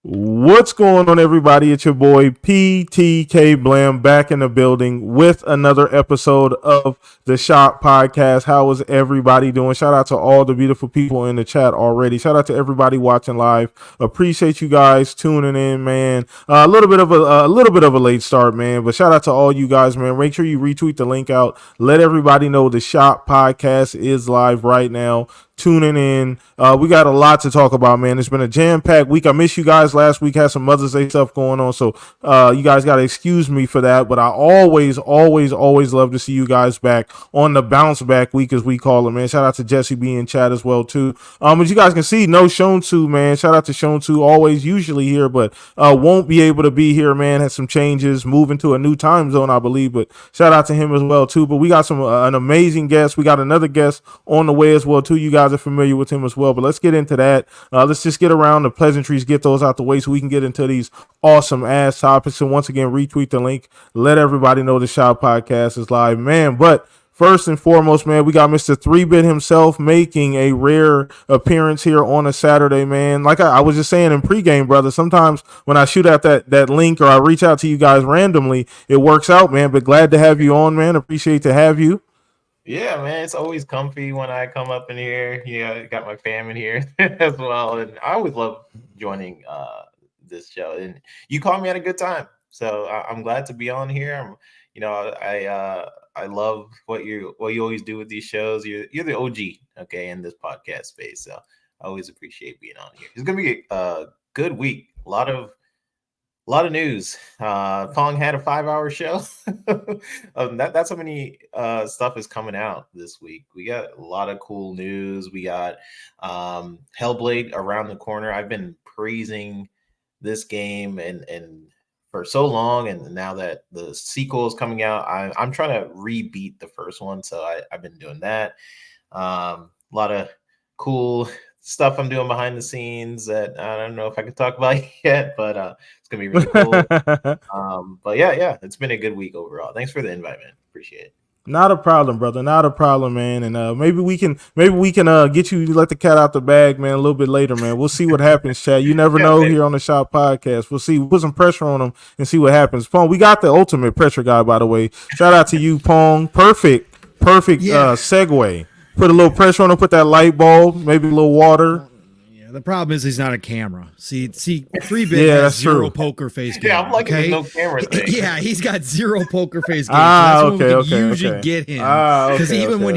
What's going on, everybody? It's your boy PTK Blam back in the building with another episode of the Shop Podcast. How is everybody doing? Shout out to all the beautiful people in the chat already. Shout out to everybody watching live. Appreciate you guys tuning in, man. A little bit of a late start, man, but shout out to all you guys, man. Make sure you retweet the link out. Let everybody know the Shop Podcast is live right now. Tuning in. We got a lot to talk about, man. It's been a jam-packed week. I missed you guys last week. Had some Mother's Day stuff going on, so you guys got to excuse me for that. But I always love to see you guys back on the bounce back week, as we call it, man. Shout out to Jesse B in chat as well, too. As you guys can see, no Shonsu, man. Shout out to Shonsu, always usually here, but won't be able to be here, man. Had some changes, moving to a new time zone, I believe. But shout out to him as well, too. But we got some an amazing guest. We got another guest on the way as well, too. You guys are familiar with him as well, but let's get into that. Let's just get around the pleasantries, get those out the way so we can get into these awesome ass topics. And once again, retweet the link, let everybody know the Shop Podcast is live, man. But first and foremost, man, we got Mr. 3-Bit himself making a rare appearance here on a Saturday, man. Like I was just saying in pregame, brother, sometimes when I shoot out that link or I reach out to you guys randomly, it works out, man. But glad to have you on, man. Appreciate to have you. Yeah, man, it's always comfy when I come up in here. Yeah, got my fam in here as well, and I always love joining this show. And you caught me at a good time, so I'm glad to be on here. I love what you always do with these shows. You're the OG, okay, in this podcast space. So I always appreciate being on here. It's gonna be a good week. A lot of news. Pong had a 5-hour show. That's how many stuff is coming out this week. We got a lot of cool news. We got Hellblade around the corner. I've been praising this game and for so long, and now that the sequel is coming out, I'm trying to rebeat the first one. So I've been doing that. A lot of cool stuff I'm doing behind the scenes that I don't know if I can talk about yet, but it's gonna be really cool. But yeah, it's been a good week overall. Thanks for the invite, man. Appreciate it. Not a problem, brother. Not a problem, man. And maybe we can get you let the cat out the bag, man, a little bit later, man. We'll see what happens, Chad. You never know here on the Shop Podcast. We'll see. We'll put some pressure on him and see what happens. Pong, we got the ultimate pressure guy, by the way. Shout out to you, Pong. Perfect segue. Put a little pressure on him, put that light bulb, maybe a little water. The problem is he's not a camera. See, 3-Bit has zero poker face game. Yeah, I'm like no camera thing. Yeah, he's got zero poker face game. That's when we can usually get him. Because even when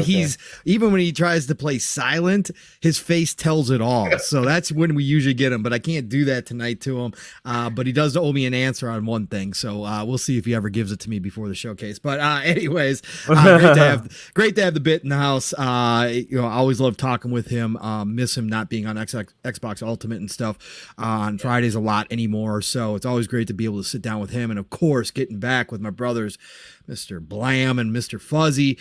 he tries to play silent, his face tells it all. So that's when we usually get him. But I can't do that tonight to him. But he does owe me an answer on one thing. So we'll see if he ever gives it to me before the showcase. But anyways, great to have the bit in the house. I always love talking with him. Miss him not being on Xbox Ultimate and stuff on Fridays a lot anymore. So it's always great to be able to sit down with him. And of course, getting back with my brothers, Mr. Blam and Mr. Fuzzy.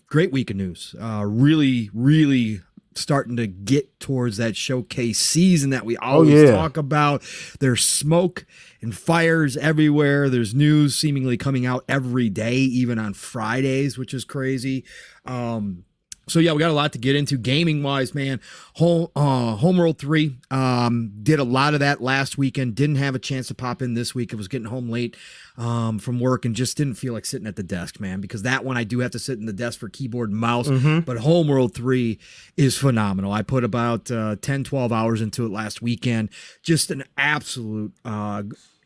Great week of news. Really starting to get towards that showcase season that we always talk about. There's smoke and fires everywhere. There's news seemingly coming out every day, even on Fridays, which is crazy. So yeah, we got a lot to get into gaming wise, man. Homeworld 3 did a lot of that last weekend. Didn't have a chance to pop in this week. I was getting home late from work and just didn't feel like sitting at the desk, man, because that one I do have to sit in the desk for keyboard and mouse. But Homeworld 3 is phenomenal. I put about 10-12 hours into it last weekend. Just an absolute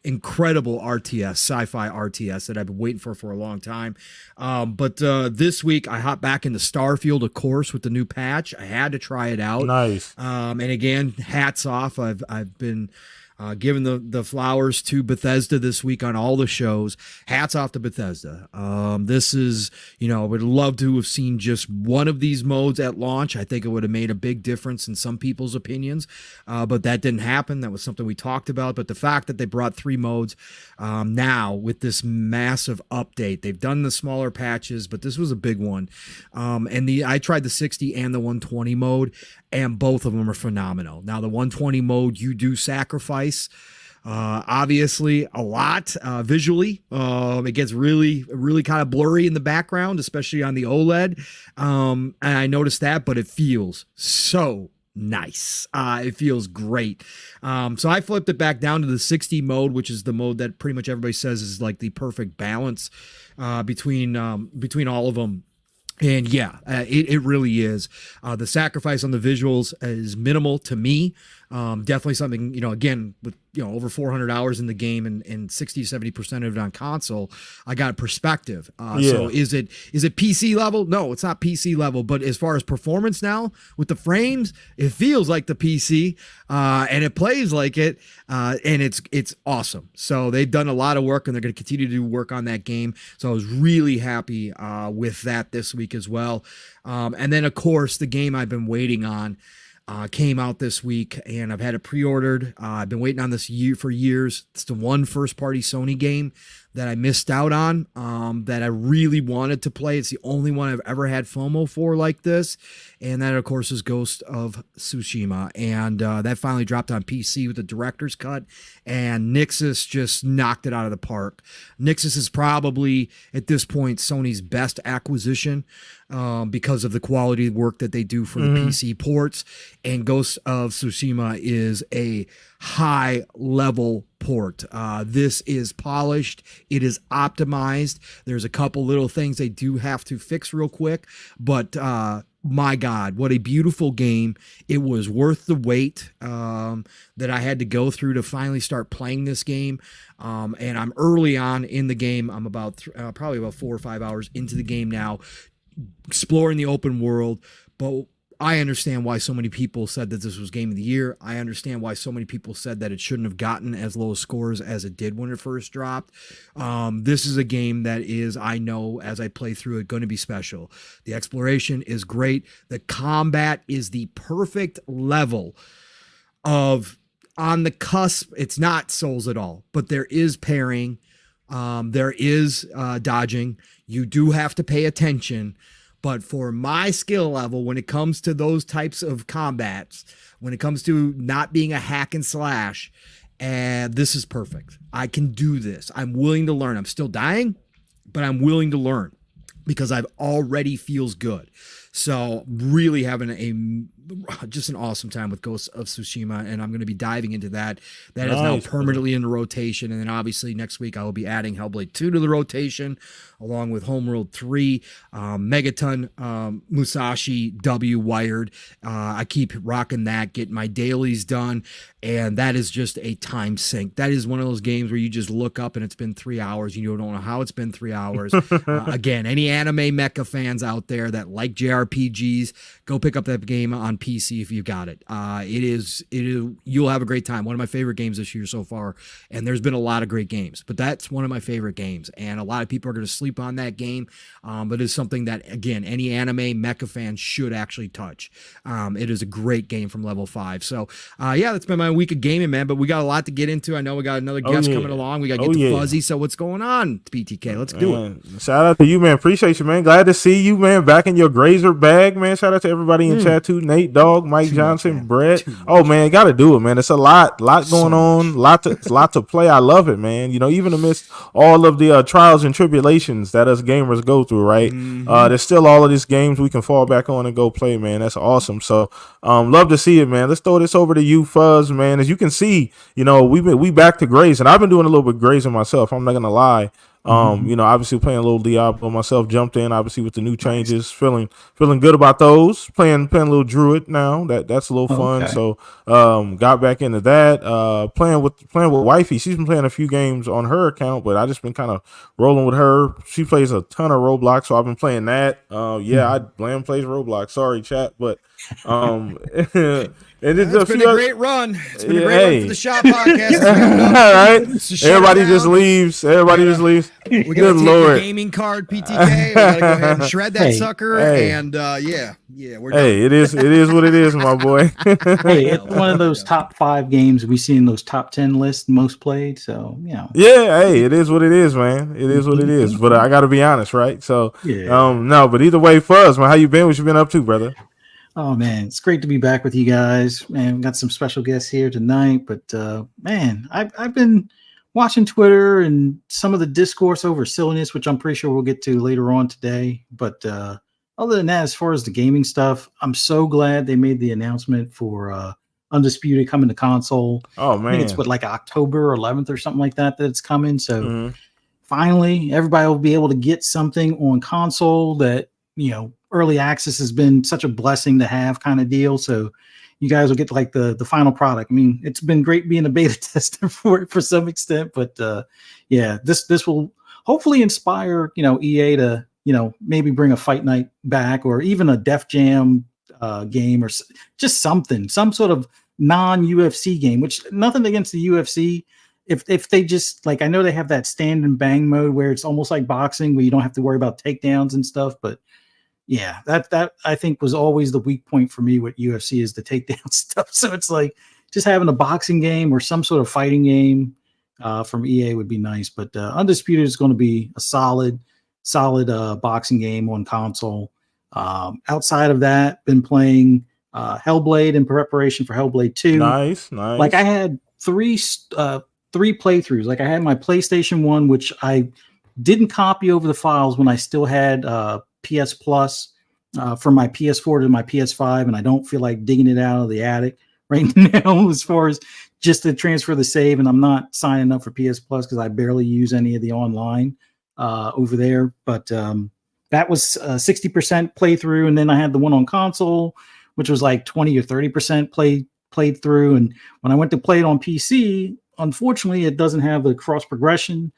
incredible RTS, sci-fi RTS that I've been waiting for a long time. But this week I hopped back into Starfield, of course, with the new patch. I had to try it out. Nice. And again, hats off. I've been giving the flowers to Bethesda this week on all the shows. Hats off to Bethesda. This is, I would love to have seen just one of these modes at launch. I think it would have made a big difference in some people's opinions, but that didn't happen. That was something we talked about. But the fact that they brought 3 modes now with this massive update, they've done the smaller patches, but this was a big one. I tried the 60 and the 120 mode, and both of them are phenomenal. Now, the 120 mode, you do sacrifice obviously a lot visually. It gets really kind of blurry in the background, especially on the OLED. And I noticed that, but it feels so nice. It feels great. So I flipped it back down to the 60 mode, which is the mode that pretty much everybody says is like the perfect balance between all of them. And yeah, it really is. The sacrifice on the visuals is minimal to me. Definitely something, again, with, over 400 hours in the game and 60, 70% of it on console, I got perspective. So is it PC level? No, it's not PC level. But as far as performance now with the frames, it feels like the PC and it plays like it. And it's awesome. So they've done a lot of work and they're going to continue to do work on that game. So I was really happy with that this week as well. And then, of course, the game I've been waiting on came out this week, and I've had it pre-ordered. I've been waiting on this for years. It's the one first-party Sony game that I missed out on that I really wanted to play. It's the only one I've ever had FOMO for like this, and that, of course, is Ghost of Tsushima. And that finally dropped on PC with the director's cut, and Nixxes just knocked it out of the park. Nixxes is probably, at this point, Sony's best acquisition because of the quality of work that they do for the PC ports, and Ghost of Tsushima is a high-level port. This is polished. It is optimized. There's a couple little things they do have to fix real quick, but my God, what a beautiful game. It was worth the wait that I had to go through to finally start playing this game. And I'm early on in the game. I'm about probably about 4 or 5 hours into the game now, exploring the open world. But I understand why so many people said that this was Game of the Year. I understand why so many people said that it shouldn't have gotten as low scores as it did when it first dropped. This is a game that is, I know as I play through it, going to be special. The exploration is great. The combat is the perfect level of on the cusp. It's not Souls at all, but there is parrying. There is dodging. You do have to pay attention. But for my skill level, when it comes to those types of combats, when it comes to not being a hack and slash, this is perfect. I can do this. I'm willing to learn. I'm still dying, but I'm willing to learn because I've already feels good. So really having just an awesome time with Ghost of Tsushima, and I'm going to be diving into that. That is now permanently in the rotation, and then obviously next week I will be adding Hellblade 2 to the rotation, along with Homeworld 3, Megaton, Musashi, W Wired. I keep rocking that, getting my dailies done, and that is just a time sink. That is one of those games where you just look up and it's been 3 hours. You don't know how it's been 3 hours. Again, any anime mecha fans out there that like JRPGs, go pick up that game on PC if you've got it. It is you'll have a great time. One of my favorite games this year so far, and there's been a lot of great games, but that's one of my favorite games, and a lot of people are going to sleep on that game, but it's something that, again, any anime mecha fan should actually touch. It is a great game from Level 5. So yeah, that's been my week of gaming, man, but we got a lot to get into. I know we got another guest coming along. We got to get to Fuzzy. So what's going on, PTK? Let's do it. Shout out to you, man. Appreciate you, man. Glad to see you, man, back in your Grazer bag, man. Shout out to everybody in chat too. Nate, Dog, Mike Johnson, Brett. Oh man, got to do it, man. It's a lot going on, lot to play. I love it, man. Even amidst all of the trials and tribulations that us gamers go through, right? There's still all of these games we can fall back on and go play, man. That's awesome. So love to see it, man. Let's throw this over to you, Fuzz, man. As you can see, we back to Graze, and I've been doing a little bit of grazing myself. I'm not gonna lie. Obviously playing a little Diablo myself, jumped in obviously with the new changes, feeling good about those. Playing a little Druid now. That's a little fun. Okay. So got back into that. Playing with wifey. She's been playing a few games on her account, but I just been kind of rolling with her. She plays a ton of Roblox, so I've been playing that. Blam plays Roblox. Sorry, chat, but it's been a great run. It's been a great run for the Shop Podcast. All right. Everybody just leaves. We got to take your gaming card, PTK. We got to go ahead and shred that sucker. And we're done. It is what it is, my boy. It's one of those top 5 games we see in those top 10 lists most played. So, Yeah, it is what it is, man. It is what it is. But I got to be honest, right? So, but either way, Fuzz, man, how you been? What you been up to, brother? Oh man, it's great to be back with you guys. Man, we got some special guests here tonight, but man, I've been watching Twitter and some of the discourse over silliness, which I'm pretty sure we'll get to later on today. But other than that, as far as the gaming stuff, I'm so glad they made the announcement for Undisputed coming to console. Oh man, I think it's like October 11th or something like that it's coming. So finally, everybody will be able to get something on console that, early access has been such a blessing to have, kind of deal. So you guys will get like the final product. I mean, it's been great being a beta tester for it for some extent, but this will hopefully inspire EA to maybe bring a Fight Night back, or even a Def Jam game, or just some sort of non-UFC game. Which, nothing against the UFC, if they just, like, I know they have that stand and bang mode where it's almost like boxing, where you don't have to worry about takedowns and stuff, but yeah, that I think was always the weak point for me with UFC, is the takedown stuff. So it's like, just having a boxing game or some sort of fighting game from EA would be nice. But Undisputed is going to be a solid boxing game on console. Outside of that, been playing Hellblade in preparation for Hellblade 2. Nice. Like, I had three playthroughs. Like, I had my PlayStation 1, which I didn't copy over the files when I still had PS Plus from my PS4 to my PS5, and I don't feel like digging it out of the attic right now as far as just to transfer the save. And I'm not signing up for PS Plus because I barely use any of the online over there. But that was 60% playthrough, and then I had the one on console, which was like 20 or 30% played through. And when I went to play it on PC, unfortunately, it doesn't have the cross progression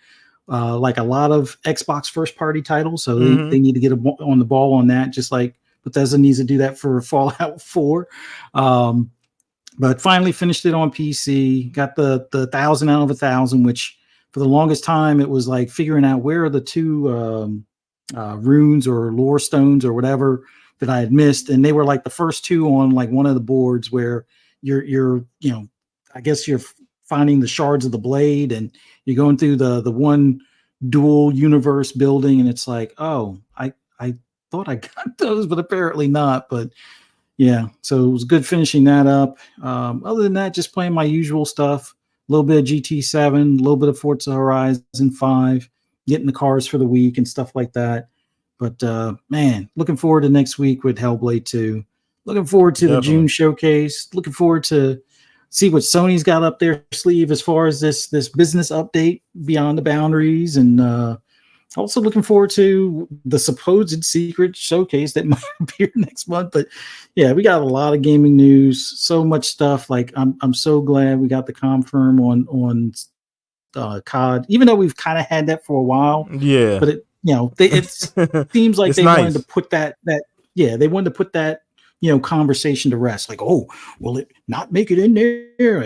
like a lot of Xbox first party titles. So they need to get on the ball on that, just like Bethesda needs to do that for Fallout 4. But finally finished it on PC, got the 1,000 out of 1,000, which for the longest time it was like figuring out where are the two runes or lore stones or whatever that I had missed. And they were like the first two on like one of the boards where you're I guess you're finding the shards of the blade, and you're going through the one dual universe building, and it's like, oh, I thought I got those, but apparently not. But yeah, so it was good finishing that up. Other than that, just playing my usual stuff, a little bit of GT7, a little bit of Forza Horizon 5, getting the cars for the week and stuff like that. But man, looking forward to next week with Hellblade 2. Looking forward to the June showcase. Looking forward to see what Sony's got up their sleeve as far as this business update Beyond the Boundaries, and also looking forward to the supposed secret showcase that might appear next month. But yeah, we got a lot of gaming news, so much stuff. Like, I'm so glad we got the confirm on COD, even though we've kind of had that for a while. Yeah, but it seems like they wanted to put that they wanted to put that conversation to rest. Like, oh, will it not make it in there?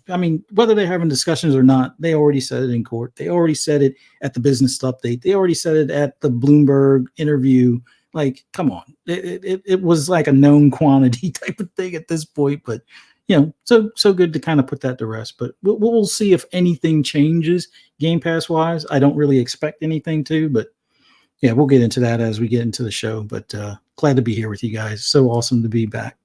I mean, whether they're having discussions or not, they already said it in court. They already said it at the business update. They already said it at the Bloomberg interview. Like, come on. It was like a known quantity type of thing at this point. But, so good to kind of put that to rest. But we'll see if anything changes Game Pass wise. I don't really expect anything to, but yeah, we'll get into that as we get into the show. But glad to be here with you guys. So awesome to be back.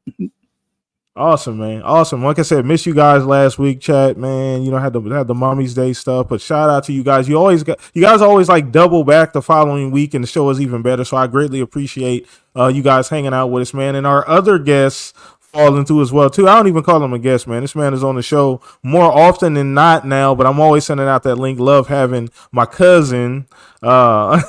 Awesome, man. Awesome. Like I said, miss you guys last week, chat, man. Had the Mommy's Day stuff, but shout out to you guys. You guys always like double back the following week, and the show is even better. So I greatly appreciate you guys hanging out with us, man. And our other guests falling through as well too. I don't even call him a guest, man. This man is on the show more often than not now, but I'm always sending out that link. Love having my cousin. Shout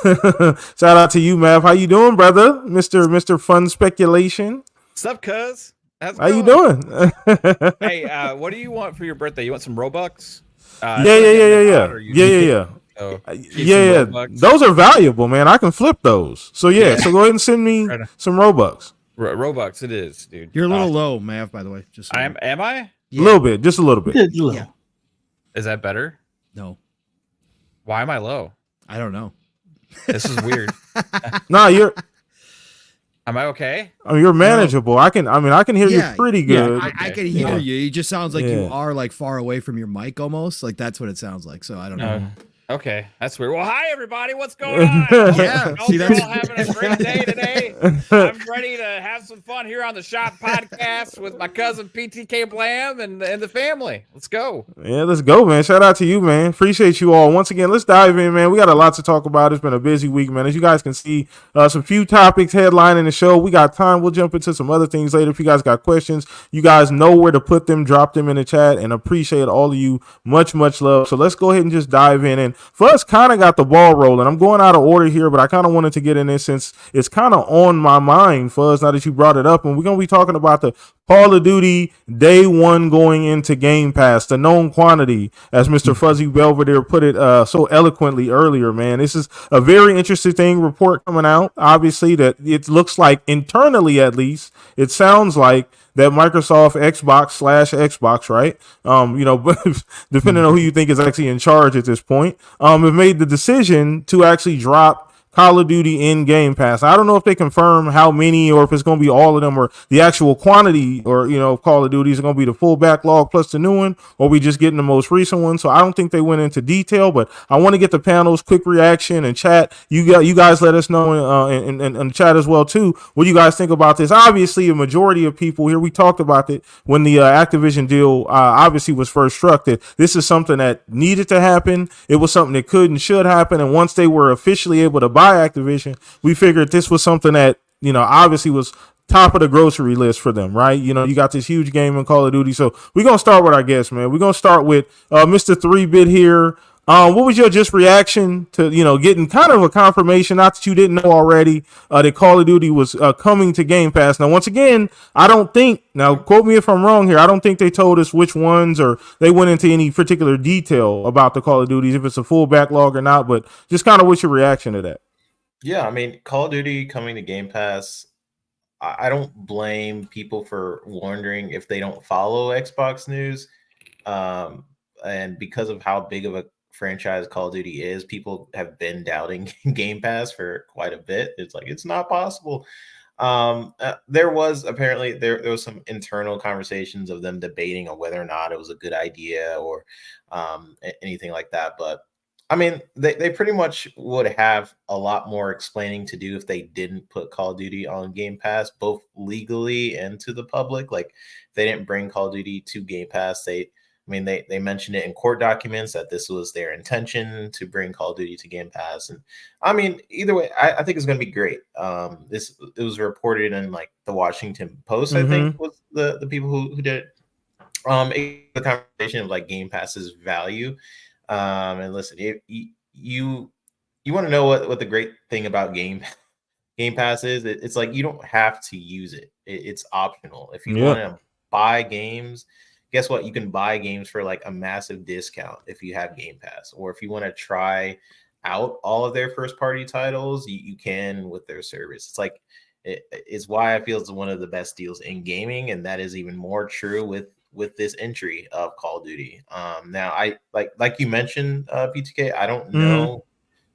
out to you, Mav. How you doing, brother? Mr. Fun Speculation. What's up, cuz? How you doing? Hey, what do you want for your birthday? You want some Robux? Yeah. Those are valuable, man. I can flip those. So so go ahead and send me some Robux. Robux, it is, dude. You're a little low, Mav. By the way, just am I? Yeah. A little bit, just a little bit. Yeah. Is that better? No. Why am I low? I don't know. This is weird. No, you're. Am I okay? I mean, you're manageable. I can hear you pretty good. Yeah, I can hear you. It just sounds like you are like far away from your mic almost. Like that's what it sounds like. So I don't know. Okay, that's weird. Well, hi everybody. What's going on? Yeah, hope you're all having a great day today. I'm ready to have some fun here on the Shop Podcast with my cousin PTK Blam and the family. Let's go. Yeah, let's go, man. Shout out to you, man. Appreciate you all. Once again, let's dive in, man. We got a lot to talk about. It's been a busy week, man. As you guys can see, some few topics headlining the show. We got time. We'll jump into some other things later. If you guys got questions, you guys know where to put them. Drop them in the chat, and appreciate all of you. Much, much love. So let's go ahead and just dive in. And Fuzz kind of got the ball rolling. I'm going out of order here, but I kind of wanted to get in this since it's kind of on my mind, Fuzz, now that you brought it up. And we're going to be talking about the Call of Duty day one going into Game Pass, the known quantity, as Mr. Fuzzy Belvedere put it so eloquently earlier, man. This is a very interesting report coming out. Obviously, that it looks like internally, at least, it sounds like that Microsoft Xbox, right? Depending on who you think is actually in charge at this point, have made the decision to actually drop Call of Duty in Game Pass. I don't know if they confirm how many or if it's going to be all of them or the actual quantity or, Call of Duty is going to be the full backlog plus the new one, or we just getting the most recent one. So I don't think they went into detail, but I want to get the panel's quick reaction and chat. You guys let us know in chat as well too. What do you guys think about this? Obviously, a majority of people here, we talked about it when the Activision deal obviously was first struck, that this is something that needed to happen. It was something that could and should happen. And once they were officially able to buy Activision, we figured this was something that obviously was top of the grocery list for them, right? You got this huge game in Call of Duty. So we're gonna start with our guest, man. We're gonna start with Mr. 3-Bit here. What was your just reaction to getting kind of a confirmation, not that you didn't know already, that Call of Duty was coming to Game Pass? Now, once again, I don't think, now quote me if I'm wrong here, I don't think they told us which ones or they went into any particular detail about the Call of Duties, if it's a full backlog or not, but just kind of what's your reaction to that? Yeah, I mean, Call of Duty coming to Game Pass, I don't blame people for wondering if they don't follow Xbox news. And because of how big of a franchise Call of Duty is, people have been doubting Game Pass for quite a bit. It's like, it's not possible. There was apparently there was some internal conversations of them debating on whether or not it was a good idea or anything like that. But I mean, they pretty much would have a lot more explaining to do if they didn't put Call of Duty on Game Pass, both legally and to the public. Like, they didn't bring Call of Duty to Game Pass. They mentioned it in court documents that this was their intention to bring Call of Duty to Game Pass. And I mean, either way, I think it's going to be great. It was reported in like the Washington Post, I think was the people who did it. The conversation of like Game Pass's value. And listen, if you want to know what the great thing about Game Pass is, it's like you don't have to use it. It's optional. If you want to buy games, guess what? You can buy games for like a massive discount if you have Game Pass. Or if you want to try out all of their first party titles, you can with their service. It's like it's why I feel it's one of the best deals in gaming, and that is even more true with this entry of Call of Duty. Now I like you mentioned, PTK, I don't know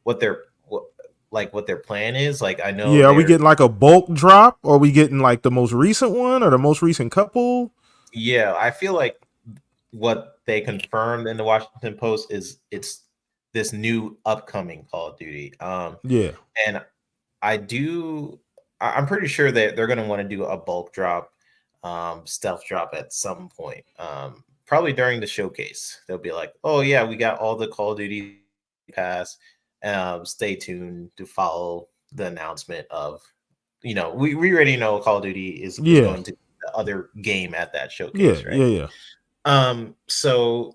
what their plan is. Like, I know, are we getting like a bulk drop, or are we getting like the most recent one or the most recent couple? Yeah, I feel like what they confirmed in the Washington Post is it's this new upcoming Call of Duty. And I'm pretty sure that they're going to want to do a bulk drop, stealth drop at some point, probably during the showcase. They'll be like, oh yeah, we got all the Call of Duty pass. Stay tuned to follow the announcement of, we already know Call of Duty is going to the other game at that showcase, right? So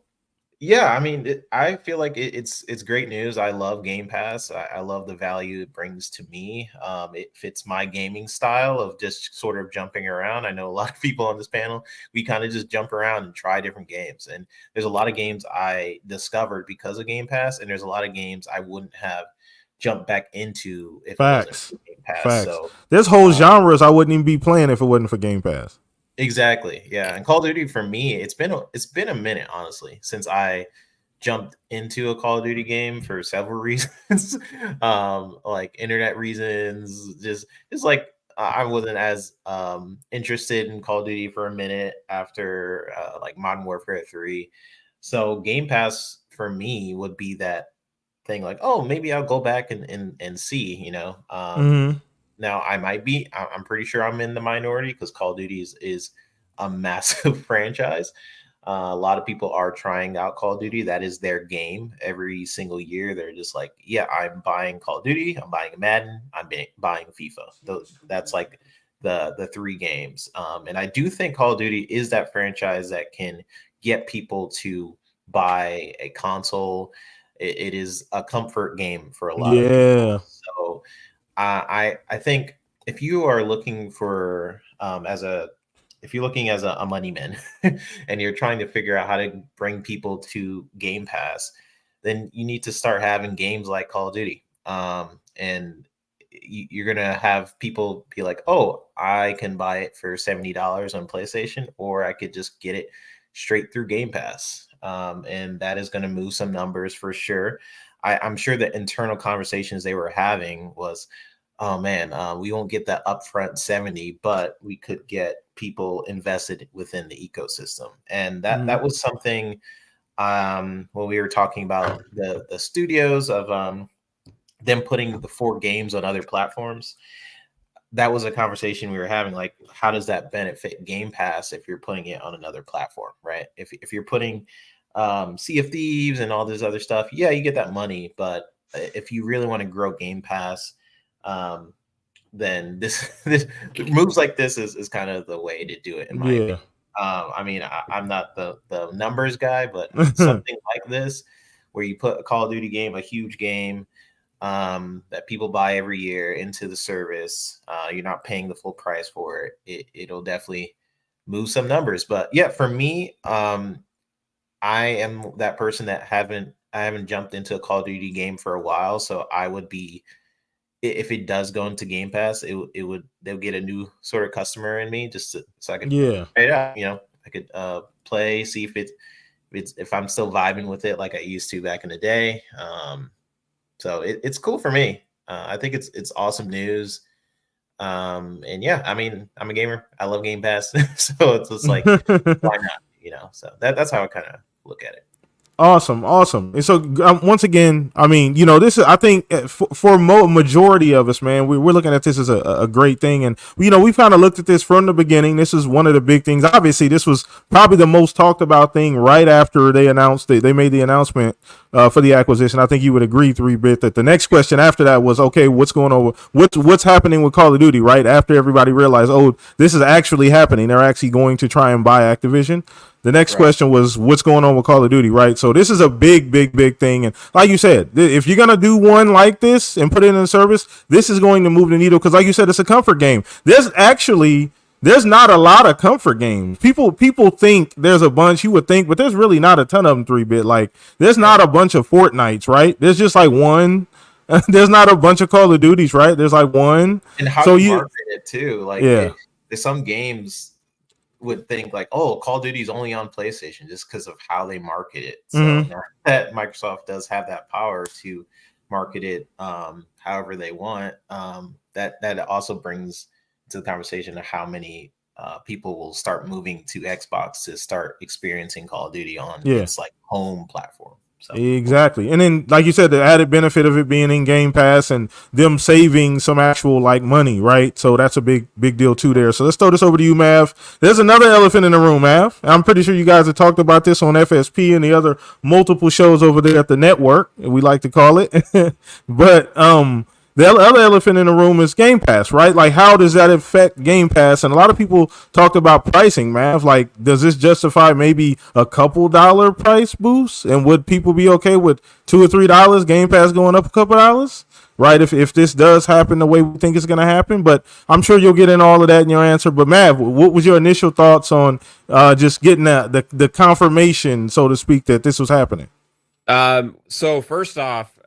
yeah, I mean, I feel like it's great news. I love Game Pass. I love the value it brings to me. It fits my gaming style of just sort of jumping around. I know a lot of people on this panel, we kind of just jump around and try different games. And there's a lot of games I discovered because of Game Pass, and there's a lot of games I wouldn't have jumped back into if it wasn't for Game Pass. So there's whole genres I wouldn't even be playing if it wasn't for Game Pass. Exactly. Yeah. And Call of Duty for me, it's been a minute, honestly, since I jumped into a Call of Duty game for several reasons. Like internet reasons, just like I wasn't as interested in Call of Duty for a minute after like Modern Warfare 3. So Game Pass for me would be that thing like, oh, maybe I'll go back and see, you know. Now I'm pretty sure I'm in the minority because Call of Duty is a massive franchise. A lot of people are trying out Call of Duty. That is their game every single year. They're just like, yeah, I'm buying Call of Duty. I'm buying Madden. Buying FIFA. That's like the three games. And I do think Call of Duty is that franchise that can get people to buy a console. It is a comfort game for a lot of people. So I think if you are looking for if you're looking as a money man and you're trying to figure out how to bring people to Game Pass, then you need to start having games like Call of Duty. And you're going to have people be like, oh, I can buy it for $70 on PlayStation, or I could just get it straight through Game Pass. And that is going to move some numbers for sure. I'm sure the internal conversations they were having was, oh man, we won't get that upfront 70, but we could get people invested within the ecosystem. And that was something when we were talking about the studios of them putting the 4 games on other platforms. That was a conversation we were having, like, how does that benefit Game Pass if you're putting it on another platform, right? If you're putting Sea of Thieves and all this other stuff, yeah, you get that money. But if you really want to grow Game Pass, then this moves like this is kind of the way to do it, in my opinion. I mean, I'm not the numbers guy, but something like this, where you put a Call of Duty game, a huge game that people buy every year, into the service, you're not paying the full price for it. It'll definitely move some numbers. But yeah, for me, I am that person that I haven't jumped into a Call of Duty game for a while, so I would be, if it does go into Game Pass, they'll get a new sort of customer in me, so I can try it out, you know, I could play, see if I'm still vibing with it like I used to back in the day. So it's cool for me. I think it's awesome news. And yeah, I mean, I'm a gamer. I love Game Pass, so it's just like, why not? You know, so that's how I kind of look at it. Awesome. And so once again, I mean, you know, this is, I think for majority of us, man, we're looking at this as a great thing. And, you know, we've kind of looked at this from the beginning. This is one of the big things. Obviously, this was probably the most talked about thing right after they announced it. They made the announcement for the acquisition. I think you would agree, 3-Bit, that the next question after that was, okay, what's going on? What's happening with Call of Duty, right? After everybody realized, oh, this is actually happening. They're actually going to try and buy Activision. The next question was, what's going on with Call of Duty, right? So this is a big thing. And like you said, if you're going to do one like this and put it in service, this is going to move the needle. Because like you said, it's a comfort game. There's not a lot of comfort games. People think there's a bunch, you would think, but there's really not a ton of them, 3-Bit. Like, there's not a bunch of Fortnites, right? There's just like one. There's not a bunch of Call of Duties, right? There's like one. And how you market it too. Like, there's some games would think like, oh, Call of Duty is only on PlayStation just because of how they market it. So that Microsoft does have that power to market it however they want. That also brings to the conversation of how many people will start moving to Xbox to start experiencing Call of Duty on its like home platform. So. Exactly. And then, like you said, the added benefit of it being in Game Pass and them saving some actual like money, right? So that's a big deal too there. So let's throw this over to you, Mav. There's another elephant in the room, Mav. I'm pretty sure you guys have talked about this on FSP and the other multiple shows over there at the network, we like to call it. But the other elephant in the room is Game Pass, right? Like, how does that affect Game Pass? And a lot of people talked about pricing, man. Like, does this justify maybe a couple dollar price boost? And would people be okay with $2 or $3 Game Pass going up a couple dollars, right? If this does happen the way we think it's going to happen. But I'm sure you'll get in all of that in your answer. But Mav, what was your initial thoughts on just getting the confirmation, so to speak, that this was happening? So first off,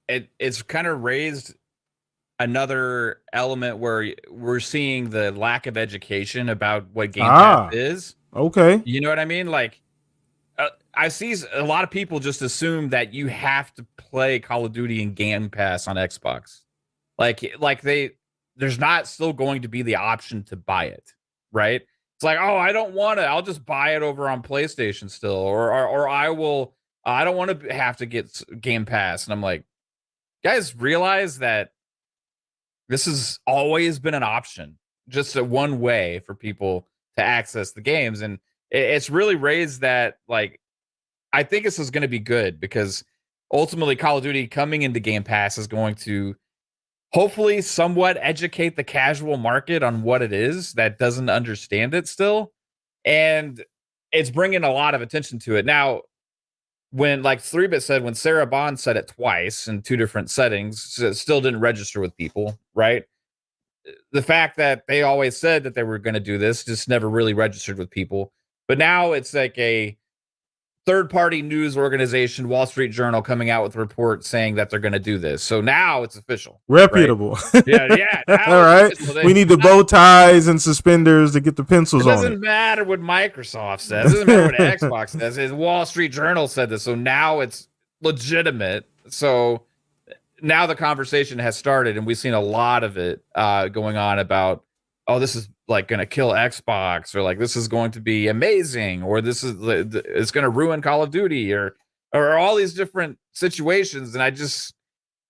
it's kind of raised another element where we're seeing the lack of education about what Game Pass is. Okay. You know what I mean? Like, I see a lot of people just assume that you have to play Call of Duty in Game Pass on Xbox. There's not still going to be the option to buy it, right? It's like, oh, I don't want to. I'll just buy it over on PlayStation still, or I will. I don't want to have to get Game Pass. And I'm like, guys realize that this has always been an option, just a one way for people to access the games. And it's really raised that, like, I think this is going to be good because ultimately Call of Duty coming into Game Pass is going to hopefully somewhat educate the casual market on what it is that doesn't understand it still. And it's bringing a lot of attention to it. Now, when, like 3-Bit said, when Sarah Bond said it twice in 2 different settings, it still didn't register with people, right? The fact that they always said that they were going to do this just never really registered with people. But now it's like a third-party news organization, Wall Street Journal, coming out with a report saying that they're going to do this. So now it's official. Reputable. Right? Yeah. All right. We need the bow ties and suspenders to get the pencils on it. It doesn't matter what Microsoft says. It doesn't matter what Xbox says. The Wall Street Journal said this. So now it's legitimate. So now the conversation has started, and we've seen a lot of it going on about, oh, this is like going to kill Xbox, or like this is going to be amazing, or this is it's going to ruin Call of Duty, or all these different situations. And I just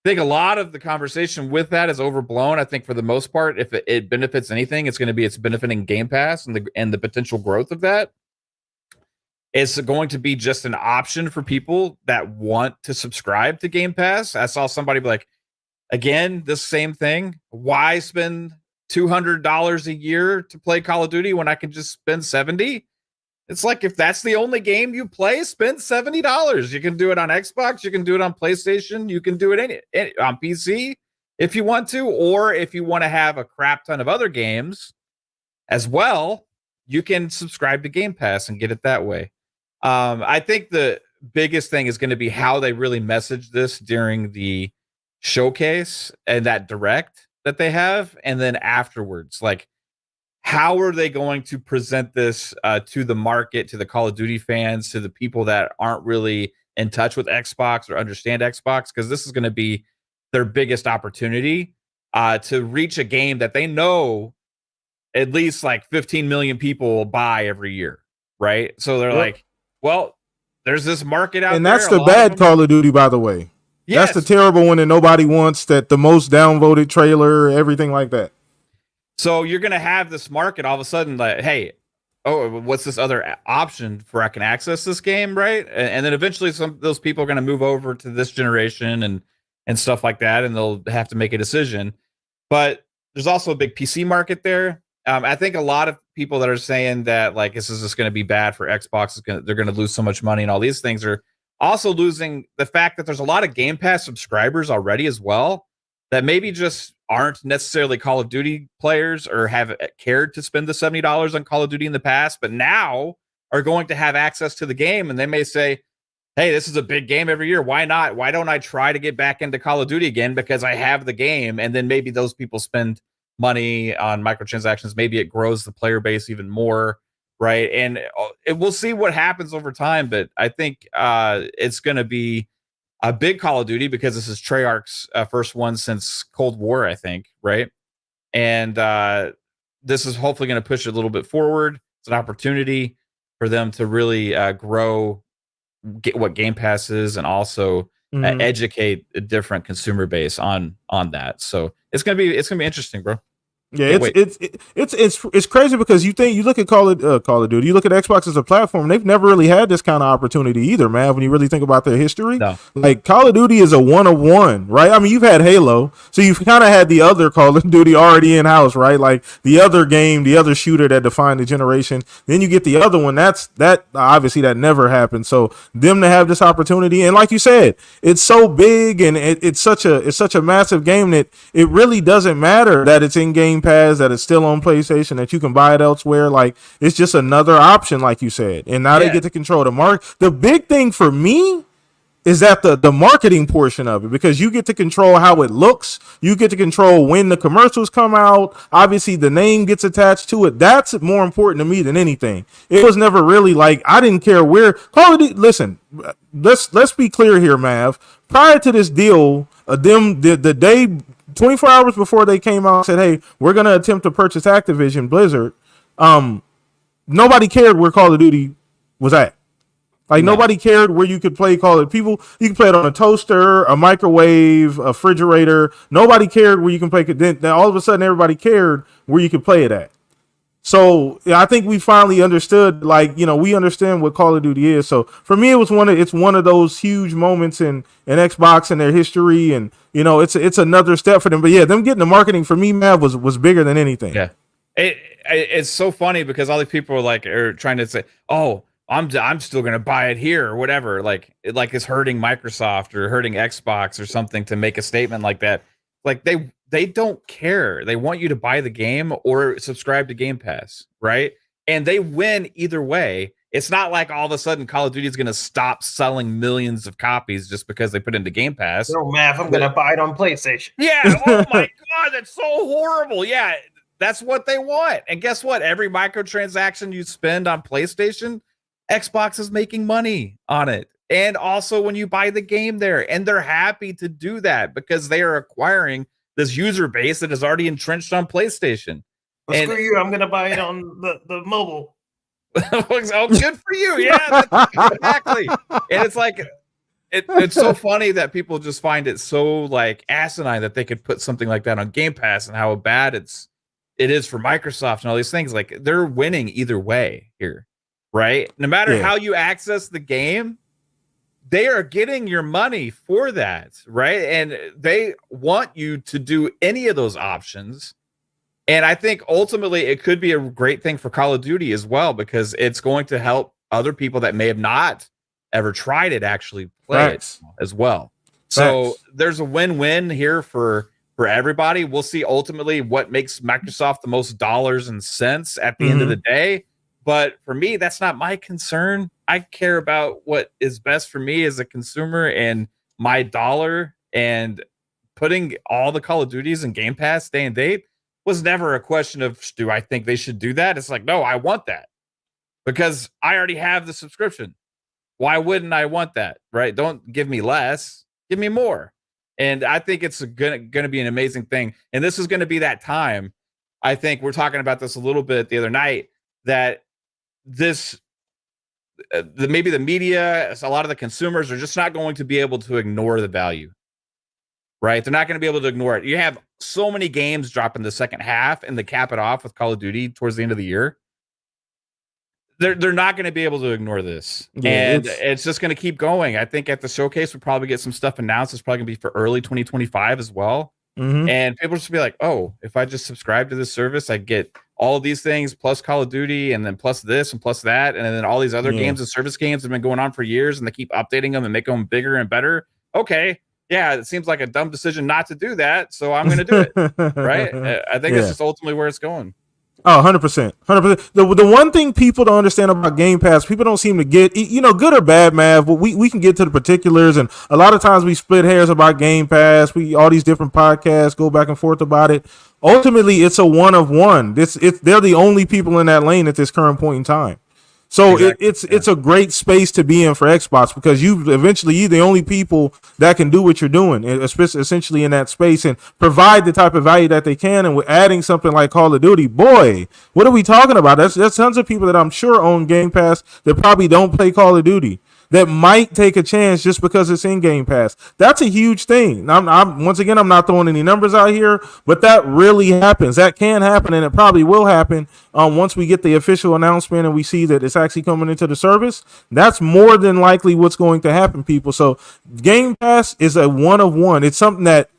think a lot of the conversation with that is overblown. I think for the most part, if it benefits anything, it's benefiting Game Pass and the potential growth of that. It's going to be just an option for people that want to subscribe to Game Pass. I saw somebody be like, again, this same thing. Why spend $200 a year to play Call of Duty when I can just spend $70? It's like, if that's the only game you play, spend $70. You can do it on Xbox, you can do it on PlayStation, you can do it on PC if you want to, or if you want to have a crap ton of other games as well, you can subscribe to Game Pass and get it that way. I think the biggest thing is going to be how they really message this during the showcase and that direct that they have, and then afterwards, like, how are they going to present this to the market, to the Call of Duty fans, to the people that aren't really in touch with Xbox or understand Xbox? Because this is going to be their biggest opportunity to reach a game that they know at least like 15 million people will buy every year, right? So they're like, well, there's this market out there. And that's the bad Call of Duty, by the way. Yes. That's the terrible one that nobody wants, that the most downvoted trailer, everything like that. So you're going to have this market all of a sudden, like, hey, oh, what's this other option for I can access this game, right? And then eventually some of those people are going to move over to this generation and stuff like that, and they'll have to make a decision. But there's also a big PC market there. I think a lot of people that are saying that, like, this is just going to be bad for Xbox, they're going to lose so much money and all these things, are also losing the fact that there's a lot of Game Pass subscribers already as well that maybe just aren't necessarily Call of Duty players or have cared to spend the $70 on Call of Duty in the past, but now are going to have access to the game. And they may say, hey, this is a big game every year. Why not? Why don't I try to get back into Call of Duty again? Because I have the game. And then maybe those people spend money on microtransactions. Maybe it grows the player base even more, right? And we'll see what happens over time. But I think it's going to be a big Call of Duty because this is Treyarch's first one since Cold War, I think, right? And this is hopefully going to push it a little bit forward. It's an opportunity for them to really grow what Game Pass is, and also educate a different consumer base on that. So it's gonna be interesting, bro. Yeah, it's crazy because you look at Call of Duty, you look at Xbox as a platform, they've never really had this kind of opportunity either, man. When you really think about their history, no. Like Call of Duty is a one of one, right? I mean, you've had Halo, so you've kind of had the other Call of Duty already in house, right? Like the other game, the other shooter that defined the generation. Then you get the other one. That obviously that never happened. So them to have this opportunity, and like you said, it's so big and it's such a massive game that it really doesn't matter that it's in Game Pass, that it's still on PlayStation, that you can buy it elsewhere. Like, it's just another option, like you said. And now they get to control the market. The big thing for me is that the marketing portion of it, because you get to control how it looks. You get to control when the commercials come out. Obviously, the name gets attached to it. That's more important to me than anything. It was never really like, I didn't care where Call of Duty. Listen, let's be clear here, Mav. Prior to this deal, the day 24 hours before they came out and said, hey, we're going to attempt to purchase Activision Blizzard, nobody cared where Call of Duty was at. Like nobody cared where you could play Call of Duty. You can play it on a toaster, a microwave, a refrigerator. Nobody cared where you can play it. Then all of a sudden everybody cared where you could play it at. So I think we finally understood, like, we understand what Call of Duty is. So for me, it's one of those huge moments in Xbox and their history, and it's another step for them. But yeah, them getting the marketing for me, man, was bigger than anything. Yeah, it's so funny because all these people are trying to say, oh, I'm still gonna buy it here or whatever. Like it's hurting Microsoft or hurting Xbox or something to make a statement like that. Like they don't care. They want you to buy the game or subscribe to Game Pass, right? And they win either way. It's not like all of a sudden Call of Duty is going to stop selling millions of copies just because they put it into Game Pass. No, Matt, I'm going to buy it on PlayStation. Yeah. Oh my God, that's so horrible. Yeah, that's what they want. And guess what? Every microtransaction you spend on PlayStation, Xbox is making money on it. And also when you buy the game there, and they're happy to do that because they are acquiring this user base that is already entrenched on PlayStation. Well, screw you, I'm going to buy it on the mobile. Oh, good for you. Yeah, exactly. And it's like, it's so funny that people just find it so like asinine that they could put something like that on Game Pass and how bad it is for Microsoft and all these things. Like they're winning either way here, right? No matter how you access the game, they are getting your money for that, right? And they want you to do any of those options. And I think ultimately it could be a great thing for Call of Duty as well, because it's going to help other people that may have not ever tried it actually play it as well. So there's a win-win here for everybody. We'll see ultimately what makes Microsoft the most dollars and cents at the end of the day. But for me, that's not my concern. I care about what is best for me as a consumer and my dollar, and putting all the Call of Duties in Game Pass day and date was never a question of, do I think they should do that? It's like, no, I want that because I already have the subscription. Why wouldn't I want that? Right? Don't give me less, give me more. And I think it's going to be an amazing thing. And this is going to be that time. I think we're talking about this a little bit the other night, that maybe the media, a lot of the consumers are just not going to be able to ignore the value, right? They're not going to be able to ignore it. You have so many games drop in the second half, and they cap it off with Call of Duty towards the end of the year. They're not going to be able to ignore this. Yeah, and it's just going to keep going. I think at the showcase, we'll probably get some stuff announced. It's probably going to be for early 2025 as well. And people just be like, oh, if I just subscribe to this service, I get all of these things plus Call of Duty, and then plus this and plus that, and then all these other games and service games have been going on for years, and they keep updating them and make them bigger and better. Okay, yeah, it seems like a dumb decision not to do that, so I'm going to do it. Right? I think that's just ultimately where it's going. Oh, 100%. 100%. The one thing people don't understand about Game Pass, people don't seem to get, good or bad, Mav, but we can get to the particulars, and a lot of times we split hairs about Game Pass. All these different podcasts go back and forth about it. Ultimately, it's a one of one. They're the only people in that lane at this current point in time. So it's a great space to be in for Xbox, because you're the only people that can do what you're doing, essentially in that space, and provide the type of value that they can. And with adding something like Call of Duty, boy, what are we talking about? There's tons of people that I'm sure own Game Pass that probably don't play Call of Duty, that might take a chance just because it's in Game Pass. That's a huge thing. I'm once again, I'm not throwing any numbers out here, but that really happens. That can happen, and it probably will happen once we get the official announcement and we see that it's actually coming into the service. That's more than likely what's going to happen, people. So Game Pass is a one of one. It's something that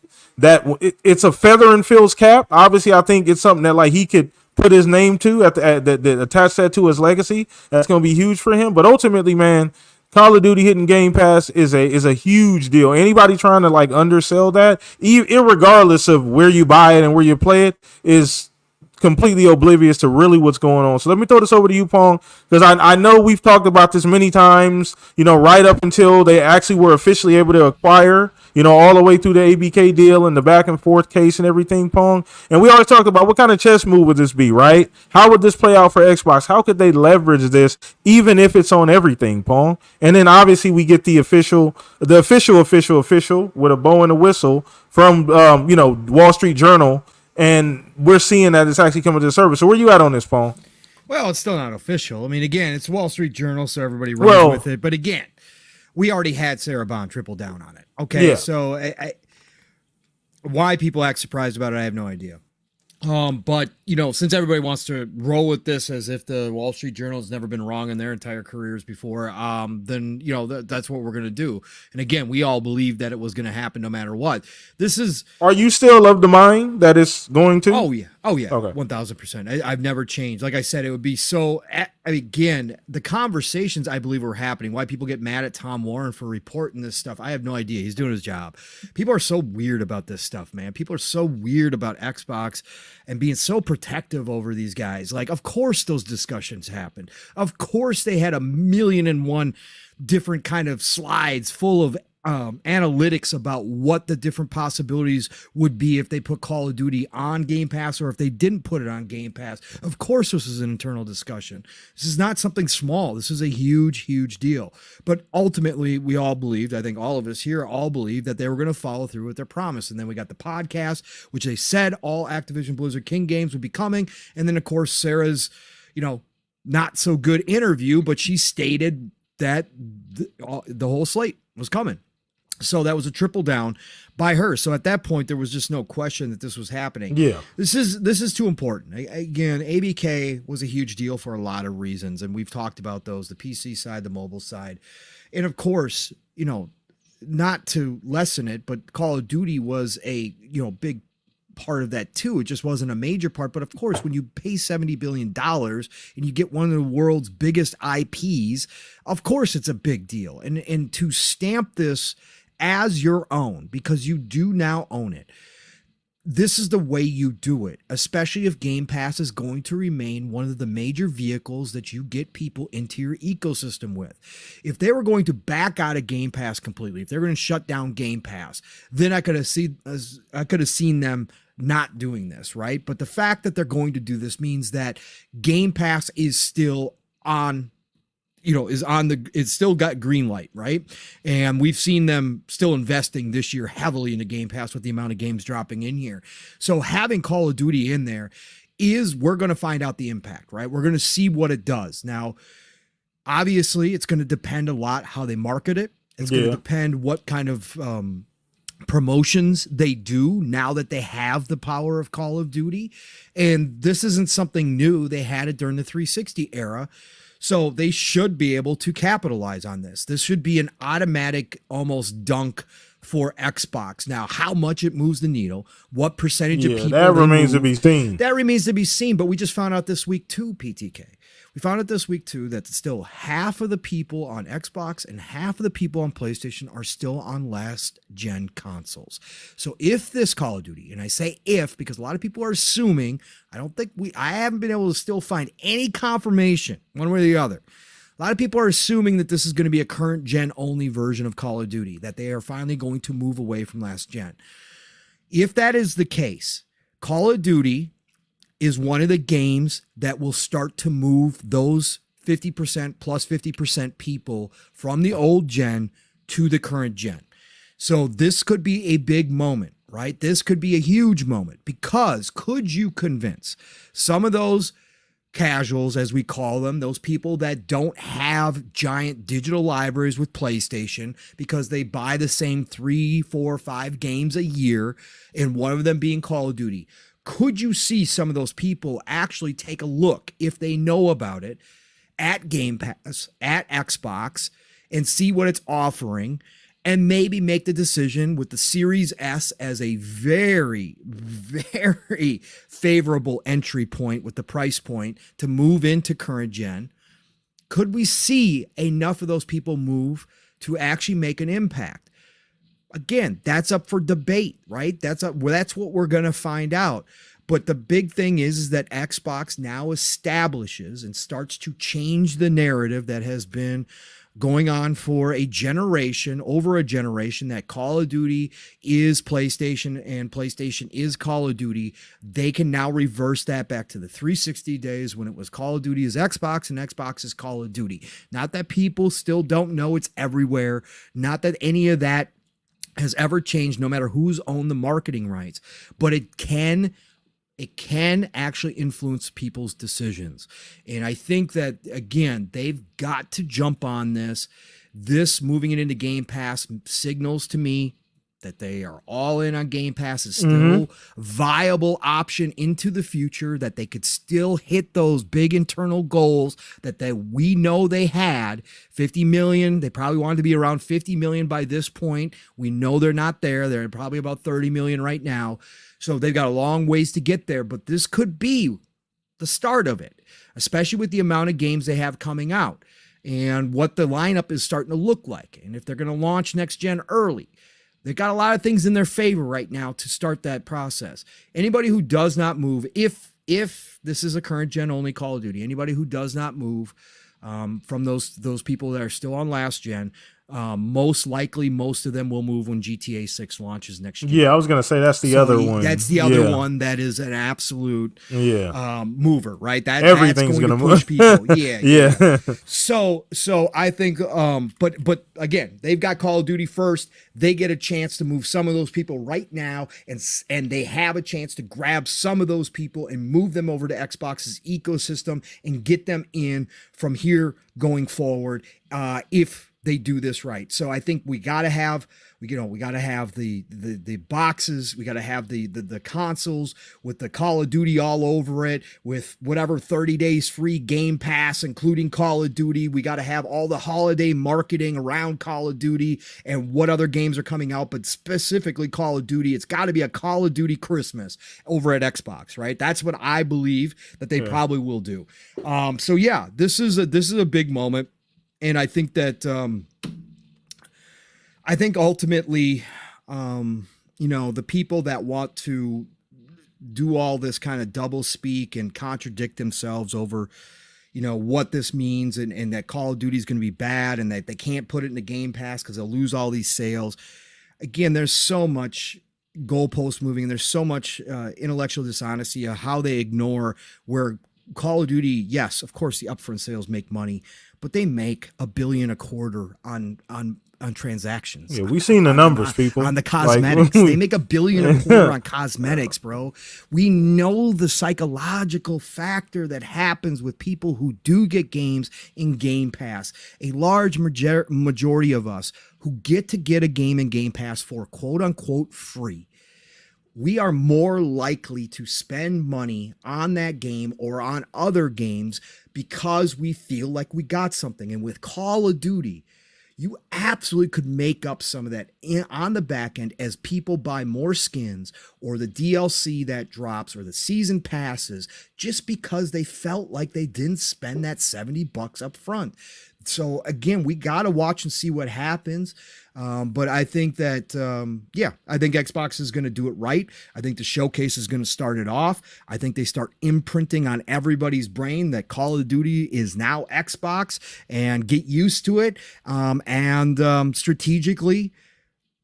it's a feather in Phil's cap. Obviously, I think it's something that like he could put his name to attach that to his legacy. That's going to be huge for him. But ultimately, man, Call of Duty hitting Game Pass is a huge deal. Anybody trying to like undersell that, irregardless of where you buy it and where you play it, is completely oblivious to really what's going on. So let me throw this over to you, Pong, because I know we've talked about this many times, right up until they actually were officially able to acquire, all the way through the ABK deal and the back and forth case and everything, Pong. And we always talked about what kind of chess move would this be, right? How would this play out for Xbox? How could they leverage this, even if it's on everything, Pong? And then obviously we get the official with a bow and a whistle from, Wall Street Journal. And we're seeing that it's actually coming to the service. So where you at on this, Paul? Well, it's still not official. I mean, again, it's Wall Street Journal, so everybody runs with it. But again, we already had Sarah Bond triple down on it. Okay, yeah. So why people act surprised about it, I have no idea. But since everybody wants to roll with this as if the Wall Street Journal has never been wrong in their entire careers before, then that's what we're gonna do. And again, we all believe that it was gonna happen no matter what. Are you still of the mind that it's going to? Oh yeah, okay. 1000%. I've never changed. Like I said, it would be so. Again, the conversations I believe were happening. Why people get mad at Tom Warren for reporting this stuff, I have no idea. He's doing his job. People are so weird about this stuff, man. People are so weird about Xbox and being so protective over these guys. Like, of course those discussions happened. Of course they had 1,000,001 different kind of slides full of analytics about what the different possibilities would be if they put Call of Duty on Game Pass or if they didn't put it on Game Pass. Of course this is an internal discussion. This is not something small. This is a huge, huge deal. But ultimately, we all believed, I think all of us here all believed, that they were going to follow through with their promise. And then we got the podcast, which they said all Activision Blizzard King games would be coming. And then, of course, Sarah's, not so good interview, but she stated that the whole slate was coming. So that was a triple down by her. So at that point, there was just no question that this was happening. Yeah. This is too important. Again, ABK was a huge deal for a lot of reasons. And we've talked about those, the PC side, the mobile side. And of course, not to lessen it, but Call of Duty was a, big part of that too. It just wasn't a major part. But of course, when you pay $70 billion and you get one of the world's biggest IPs, of course it's a big deal. And to stamp this as your own, because you do now own it, this is the way you do it, especially if Game Pass is going to remain one of the major vehicles that you get people into your ecosystem with. If they were going to back out of Game Pass completely, if they're going to shut down Game Pass, then I could have seen them not doing this, right? But the fact that they're going to do this means that Game Pass is still on, it's still got green light, right? And we've seen them still investing this year heavily into Game Pass with the amount of games dropping in here. So having Call of Duty in there we're going to find out the impact, right? We're going to see what it does. Now, obviously, it's going to depend a lot how they market it. It's going to depend what kind of promotions they do now that they have the power of Call of Duty. And this isn't something new. They had it during the 360 era. So they should be able to capitalize on this. This should be an automatic almost dunk for Xbox. Now, how much it moves the needle, what percentage of people that remains to be seen. That remains to be seen. But we just found out this week too, PTK. We found out this week too that still half of the people on Xbox and half of the people on PlayStation are still on last gen consoles. So if this Call of Duty, and I say if because a lot of people are assuming, I haven't been able to still find any confirmation one way or the other. A lot of people are assuming that this is going to be a current gen only version of Call of Duty, that they are finally going to move away from last gen. If that is the case, Call of Duty is one of the games that will start to move those 50% plus 50% people from the old gen to the current gen. So this could be a big moment, right? This could be a huge moment because could you convince some of those casuals, as we call them, those people that don't have giant digital libraries with PlayStation because they buy the same 3, 4, 5 games a year, and one of them being Call of Duty? Could you see some of those people actually take a look, if they know about it, at Game Pass, at Xbox, and see what it's offering, and maybe make the decision with the Series S as a very, very favorable entry point with the price point to move into current gen? Could we see enough of those people move to actually make an impact? Again, that's up for debate, right? That's what we're going to find out. But the big thing is that Xbox now establishes and starts to change the narrative that has been going on for over a generation, that Call of Duty is PlayStation and PlayStation is Call of Duty. They can now reverse that back to the 360 days when it was Call of Duty is Xbox and Xbox is Call of Duty. Not that people still don't know it's everywhere. Not that any of that has ever changed, no matter who's owned the marketing rights, but it can it can actually influence people's decisions. And I think that, again, they've got to jump on this. This moving it into Game Pass signals to me that they are all in on Game Pass is still viable option into the future, that they could still hit those big internal goals that we know they had. 50 million. They probably wanted to be around 50 million by this point. We know they're not there. They're probably about 30 million right now. So they've got a long ways to get there, but this could be the start of it, especially with the amount of games they have coming out and what the lineup is starting to look like. And if they're going to launch next gen early, they've got a lot of things in their favor right now to start that process. Anybody who does not move, if this is a current gen only Call of Duty, anybody who does not move from those people that are still on last gen, most likely most of them will move when GTA 6 launches next year. Yeah, I was gonna say that's the other one. That's the other one that is an absolute mover, right? Everything's that's going gonna to push people. Yeah. So I think, but again, they've got Call of Duty first. They get a chance to move some of those people right now, and they have a chance to grab some of those people and move them over to Xbox's ecosystem and get them in from here going forward. If they do this right. So I think we got to have the boxes, we got to have the consoles with the Call of Duty all over it, with whatever 30 days free Game Pass, including Call of Duty. We got to have all the holiday marketing around Call of Duty and what other games are coming out, but specifically Call of Duty. It's got to be a Call of Duty Christmas over at Xbox, right? That's what I believe that they probably will do. So yeah, this is a big moment. And I think that, ultimately, the people that want to do all this kind of double speak and contradict themselves over, what this means and that Call of Duty is going to be bad and that they can't put it in the Game Pass because they'll lose all these sales. Again, there's so much goalpost moving and there's so much intellectual dishonesty of how they ignore where Call of Duty, yes, of course, the upfront sales make money, but they make $1 billion a quarter on transactions. Yeah, we've seen the numbers, people. On the cosmetics. They make $1 billion a quarter on cosmetics, bro. We know the psychological factor that happens with people who do get games in Game Pass. A large majority of us who get a game in Game Pass for quote unquote free, we are more likely to spend money on that game or on other games because we feel like we got something. And with Call of Duty, you absolutely could make up some of that on the back end as people buy more skins or the DLC that drops or the season passes just because they felt like they didn't spend that $70 up front. So again, we got to watch and see what happens. But I think that, I think Xbox is going to do it right. I think the showcase is going to start it off. I think they start imprinting on everybody's brain that Call of Duty is now Xbox and get used to it. Strategically,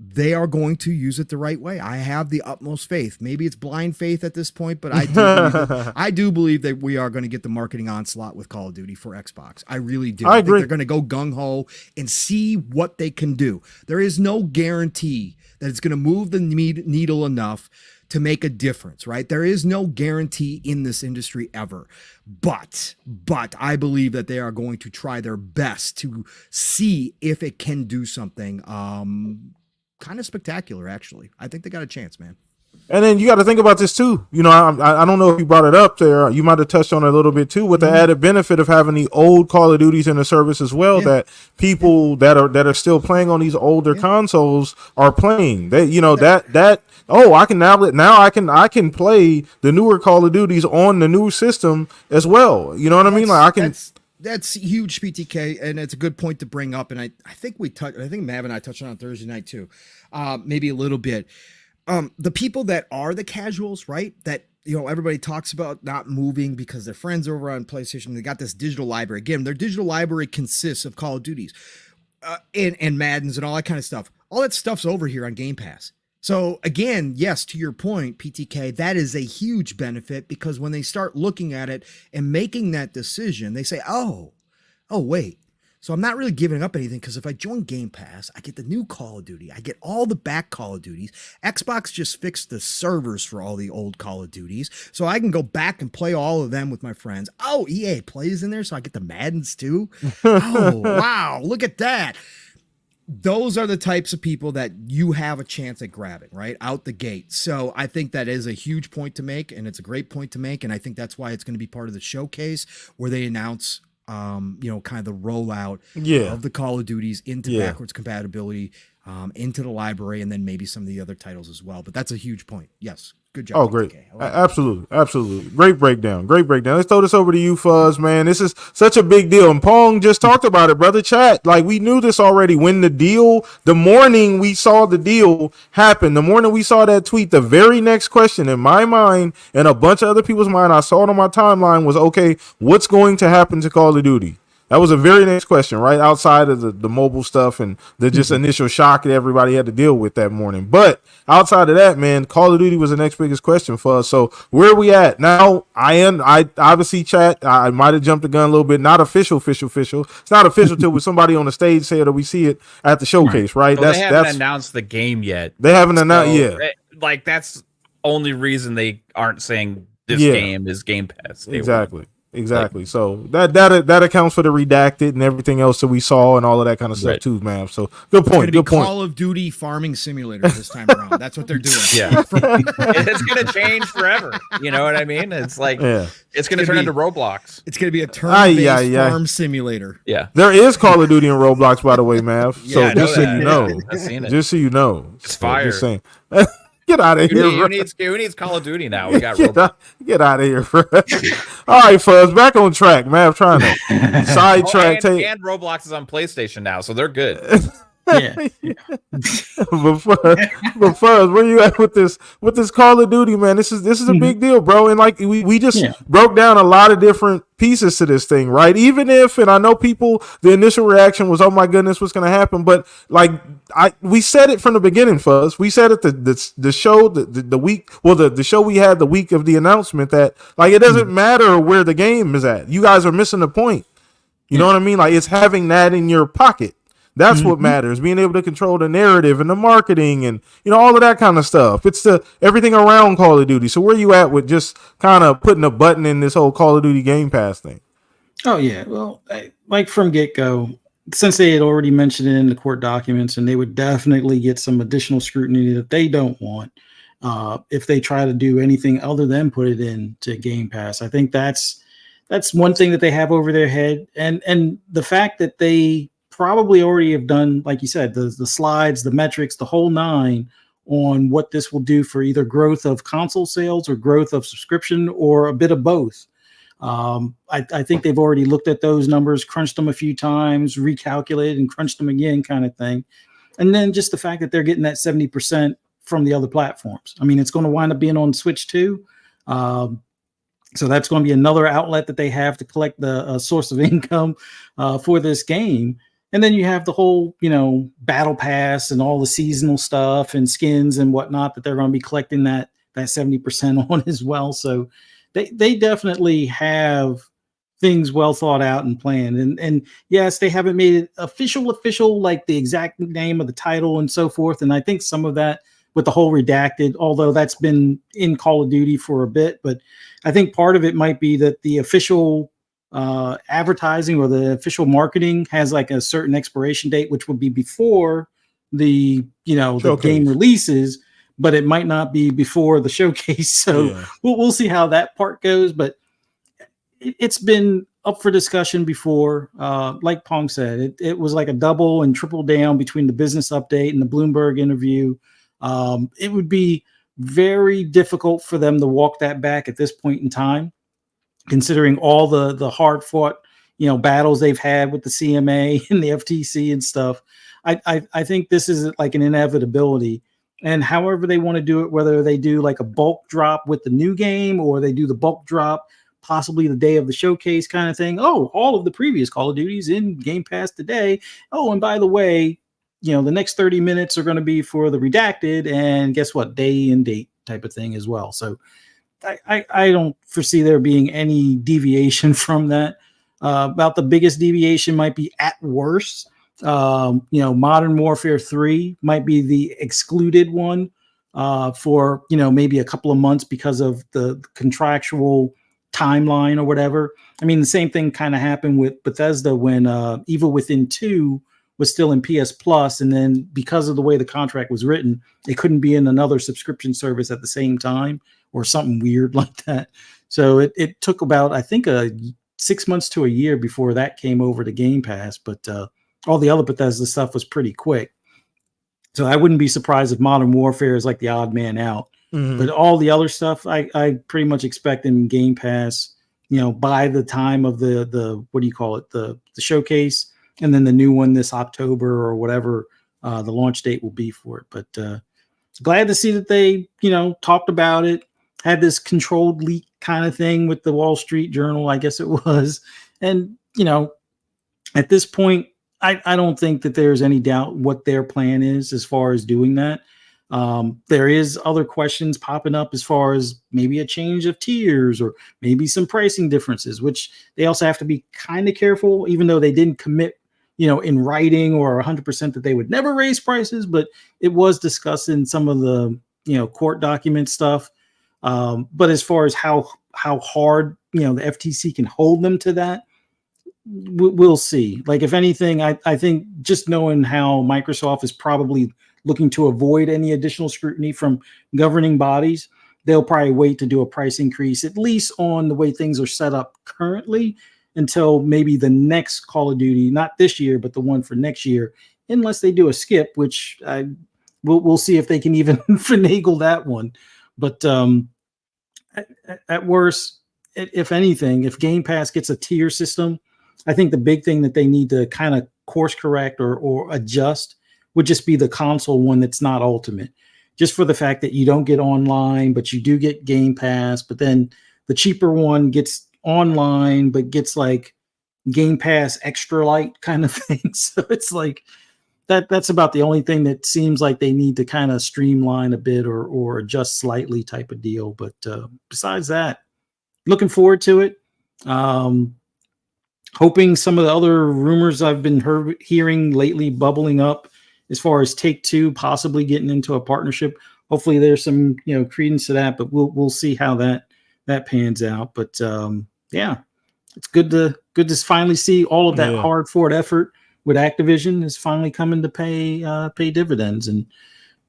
they are going to use it the right way. I have the utmost faith. Maybe it's blind faith at this point, but I do believe that we are going to get the marketing onslaught with Call of Duty for Xbox. I really do. I agree. Think they're going to go gung-ho and see what they can do. There is no guarantee that it's going to move the needle enough to make a difference, right? There is no guarantee in this industry ever. But I believe that they are going to try their best to see if it can do something kind of spectacular, actually. I think they got a chance, man. And then you got to think about this too. I don't know if you brought it up there. You might have touched on it a little bit too, with the added benefit of having the old Call of Duties in the service as well. That people that are still playing on these older consoles are playing. I can play the newer Call of Duties on the new system as well. You know what I mean? Like I can. That's huge, PTK, and it's a good point to bring up. And I think Mav and I touched on it Thursday night too, maybe a little bit. The people that are the casuals, right? That everybody talks about not moving because their friends are over on PlayStation. They got this digital library. Again, their digital library consists of Call of Duties, and Maddens and all that kind of stuff. All that stuff's over here on Game Pass. So again, yes, to your point, PTK, that is a huge benefit because when they start looking at it and making that decision, they say, oh, wait, So I'm not really giving up anything, because if I join Game Pass, I get the new Call of Duty. I get all the back Call of Duties. Xbox just fixed the servers for all the old Call of Duties, so I can go back and play all of them with my friends. Oh, EA plays in there, so I get the Maddens too. Oh, wow, look at that. Those are the types of people that you have a chance at grabbing right out the gate. So I think that is a huge point to make, and it's a great point to make. And I think that's why it's going to be part of the showcase where they announce, kind of the rollout of the Call of Duties into backwards compatibility, into the library, and then maybe some of the other titles as well. But that's a huge point. Yes. Good job. Oh, great. Absolutely. Great breakdown. Let's throw this over to you, Fuzz, man. This is such a big deal. And Pong just talked about it, brother. Chat. Like, we knew this already when the morning we saw the deal happen, the morning we saw that tweet, the very next question in my mind and a bunch of other people's mind, I saw it on my timeline, was, okay, what's going to happen to Call of Duty? That was the very next question, right? Outside of the mobile stuff and the just initial shock that everybody had to deal with that morning. But outside of that, man, Call of Duty was the next biggest question for us. So where are we at now? I obviously, chat, I might have jumped the gun a little bit. Not official. It's not official till with somebody on the stage say it or we see it at the showcase, right? Well, they haven't announced the game yet. They haven't announced, Like, that's only reason they aren't saying this game is Game Pass. Exactly. So that accounts for the redacted and everything else that we saw and all of that kind of stuff too, man. So good point. Good point. Call of Duty farming simulator this time around. That's what they're doing. Yeah. It's going to change forever. You know what I mean? It's like, it's going to turn into Roblox. It's going to be a turn-based farm simulator. Yeah. There is Call of Duty in Roblox, by the way, Mav. So just so you know. I've seen it. Just so you know. It's fire. Just saying. Get out of here. Who needs Call of Duty now? We got get out of here, bro. All right, Fuzz, back on track, man. I'm trying to sidetrack. And Roblox is on PlayStation now, so they're good. But Fuzz, where you at with this Call of Duty, man? This is a big deal, bro. And like we just broke down a lot of different pieces to this thing, right? Even if, and I know people, the initial reaction was, oh my goodness, what's gonna happen? But like we said it from the beginning, Fuzz. We said it the show the week, well, the show we had the week of the announcement, that like it doesn't matter where the game is at. You guys are missing the point. You know what I mean? Like, it's having that in your pocket. That's what matters, being able to control the narrative and the marketing and, all of that kind of stuff. It's everything around Call of Duty. So where you at with just kind of putting a button in this whole Call of Duty Game Pass thing? Oh, yeah. Well, like from get-go, since they had already mentioned it in the court documents, and they would definitely get some additional scrutiny that they don't want if they try to do anything other than put it into Game Pass. I think that's one thing that they have over their head. And the fact that they probably already have done, like you said, the slides, the metrics, the whole nine on what this will do for either growth of console sales or growth of subscription or a bit of both. I think they've already looked at those numbers, crunched them a few times, recalculated and crunched them again, kind of thing. And then just the fact that they're getting that 70% from the other platforms. I mean, it's going to wind up being on Switch too. So that's going to be another outlet that they have to collect the source of income for this game. And then you have the whole, battle pass and all the seasonal stuff and skins and whatnot that they're going to be collecting that 70% on as well. So they definitely have things well thought out and planned. And yes, they haven't made it official, like the exact name of the title and so forth. And I think some of that with the whole redacted, although that's been in Call of Duty for a bit, but I think part of it might be that the official advertising or the official marketing has like a certain expiration date, which would be before the the game releases, but it might not be before the showcase. So we'll see how that part goes. But it's been up for discussion before. Like Pong said, it was like a double and triple down between the business update and the Bloomberg interview. It would be very difficult for them to walk that back at this point in time, considering all the hard fought, battles they've had with the CMA and the FTC and stuff. I think this is like an inevitability. And however they want to do it, whether they do like a bulk drop with the new game or they do the bulk drop possibly the day of the showcase kind of thing. Oh, all of the previous Call of Duties in Game Pass today. Oh, and by the way, the next 30 minutes are going to be for the redacted, and guess what? Day and date type of thing as well. So I don't foresee there being any deviation from that. About the biggest deviation might be at worst. Modern Warfare 3 might be the excluded one for maybe a couple of months because of the contractual timeline or whatever. I mean, the same thing kind of happened with Bethesda when Evil Within 2 was still in PS Plus, and then because of the way the contract was written, it couldn't be in another subscription service at the same time or something weird like that. So it took about, I think, 6 months to a year before that came over to Game Pass, but all the other Bethesda stuff was pretty quick. So I wouldn't be surprised if Modern Warfare is like the odd man out. Mm-hmm. But all the other stuff, I pretty much expect in Game Pass, by the time of the what do you call it, the showcase, and then the new one this October or whatever the launch date will be for it. But glad to see that they, talked about it, had this controlled leak kind of thing with the Wall Street Journal, I guess it was. And, at this point, I don't think that there's any doubt what their plan is as far as doing that. There is other questions popping up as far as maybe a change of tiers or maybe some pricing differences, which they also have to be kind of careful, even though they didn't commit, in writing or 100% that they would never raise prices, but it was discussed in some of the, court document stuff. But as far as how hard, the FTC can hold them to that, we'll see. Like, if anything, I think just knowing how Microsoft is probably looking to avoid any additional scrutiny from governing bodies, they'll probably wait to do a price increase, at least on the way things are set up currently, until maybe the next Call of Duty, not this year, but the one for next year, unless they do a skip, which we'll see if they can even finagle that one. But at worst, if anything, if Game Pass gets a tier system, I think the big thing that they need to kind of course correct or adjust would just be the console one that's not Ultimate, just for the fact that you don't get online, but you do get Game Pass. But then the cheaper one gets online, but gets like Game Pass Extra Light kind of thing. So it's like that's about the only thing that seems like they need to kind of streamline a bit or adjust slightly type of deal. But besides that, looking forward to it. Hoping some of the other rumors I've been hearing lately bubbling up as far as Take-Two possibly getting into a partnership. Hopefully there's some, credence to that, but we'll see how that pans out. But yeah, it's good to finally see all of that hard-fought effort with Activision is finally coming to pay dividends. And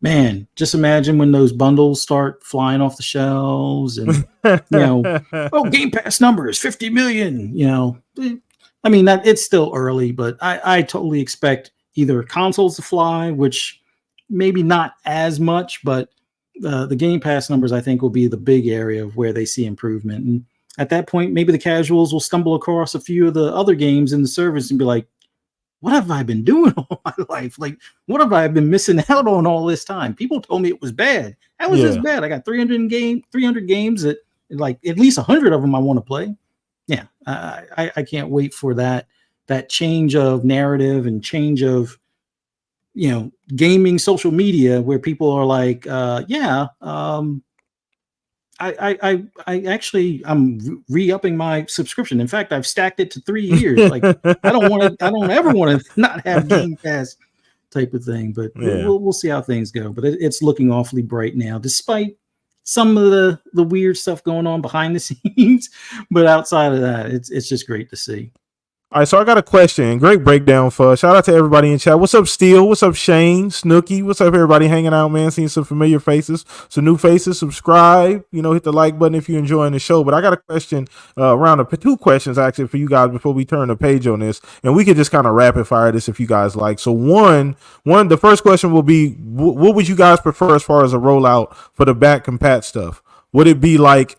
man, just imagine when those bundles start flying off the shelves and, Game Pass number is 50 million, I mean, that it's still early, but I totally expect either consoles to fly, which maybe not as much, but the Game Pass numbers, I think, will be the big area of where they see improvement. And at that point, maybe the casuals will stumble across a few of the other games in the service and be like, what have I been doing all my life? Like, what have I been missing out on all this time? People told me it was bad. How was this bad? I got 300 games that, like, at least 100 of them I want to play. Yeah, I can't wait for that change of narrative and change of, gaming social media where people are like, I'm re-upping my subscription. In fact, I've stacked it to 3 years. Like, I don't ever want to not have Game Pass type of thing. But we'll see how things go. But it's looking awfully bright now, despite some of the weird stuff going on behind the scenes. But outside of that, it's just great to see. All right, so I got a question. Great breakdown, for shout out to everybody in chat. What's up, Steel? What's up, Shane? Snooky? What's up, everybody hanging out, man? Seeing some familiar faces, some new faces. Subscribe, hit the like button if you're enjoying the show. But I got a question, around two questions actually for you guys before we turn the page on this, and we could just kind of rapid fire this if you guys like. So one, the first question will be, what would you guys prefer as far as a rollout for the back compat stuff? Would it be like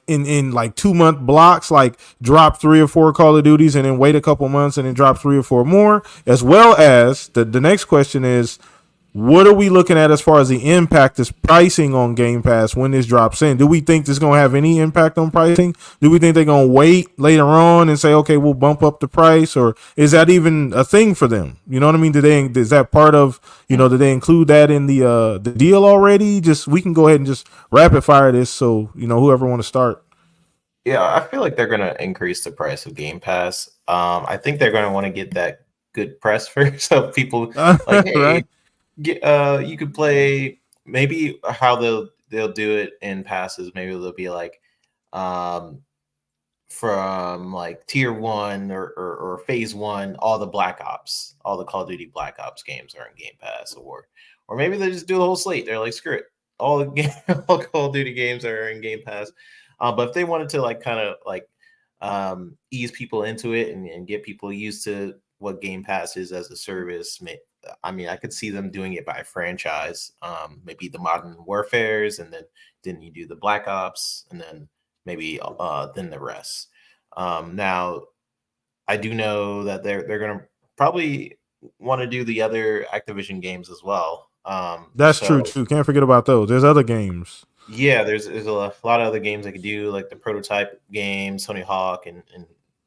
in like 2 month blocks, like drop 3 or 4 Call of Duties and then wait a couple months and then drop 3 or 4 more, as well as the next question is, what are we looking at as far as the impact is pricing on Game Pass when this drops in? Do we think this is going to have any impact on pricing? Do we think they're going to wait later on and say, okay, we'll bump up the price? Or is that even a thing for them? You know what I mean? Is that part of, did they include that in the deal already? We can go ahead and just rapid fire this. So, whoever want to start. Yeah, I feel like they're gonna increase the price of Game Pass. I think they're gonna want to get that good press first, so people like, hey, Right. you could play. Maybe how they'll do it in passes. Maybe they'll be like, um, from like tier one or phase one, all the Black Ops, all the Call of Duty Black Ops games are in Game Pass, or maybe they just do the whole slate. They're like, screw it, all the all Call of Duty games are in Game Pass. But if they wanted to like kind of like ease people into it and get people used to what Game Pass is as a service, I mean, I could see them doing it by franchise. Maybe the Modern Warfares, and then you do the Black Ops, and then maybe then the rest. Now, I do know that they're gonna probably want to do the other Activision games as well. That's true too. Can't forget about those. There's other games. Yeah, there's a lot of other games I could do, like the prototype games, Tony Hawk, and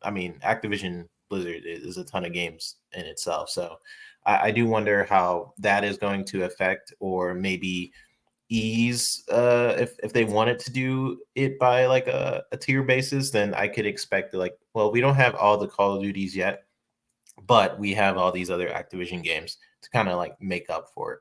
I mean Activision Blizzard is a ton of games in itself. So I do wonder how that is going to affect or maybe ease if they wanted to do it by like a tier basis, then I could expect like, well, we don't have all the Call of Duties yet, but we have all these other Activision games to kind of like make up for it.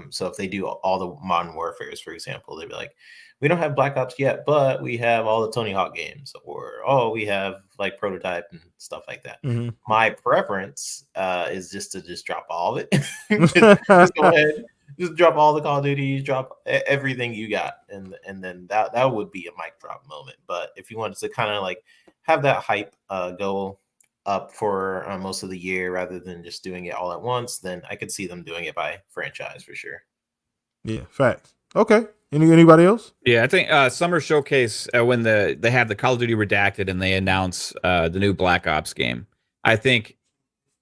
So if they do all the Modern Warfares, for example, they'd be like, we don't have Black Ops yet, but we have all the Tony Hawk games, or oh, we have like Prototype and stuff like that. Mm-hmm. My preference is just to drop all of it. just go ahead, just drop all the Call of Duties, drop everything you got, and then that would be a mic drop moment. But if you wanted to kind of like have that hype go up for most of the year rather than just doing it all at once, then I could see them doing it by franchise for sure. Yeah, facts. Okay. Anybody else? Yeah, I think Summer Showcase, when they have the Call of Duty Redacted and they announce the new Black Ops game. I think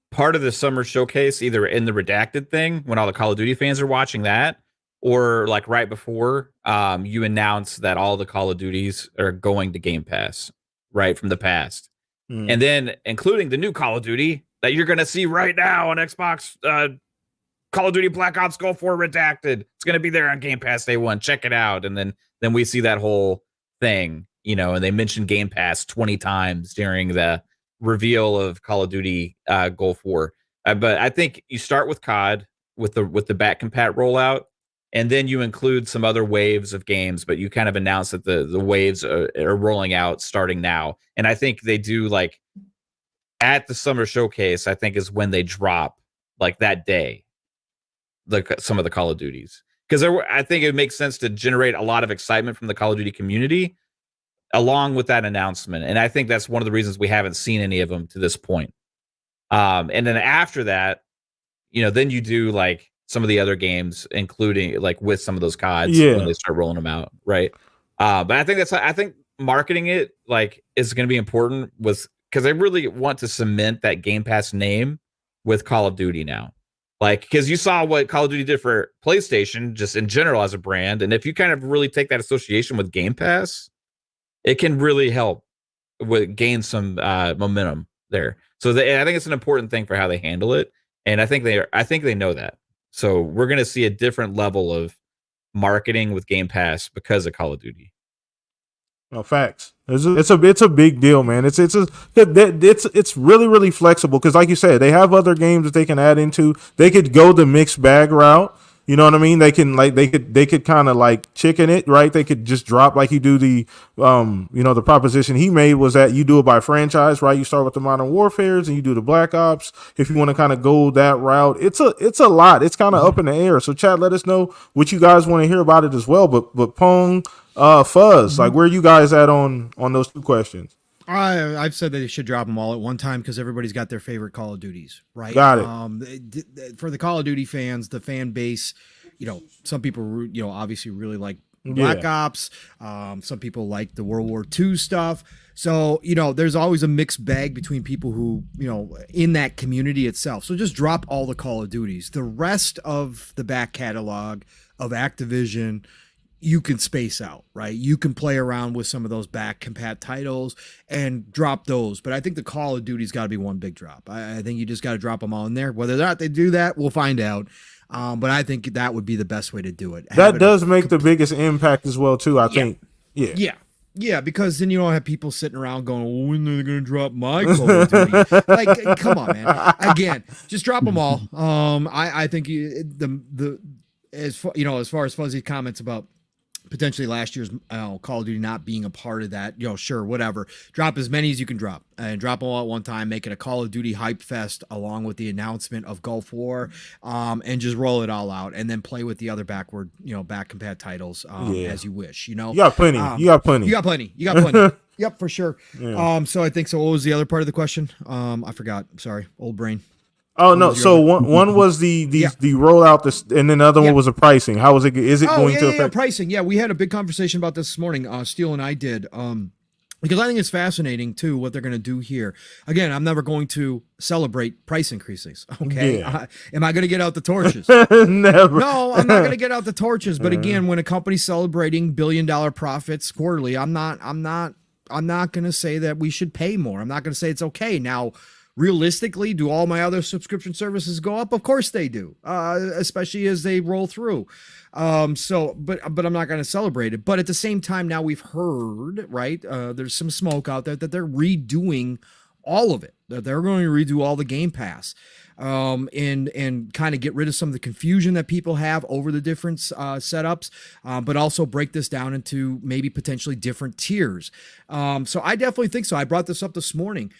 part of the Summer Showcase, either in the Redacted thing when all the Call of Duty fans are watching that, or like right before you announce that all the Call of Duties are going to Game Pass, right, from the past. And then including the new Call of Duty that you're going to see right now on Xbox, Call of Duty Black Ops Gulf War Redacted. It's going to be there on Game Pass Day 1. Check it out. And then we see that whole thing, you know, and they mentioned Game Pass 20 times during the reveal of Call of Duty Gulf War. But I think you start with COD with the back compat rollout, and then you include some other waves of games, but you kind of announce that the waves are rolling out starting now. And I think they do like at the Summer Showcase, I think is when they drop like that day, some of the Call of Duties. Because I think it makes sense to generate a lot of excitement from the Call of Duty community along with that announcement. And I think that's one of the reasons we haven't seen any of them to this point. And then after that, you know, then you do like some of the other games, including like with some of those CODs when they start rolling them out, right? But I think marketing it like is going to be important because they really want to cement that Game Pass name with Call of Duty now. Like, because you saw what Call of Duty did for PlayStation, just in general as a brand, and if you kind of really take that association with Game Pass, it can really help gain some momentum there. So I think it's an important thing for how they handle it, and I think they know that. So we're going to see a different level of marketing with Game Pass because of Call of Duty. No, facts. It's a big deal, man. It's really, really flexible because, like you said, they have other games that they can add into. They could go the mixed bag route. You know what I mean? They could kind of like chicken it, right? They could just drop like you do the the proposition he made was that you do it by franchise, right? You start with the Modern Warfares and you do the Black Ops. If you want to kind of go that route, it's a lot. It's kind of up in the air. So chat, let us know what you guys want to hear about it as well. But Pong, Fuzz, like where are you guys at on those two questions? I've said that they should drop them all at one time because everybody's got their favorite Call of Duties, right? Got it. For the Call of Duty fans, the fan base, some people, obviously really like Black Ops. Some people like the World War II stuff. So, there's always a mixed bag between people who, in that community itself. So just drop all the Call of Duties. The rest of the back catalog of Activision, you can space out, right? You can play around with some of those back compat titles and drop those. But I think the Call of Duty's got to be one big drop. I think you just got to drop them all in there. Whether or not they do that, we'll find out. But I think that would be the best way to do it. That does make the biggest impact as well, too, I think. Yeah. Yeah, because then you don't have people sitting around going, well, when are they going to drop my Call of Duty? Like, come on, man. Again, just drop them all. I think as far as Fuzzy's comments about potentially last year's Call of Duty not being a part of that, sure, whatever. Drop as many as you can drop and drop them all at one time, make it a Call of Duty hype fest along with the announcement of Gulf War, and just roll it all out and then play with the other back compat titles as you wish. You got plenty. You got plenty. Yep, for sure. Yeah. So I think so. What was the other part of the question? I forgot. Sorry, old brain. Oh no! So one was the rollout, and then the other one was the pricing. How was it? Is it going to affect pricing? Yeah, we had a big conversation about this morning. Steele and I did, because I think it's fascinating too what they're going to do here. Again, I'm never going to celebrate price increases. Okay, am I going to get out the torches? Never. No, I'm not going to get out the torches. But again, when a company's celebrating billion-dollar profits quarterly, I'm not going to say that we should pay more. I'm not going to say it's okay now. Realistically, do all my other subscription services go up? Of course they do, especially as they roll through. But I'm not going to celebrate it. But at the same time, now we've heard, right? There's some smoke out there that they're redoing all of it. That they're going to redo all the Game Pass, and kind of get rid of some of the confusion that people have over the different setups, but also break this down into maybe potentially different tiers. So I definitely think so. I brought this up this morning.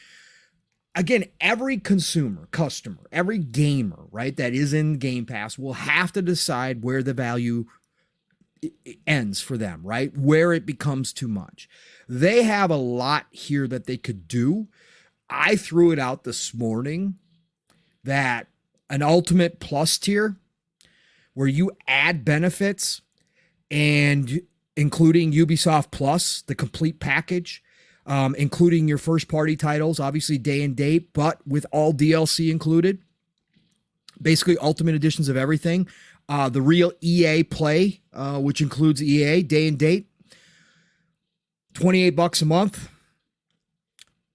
Again, every customer, every gamer, right, that is in Game Pass will have to decide where the value ends for them, right? Where it becomes too much. They have a lot here that they could do. I threw it out this morning that an Ultimate Plus tier where you add benefits and including Ubisoft Plus, the complete package, including your first party titles, obviously day and date, but with all DLC included, basically ultimate editions of everything. The real EA play, which includes EA day and date, $28 a month.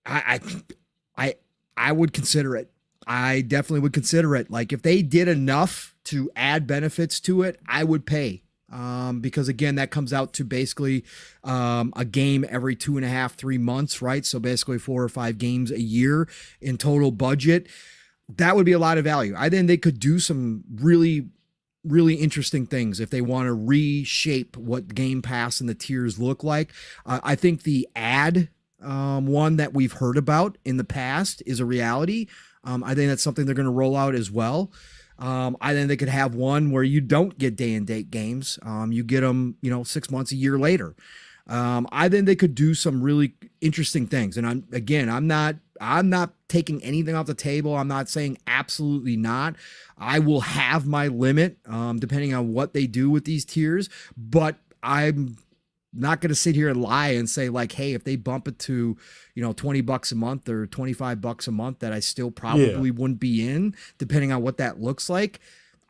I would consider it. I definitely would consider it. Like if they did enough to add benefits to it, I would pay. Because again, that comes out to basically a game every 2.5, 3 months, right? So basically 4 or 5 games a year in total budget. That would be a lot of value. I think they could do some really, really interesting things if they want to reshape what Game Pass and the tiers look like. I think the ad one that we've heard about in the past is a reality. I think that's something they're going to roll out as well. I think they could have one where you don't get day and date games. You get them, 6 months, a year later. I think they could do some really interesting things. And I'm not taking anything off the table. I'm not saying absolutely not. I will have my limit, depending on what they do with these tiers, but I'm not going to sit here and lie and say like, hey, if they bump it to, $20 a month or $25 a month, that I still probably wouldn't be in, depending on what that looks like.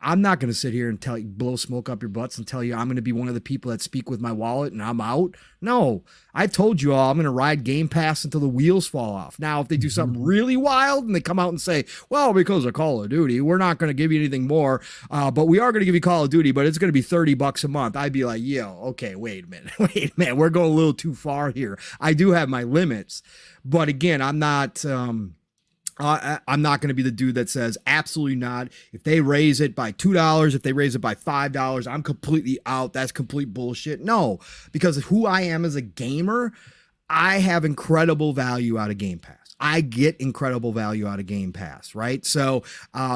I'm not going to sit here and tell you, blow smoke up your butts and tell you I'm going to be one of the people that speak with my wallet and I'm out. No, I told you all I'm going to ride Game Pass until the wheels fall off. Now, if they do something really wild and they come out and say, well, because of Call of Duty, we're not going to give you anything more, but we are going to give you Call of Duty, but it's going to be $30 a month. I'd be like, okay, wait a minute. We're going a little too far here. I do have my limits, but again, I'm not going to be the dude that says absolutely not. If they raise it by $2, if they raise it by $5, I'm completely out. That's complete bullshit. No, because of who I am as a gamer, I have incredible value out of Game Pass. I get incredible value out of Game Pass, right? So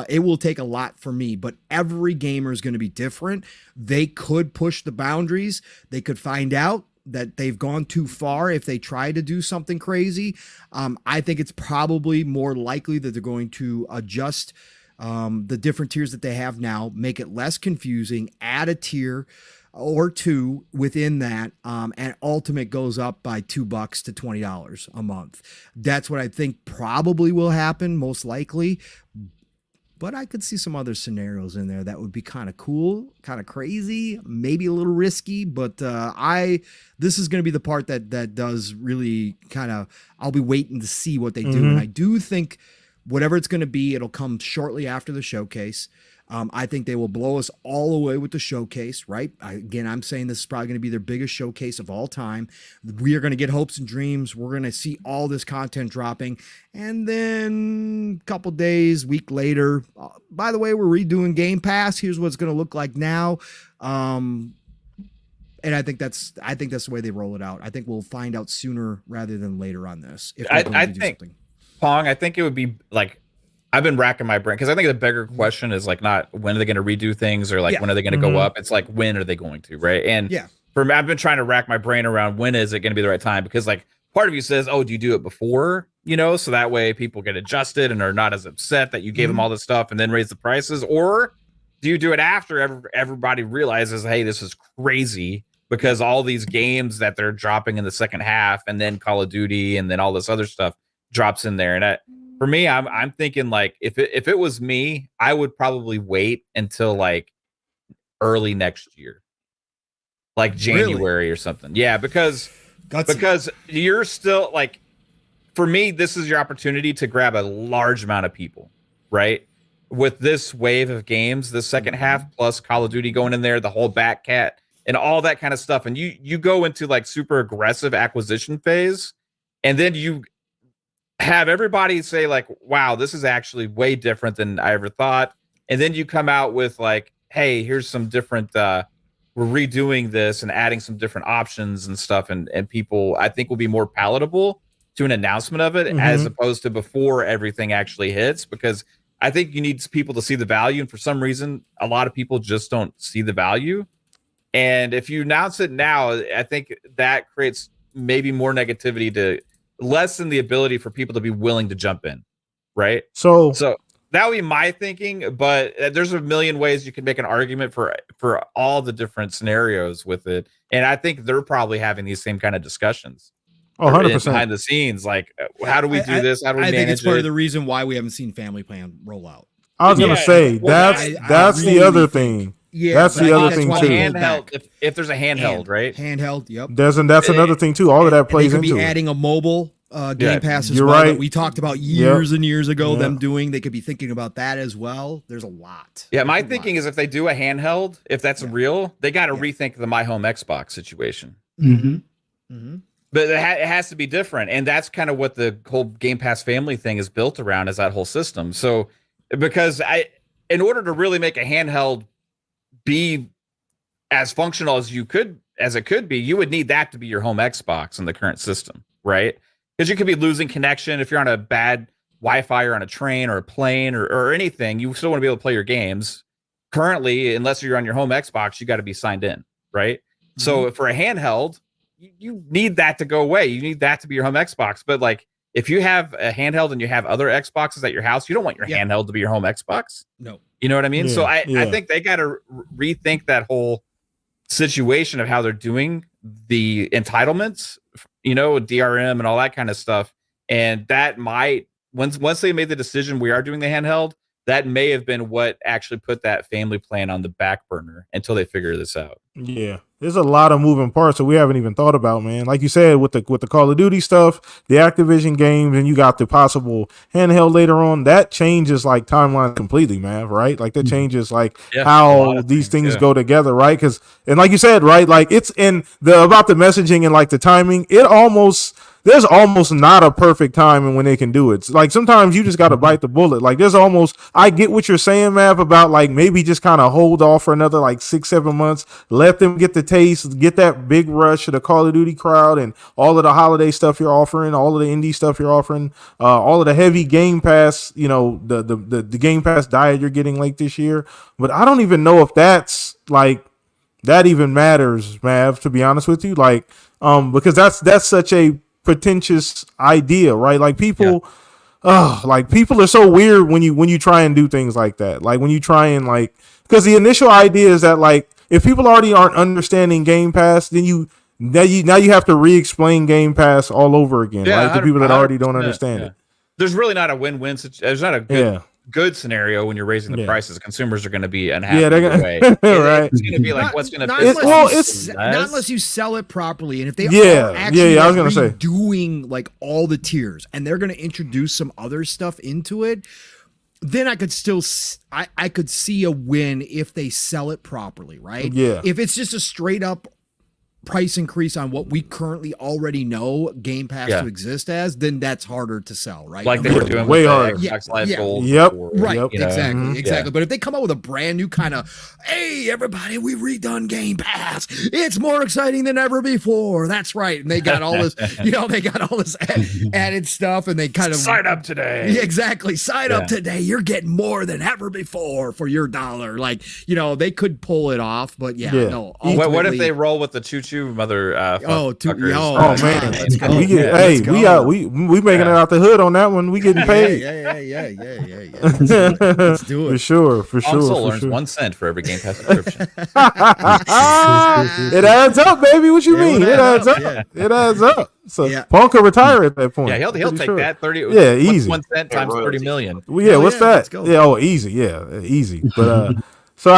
it will take a lot for me, but every gamer is going to be different. They could push the boundaries. They could find out that they've gone too far if they try to do something crazy. I think it's probably more likely that they're going to adjust the different tiers that they have now, make it less confusing, add a tier or two within that, and Ultimate goes up by $2 to $20 a month. That's what I think probably will happen, most likely. But I could see some other scenarios in there that would be kind of cool, kind of crazy, maybe a little risky. But this is going to be the part that does really kind of, I'll be waiting to see what they do. And I do think whatever it's going to be, it'll come shortly after the showcase. I think they will blow us all away with the showcase, right? I'm saying this is probably going to be their biggest showcase of all time. We are going to get hopes and dreams. We're going to see all this content dropping. And then a couple days, week later, by the way, we're redoing Game Pass. Here's what it's going to look like now. And I think that's the way they roll it out. I think we'll find out sooner rather than later on this. If I think, Pong, I think it would be like, I've been racking my brain because I think the bigger question is like not when are they going to redo things or like when are they going to go up? It's like when are they going to, right? And for me, I've been trying to rack my brain around when is it going to be the right time, because like part of you says, oh, do you do it before, so that way people get adjusted and are not as upset that you gave them all this stuff and then raise the prices, or do you do it after everybody realizes, hey, this is crazy because all these games that they're dropping in the second half and then Call of Duty and then all this other stuff drops in there. And for me, I'm thinking like if it was me, I would probably wait until like early next year, like January or something. Yeah, because you're still like, for me, this is your opportunity to grab a large amount of people, right? With this wave of games, the second half plus Call of Duty going in there, the whole Batcat and all that kind of stuff, and you go into like super aggressive acquisition phase, and then you have everybody say like, wow, this is actually way different than I ever thought. And then you come out with like, hey, here's some different, we're redoing this and adding some different options and stuff. And people, I think, will be more palatable to an announcement of it as opposed to before everything actually hits, because I think you need people to see the value. And for some reason, a lot of people just don't see the value. And if you announce it now, I think that creates maybe more negativity to lessen the ability for people to be willing to jump in, right? So that would be my thinking, but there's a million ways you can make an argument for all the different scenarios with it, and I think they're probably having these same kind of discussions. 100% behind the scenes, like how do we do this? How do we manage it? I think it's part of the reason why we haven't seen Family Plan roll out. I was gonna say that's the other thing. Yeah, that's the other thing too. Handheld, if there's a handheld, right? Handheld, yep. That's another thing too. All of that plays into it. They could be adding a mobile Game Pass as well. Right. That we talked about years and years ago. Them doing, they could be thinking about that as well. There's a lot. Yeah, my thinking is if they do a handheld, if that's real, they got to rethink the My Home Xbox situation. But it has to be different, and that's kind of what the whole Game Pass family thing is built around, is that whole system. So, because in order to really make a handheld be as functional as it could be, you would need that to be your home Xbox in the current system, right? Because you could be losing connection if you're on a bad Wi-Fi or on a train or a plane or anything. You still want to be able to play your games. Currently, unless you're on your home Xbox, you got to be signed in, right? So for a handheld, you need that to go away. You need that to be your home Xbox. But like, if you have a handheld and you have other Xboxes at your house, you don't want your handheld to be your home Xbox. No. You know what I mean? So I think they got to rethink that whole situation of how they're doing the entitlements, DRM and all that kind of stuff. And that might, once they made the decision we are doing the handheld, that may have been what actually put that family plan on the back burner until they figure this out. Yeah, there's a lot of moving parts that we haven't even thought about, man. Like you said, with the Call of Duty stuff, the Activision games, and you got the possible handheld later on. That changes like timeline completely, man. Right? Like that changes like how these things go together, right? Because and like you said, right? Like it's in about the messaging and like the timing. There's almost not a perfect time and when they can do it. It's like sometimes you just got to bite the bullet. Like I get what you're saying, Mav, about like maybe just kind of hold off for another like 6-7 months, let them get the taste, get that big rush of the Call of Duty crowd and all of the holiday stuff you're offering, all of the indie stuff you're offering, all of the heavy Game Pass, the Game Pass diet you're getting late this year. But I don't even know if that's like that even matters, Mav, to be honest with you. Like, because that's such a pretentious idea, right? Like people people are so weird when you try and do things like that. Like when you try and like, because the initial idea is that like if people already aren't understanding Game Pass, then now you have to re-explain Game Pass all over again, right? To people that already don't understand it. There's really not a win-win situation. There's not a good scenario when you're raising the prices. Consumers are going to be unhappy. Yeah, they're going to right. It's going to be like what's going to not unless you sell it properly, and if they are actually I was going to say doing like all the tiers, and they're going to introduce some other stuff into it. then I could still I could see a win if they sell it properly, right? Yeah. If it's just a straight up price increase on what we currently already know Game Pass to exist as, then that's harder to sell, right? Like they were doing way with harder. the Xbox Live Gold. Yep. Before, Right. you know? Exactly. Mm-hmm. But if they come out with a brand new kind of, hey, everybody, we redone Game Pass. It's more exciting than ever before. That's right. And they got all this, they got all this added stuff, and they kind of sign up today. Yeah, exactly. Sign up today. You're getting more than ever before for your $1. Like, they could pull it off, but no. What if they roll with the choo-choo mother? Man, let's go. We making it out the hood on that one. We getting paid. Yeah. Let's do it. For sure. Console earns 1 cent for every Game Pass subscription. It adds up, baby. What you mean? It adds up. Yeah. It adds up. So Paul could retire at that point. Yeah, he'll take that 30. Yeah, easy. 1 cent times 30 million. Well, yeah, what's that? Yeah, easy. Yeah, easy. But so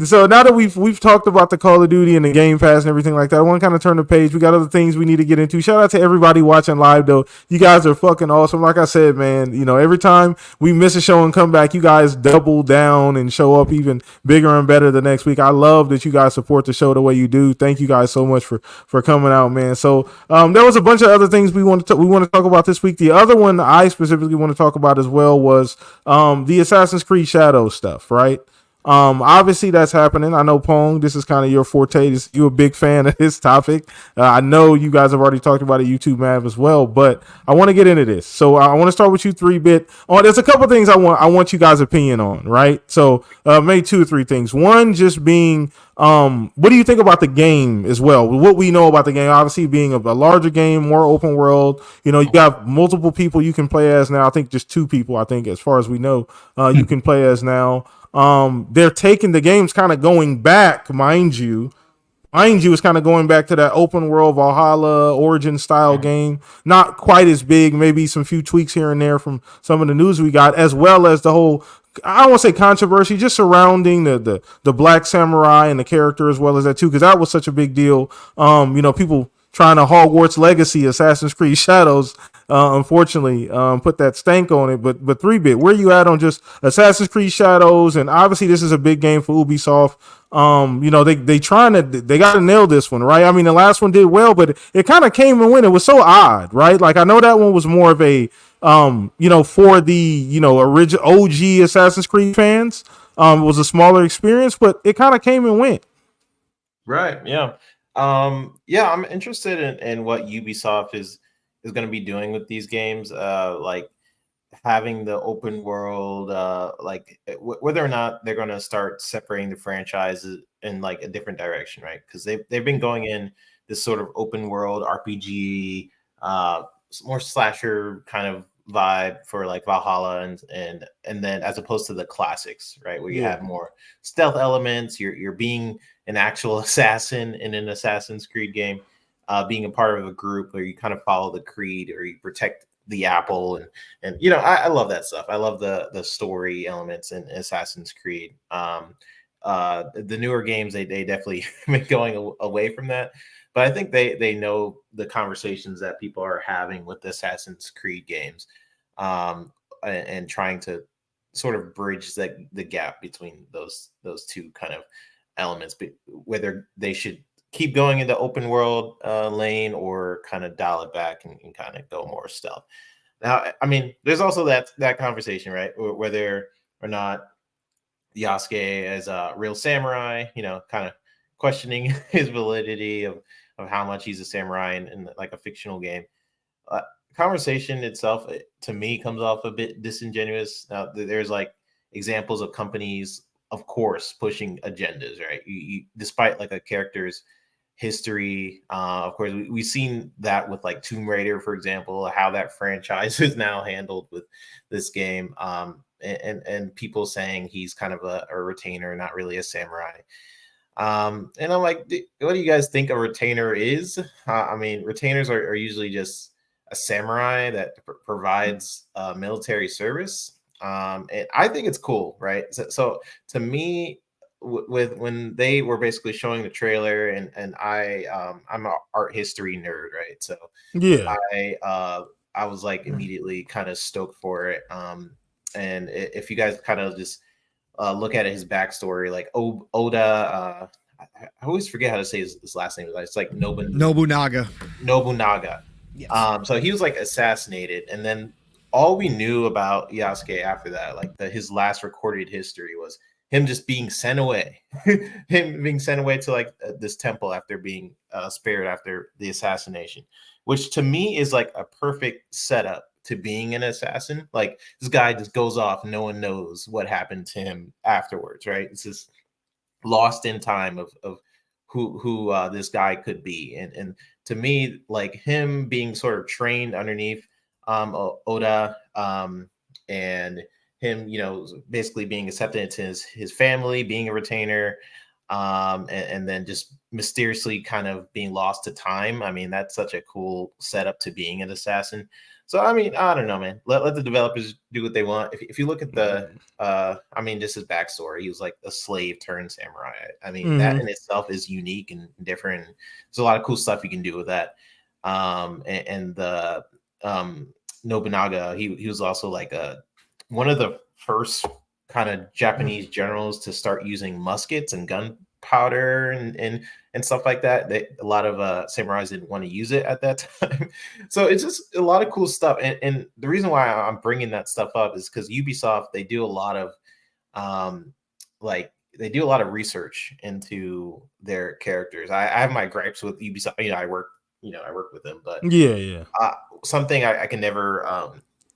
so now that we've talked about the Call of Duty and the Game Pass and everything like that, I want to kind of turn the page. We got other things we need to get into. Shout out to everybody watching live though. You guys are fucking awesome. Like I said, man, every time we miss a show and come back, you guys double down and show up even bigger and better the next week. I love that you guys support the show the way you do. Thank you guys so much for coming out, man. So there was a bunch of other things we want to talk about this week. The other one I specifically want to talk about as well was the Assassin's Creed Shadows stuff, right? Obviously that's happening. I know Pong, this is kind of your forte. You're a big fan of this topic. I know you guys have already talked about it, YouTube Mav as well, but I want to get into this. So I want to start with you 3-bit. There's a couple things I want you guys' opinion on, right? So maybe 2 or 3 things. One just being, what do you think about the game as well? What we know about the game, obviously being a larger game, more open world. You got multiple people you can play as now. I think just 2 people, as far as we know, you can play as now. They're taking the game's kind of going back, mind you, it's kind of going back to that open world Valhalla origin style game. Not quite as big, maybe some few tweaks here and there from some of the news we got, as well as the whole, I don't want to say controversy, just surrounding the Black Samurai and the character as well as that too, because that was such a big deal. People trying to Hogwarts Legacy, Assassin's Creed Shadows, unfortunately, put that stank on it. But 3-bit, where you at on just Assassin's Creed Shadows? And obviously this is a big game for Ubisoft. They got to nail this one, right? I mean, the last one did well, but it kind of came and went. It was so odd, right? Like, I know that one was more of a, for the, original OG Assassin's Creed fans. It was a smaller experience, but it kind of came and went. Right. Yeah. I'm interested in what Ubisoft is going to be doing with these games, like having the open world, whether or not they're going to start separating the franchises in like a different direction, right? Because they've been going in this sort of open world RPG, more slasher kind of vibe for like Valhalla and then as opposed to the classics, right, where you have more stealth elements. You're being an actual assassin in an Assassin's Creed game, being a part of a group where you kind of follow the creed or you protect the apple and I love that stuff. I love the story elements in Assassin's Creed. The newer games they definitely been going away from that, but I think they know the conversations that people are having with the Assassin's Creed games, and trying to sort of bridge the gap between those 2 kind of elements, whether they should keep going into open world lane or kind of dial it back and kind of go more stealth. Now, I mean, there's also that conversation, right, whether or not Yasuke is a real samurai, kind of questioning his validity of how much he's a samurai in like a fictional game. Conversation itself, to me, comes off a bit disingenuous. Now, there's like examples of companies, of course, pushing agendas, right? You despite like a character's history, of course, we've seen that with like Tomb Raider, for example, how that franchise is now handled with this game, and people saying he's kind of a retainer, not really a samurai. And I'm like, what do you guys think a retainer is? I mean, retainers are usually just a samurai that provides military service. And I think it's cool, right? So to me, when they were basically showing the trailer, and I'm an art history nerd, right? So yeah, I was like immediately kind of stoked for it. and if you guys kind of just look at his backstory, like Oda, I always forget how to say his last name. It's like Nobunaga. Yes. So he was like assassinated, and then all we knew about Yasuke after that, like his last recorded history, was him just being sent away, him being sent away to like this temple after being spared after the assassination, which to me is like a perfect setup to being an assassin. Like this guy just goes off, no one knows what happened to him afterwards, right? It's just lost in time of who this guy could be, and to me, like him being sort of trained underneath Oda, and him, basically being accepted into his family, being a retainer, and then just mysteriously kind of being lost to time. I mean, that's such a cool setup to being an assassin. So, I mean, I don't know, man. Let the developers do what they want. If you look at just his backstory, he was like a slave turned samurai. I mean, that in itself is unique and different. There's a lot of cool stuff you can do with that. And the Nobunaga, he was also like one of the first kind of Japanese generals to start using muskets and gunpowder and stuff like that. A lot of samurais didn't want to use it at that time. So it's just a lot of cool stuff. And the reason why I'm bringing that stuff up is because Ubisoft, they do a lot of research into their characters. I have my gripes with Ubisoft. I work with them, but something I can never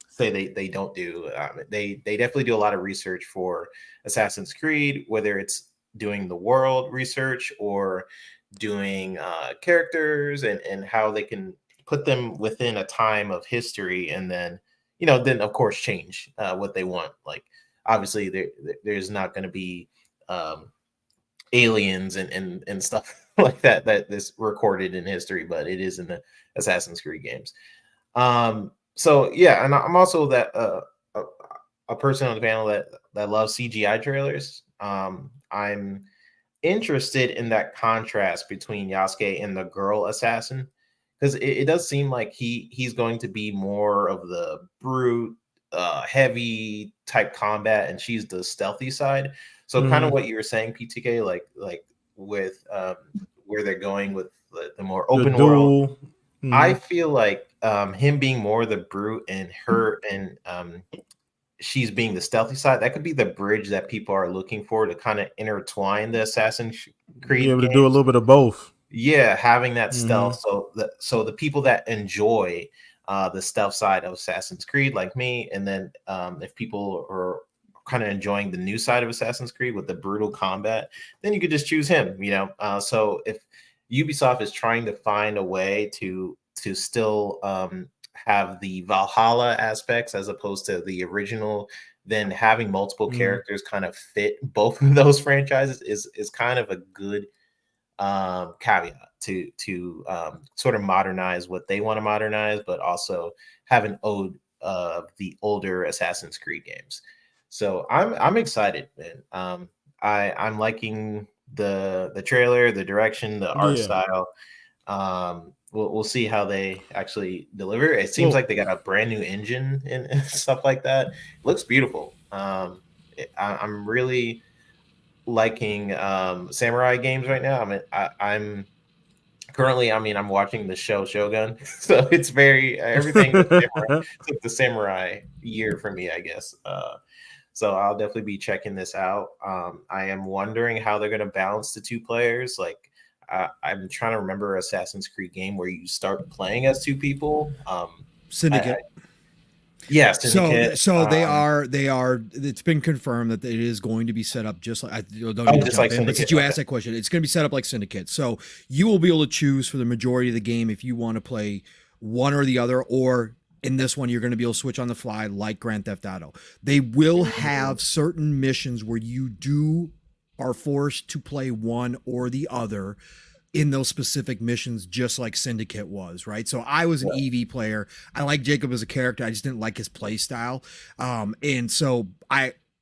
say they don't do. They definitely do a lot of research for Assassin's Creed, whether it's doing the world research or doing characters and how they can put them within a time of history, and then of course change what they want. Like obviously there's not going to be aliens and stuff like that is recorded in history, but it is in the Assassin's Creed games. So yeah, and I'm also that a person on the panel that loves CGI trailers. I'm interested in that contrast between Yasuke and the girl assassin, because it does seem like he's going to be more of the brute, heavy type combat, and she's the stealthy side. So kind of what you were saying, PTK, like with where they're going with the more open world. I feel like him being more the brute and her and she's being the stealthy side, that could be the bridge that people are looking for to kind of intertwine the Assassin's Creed. Be able to do a little bit of both. Yeah, having that stealth. So the people that enjoy the stealth side of Assassin's Creed, like me, and then if people are kind of enjoying the new side of Assassin's Creed with the brutal combat, then you could just choose him. So if Ubisoft is trying to find a way to still have the Valhalla aspects as opposed to the original, then having multiple characters kind of fit both of those franchises is kind of a good caveat to sort of modernize what they want to modernize, but also have an ode of the older Assassin's Creed games. So I'm excited, man. I'm liking the trailer, the direction, the art style. We'll see how they actually deliver. It seems like they got a brand new engine and stuff like that. It looks beautiful. I'm really liking samurai games right now. I'm currently, I'm watching the show Shogun, so it's very everything. It's like the samurai year for me, I guess. So I'll definitely be checking this out. I am wondering how they're going to balance the two players. Like I'm trying to remember Assassin's Creed game where you start playing as two people. Syndicate. Syndicate. So they are. It's been confirmed that it is going to be set up just like I don't need to jump in, but since you asked that question, it's going to be set up like Syndicate. So you will be able to choose for the majority of the game if you want to play one or the other, or in this one, you're going to be able to switch on the fly like Grand Theft Auto. They will have certain missions where you are forced to play one or the other in those specific missions, just like Syndicate was, right? So I was an EV player. I like Jacob as a character. I just didn't like his play style. And so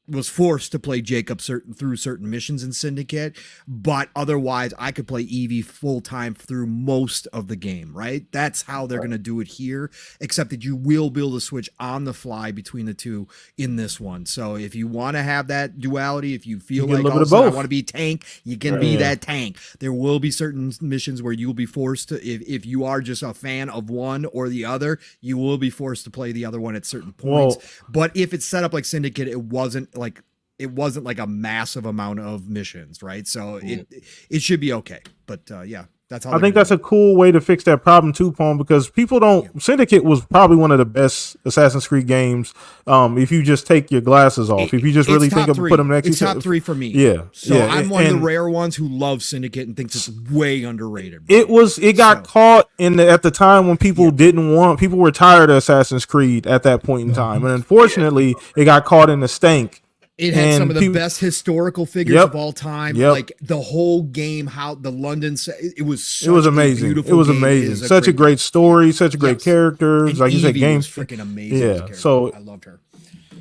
was forced to play Jacob through certain missions in Syndicate, but otherwise I could play Evie full time through most of the game, right? That's how they're going to do it here, except that you will be able to switch on the fly between the two in this one. So if you want to have that duality, if you feel like all of a sudden I want to be tank, you can be that tank. There will be certain missions where you will be forced to, if you are just a fan of one or the other, you will be forced to play the other one at certain points. But if it's set up like Syndicate, it wasn't like a massive amount of missions, right? So it should be okay. But yeah, that's how I think that's a cool way to fix that problem too, Paul, because people don't. Syndicate was probably one of the best Assassin's Creed games. If you just take your glasses off, if you just really think of put them next to each other. It's top 3 for me. Yeah. So I'm one of the rare ones who loves Syndicate and thinks it's way underrated. Bro. It got caught at the time when people people were tired of Assassin's Creed at that point in time, and unfortunately, it got caught in the stank. It had some of the best historical figures of all time. Like the whole game, how the London, it was amazing. It was amazing. Such a great story, such a great characters. And like you said, game freaking amazing. Yeah, so I loved her.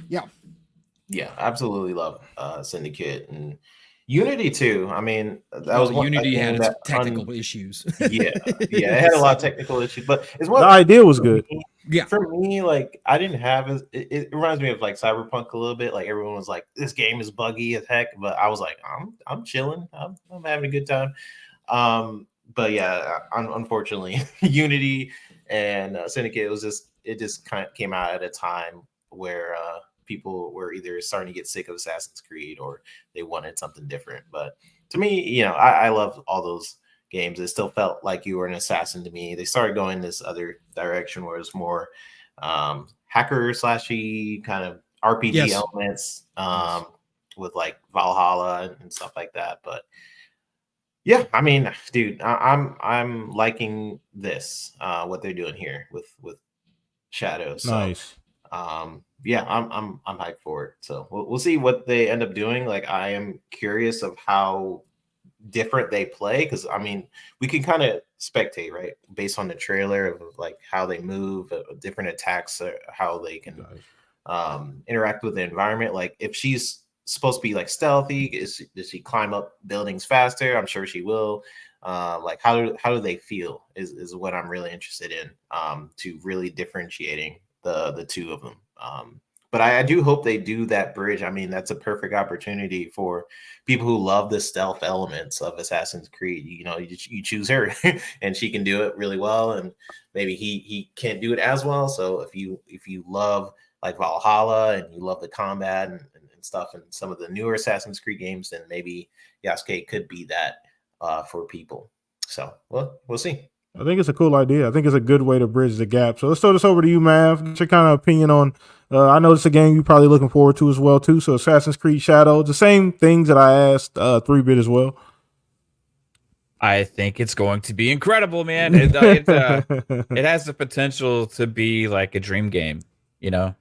Yeah, absolutely love Syndicate and Unity too. I mean, that was Unity had its technical issues. It had a lot of technical issues, but it's one. The idea was good. For me, like I didn't have it reminds me of like Cyberpunk a little bit. Like everyone was like, "This game is buggy as heck," but I was like, "I'm chilling. I'm having a good time." But yeah, unfortunately, Unity and Syndicate it just kind of came out at a time where people were either starting to get sick of Assassin's Creed or they wanted something different. But to me, I love all those games. It still felt like you were an assassin to me. They started going this other direction where it's more hacker slashy kind of RPG elements with like Valhalla and stuff like that. But yeah, I mean, dude, I'm liking this what they're doing here with Shadows. So, nice. Yeah, I'm hyped for it. So we'll see what they end up doing. Like I am curious of how different they play, because I mean we can kind of spectate, right, based on the trailer of like how they move, different attacks, how they can interact with the environment. Like if she's supposed to be like stealthy, does she climb up buildings faster? I'm sure she will. Like how do they feel is what I'm really interested in, to really differentiating the two of them. But I do hope they do that bridge. I mean, that's a perfect opportunity for people who love the stealth elements of Assassin's Creed. You choose her and she can do it really well, and maybe he can't do it as well. So if you love like Valhalla and you love the combat and stuff and some of the newer Assassin's Creed games, then maybe Yasuke could be that for people. So we'll see. I think it's a cool idea. I think it's a good way to bridge the gap. So let's throw this over to you, Mav. Get your kind of opinion on. I know it's a game you're probably looking forward to as well too. So Assassin's Creed Shadows, the same things that I asked 3-Bit as well. I think it's going to be incredible, man. It has the potential to be like a dream game. It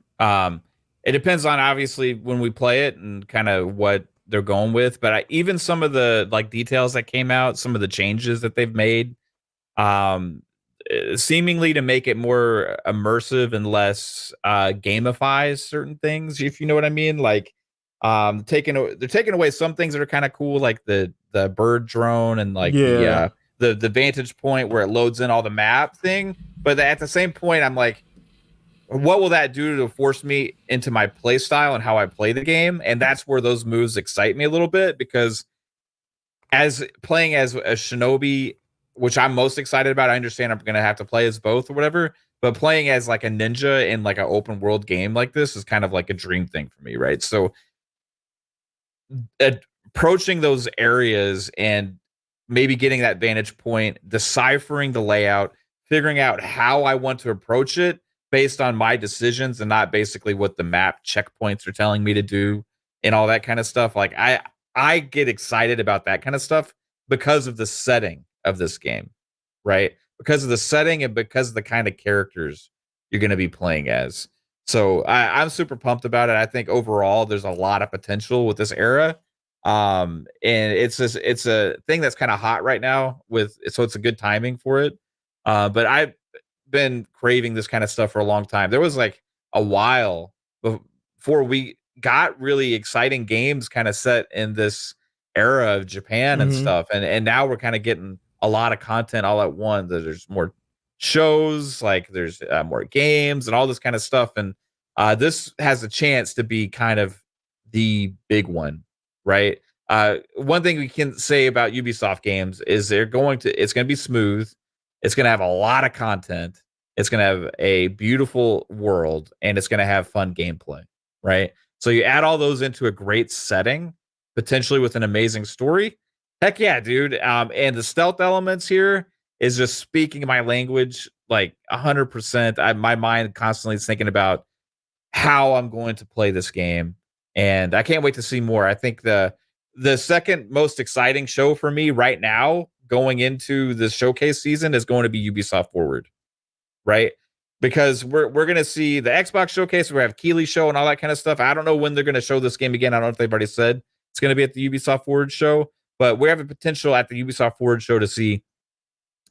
depends on obviously when we play it and kind of what they're going with. But even some of the like details that came out, some of the changes that they've made, seemingly to make it more immersive and less gamifies certain things, if you know what I mean. Like they're taking away some things that are kind of cool, like the bird drone and like the vantage point where it loads in all the map thing. But at the same point, I'm like, what will that do to force me into my play style and how I play the game? And that's where those moves excite me a little bit, because as playing as a shinobi, which I'm most excited about, I understand I'm going to have to play as both or whatever, but playing as like a ninja in like an open world game like this is kind of like a dream thing for me, right? So approaching those areas and maybe getting that vantage point, deciphering the layout, figuring out how I want to approach it based on my decisions and not basically what the map checkpoints are telling me to do and all that kind of stuff. Like I get excited about that kind of stuff because of the setting of this game, right? Because of the setting and because of the kind of characters you're going to be playing as. So I'm super pumped about it. I think overall there's a lot of potential with this era. And it's a thing that's kind of hot right now so it's a good timing for it. But I've been craving this kind of stuff for a long time. There was like a while before we got really exciting games kind of set in this era of Japan and stuff. And now we're kind of getting a lot of content all at once. There's more shows, like there's more games and all this kind of stuff. And this has a chance to be kind of the big one, right? One thing we can say about Ubisoft games is it's going to be smooth. It's going to have a lot of content. It's going to have a beautiful world, and it's going to have fun gameplay, right? So you add all those into a great setting, potentially with an amazing story. Heck yeah, dude. And the stealth elements here is just speaking my language like 100%. My mind constantly is thinking about how I'm going to play this game, and I can't wait to see more. I think the second most exciting show for me right now going into the showcase season is going to be Ubisoft Forward, right? Because we're going to see the Xbox showcase, we have Keighley show and all that kind of stuff. I don't know when they're going to show this game again. I don't know if they've already said it's going to be at the Ubisoft Forward show, but we have a potential at the Ubisoft Forward show to see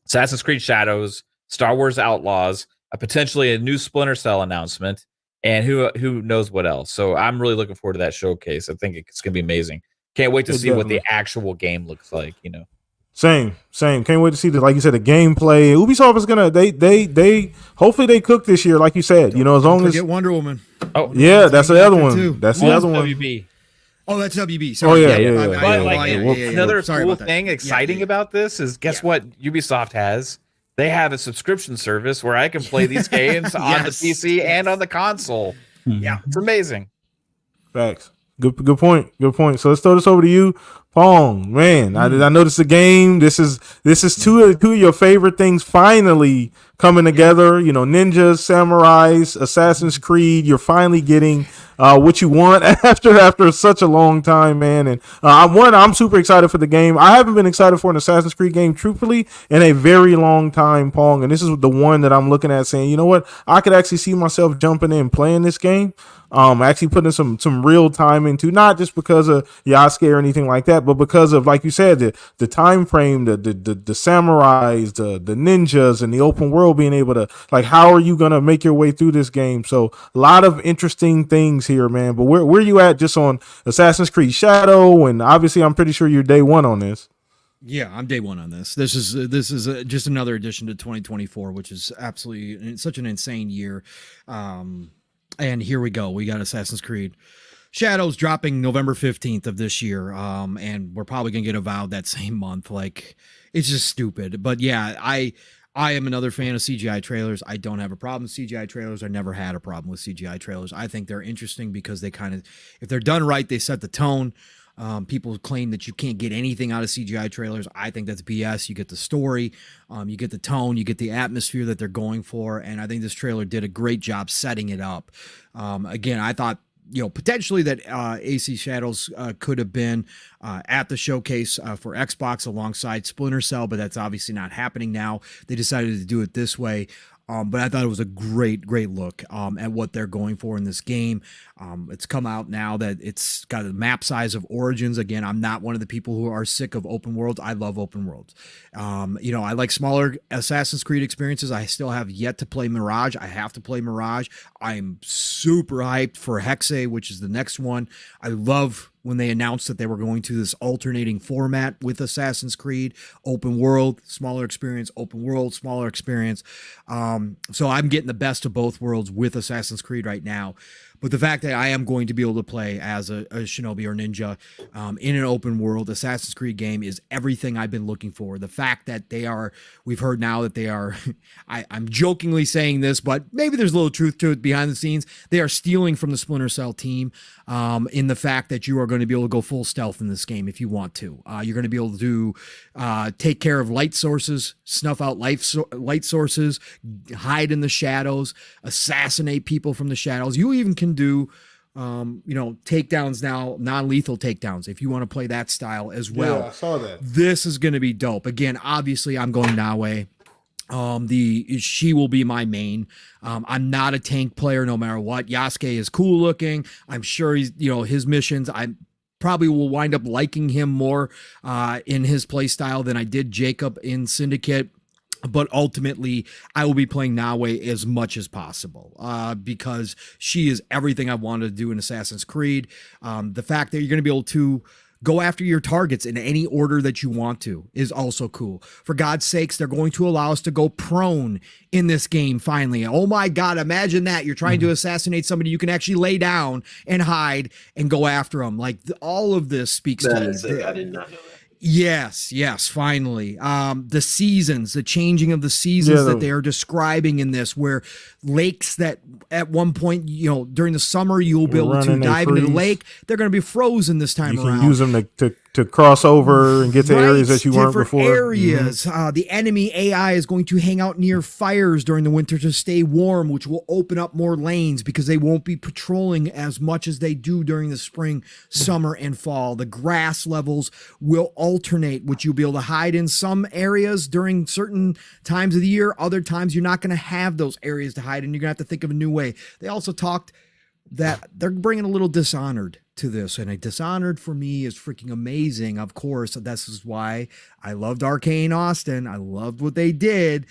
Assassin's Creed Shadows, Star Wars Outlaws, potentially a new Splinter Cell announcement, and who knows what else. So I'm really looking forward to that showcase. I think it's going to be amazing. Can't wait to see what the actual game looks like, you know. Same. Can't wait to see the, like you said, the gameplay. Ubisoft is gonna they hopefully they cook this year, like you said. You know, as long as get Wonder Woman. Oh yeah, that's the other one. That's the other one. WB. Oh, that's WB. Sorry. Another cool thing, exciting about this is guess what Ubisoft has? They have a subscription service where I can play these games on the PC and on the console. Yeah, it's amazing. Facts. Good point. So let's throw this over to you, Pong. Man, I noticed the game. This is two of your favorite things finally coming together. You know, ninjas, samurais, Assassin's Creed. You're finally getting what you want after such a long time, man. And I'm super excited for the game. I haven't been excited for an Assassin's Creed game, truthfully, in a very long time, Pong. And this is the one that I'm looking at saying, you know what, I could actually see myself jumping in playing this game. Actually putting some real time into, not just because of Yasuke or anything like that, but because of, like you said, the time frame, the samurais, the ninjas, and the open world being able to, like, how are you gonna make your way through this game? So a lot of interesting things here, man. But where you at just on Assassin's Creed Shadow? And obviously, I'm pretty sure you're day one on this. Yeah, I'm day one on this. This is just another addition to 2024, which is absolutely such an insane year. And here we go. We got Assassin's Creed Shadows dropping November 15th of this year. And we're probably going to get Avowed that same month. Like, it's just stupid. But yeah, I am another fan of CGI trailers. I don't have a problem with CGI trailers. I never had a problem with CGI trailers. I think they're interesting because they kind of, if they're done right, they set the tone. People claim that you can't get anything out of CGI trailers. I think that's BS. You get the story, you get the tone, you get the atmosphere that they're going for, and I think this trailer did a great job setting it up. Again, I thought, you know, potentially that AC Shadows could have been at the showcase for Xbox alongside Splinter Cell, but that's obviously not happening now. They decided to do it this way. But I thought it was a great look at what they're going for in this game. It's come out now that it's got a map size of Origins. Again, I'm not one of the people who are sick of open worlds. I love open worlds. You know, I like smaller Assassin's Creed experiences. I still have yet to play Mirage. I have to play Mirage. I'm super hyped for Hexe, which is the next one. I love when they announced that they were going to this alternating format with Assassin's Creed, open world, smaller experience, open world, smaller experience. So I'm getting the best of both worlds with Assassin's Creed right now. But the fact that I am going to be able to play as a shinobi or ninja in an open world Assassin's Creed game is everything I've been looking for. The fact that we've heard now that they are, I'm jokingly saying this, but maybe there's a little truth to it behind the scenes. They are stealing from the Splinter Cell team in the fact that you are going to be able to go full stealth in this game if you want to. You're going to be able to take care of light sources, snuff out light sources, hide in the shadows, assassinate people from the shadows. You even can do takedowns now, non-lethal takedowns if you want to play that style as well. Yeah, I saw that. This is going to be dope. Again, obviously I'm going Nawe. She will be my main. I'm not a tank player no matter what. Yasuke is cool looking. I'm sure he's, his missions, I probably will wind up liking him more in his play style than I did Jacob in Syndicate. But ultimately, I will be playing Nawe as much as possible because she is everything I wanted to do in Assassin's Creed. The fact that you're going to be able to go after your targets in any order that you want to is also cool. For God's sakes, they're going to allow us to go prone in this game finally. Oh my God, imagine that. You're trying to assassinate somebody. You can actually lay down and hide and go after them. Like all of this speaks to me. I did not know that. Yes, finally. The seasons, the changing of the seasons that they are describing in this, where lakes that at one point, during the summer, you'll be able to dive into the lake. They're going to be frozen this time around. You can use them to cross over and get to areas that you weren't before. Areas. The enemy AI is going to hang out near fires during the winter to stay warm, which will open up more lanes because they won't be patrolling as much as they do during the spring, summer, and fall. The grass levels will alternate, which you'll be able to hide in some areas during certain times of the year. Other times you're not going to have those areas to hide, and you're going to have to think of a new way. They also talked that they're bringing a little Dishonored to this, and a Dishonored for me is freaking amazing. Of course, this is why I loved Arcane Austin. I loved what they did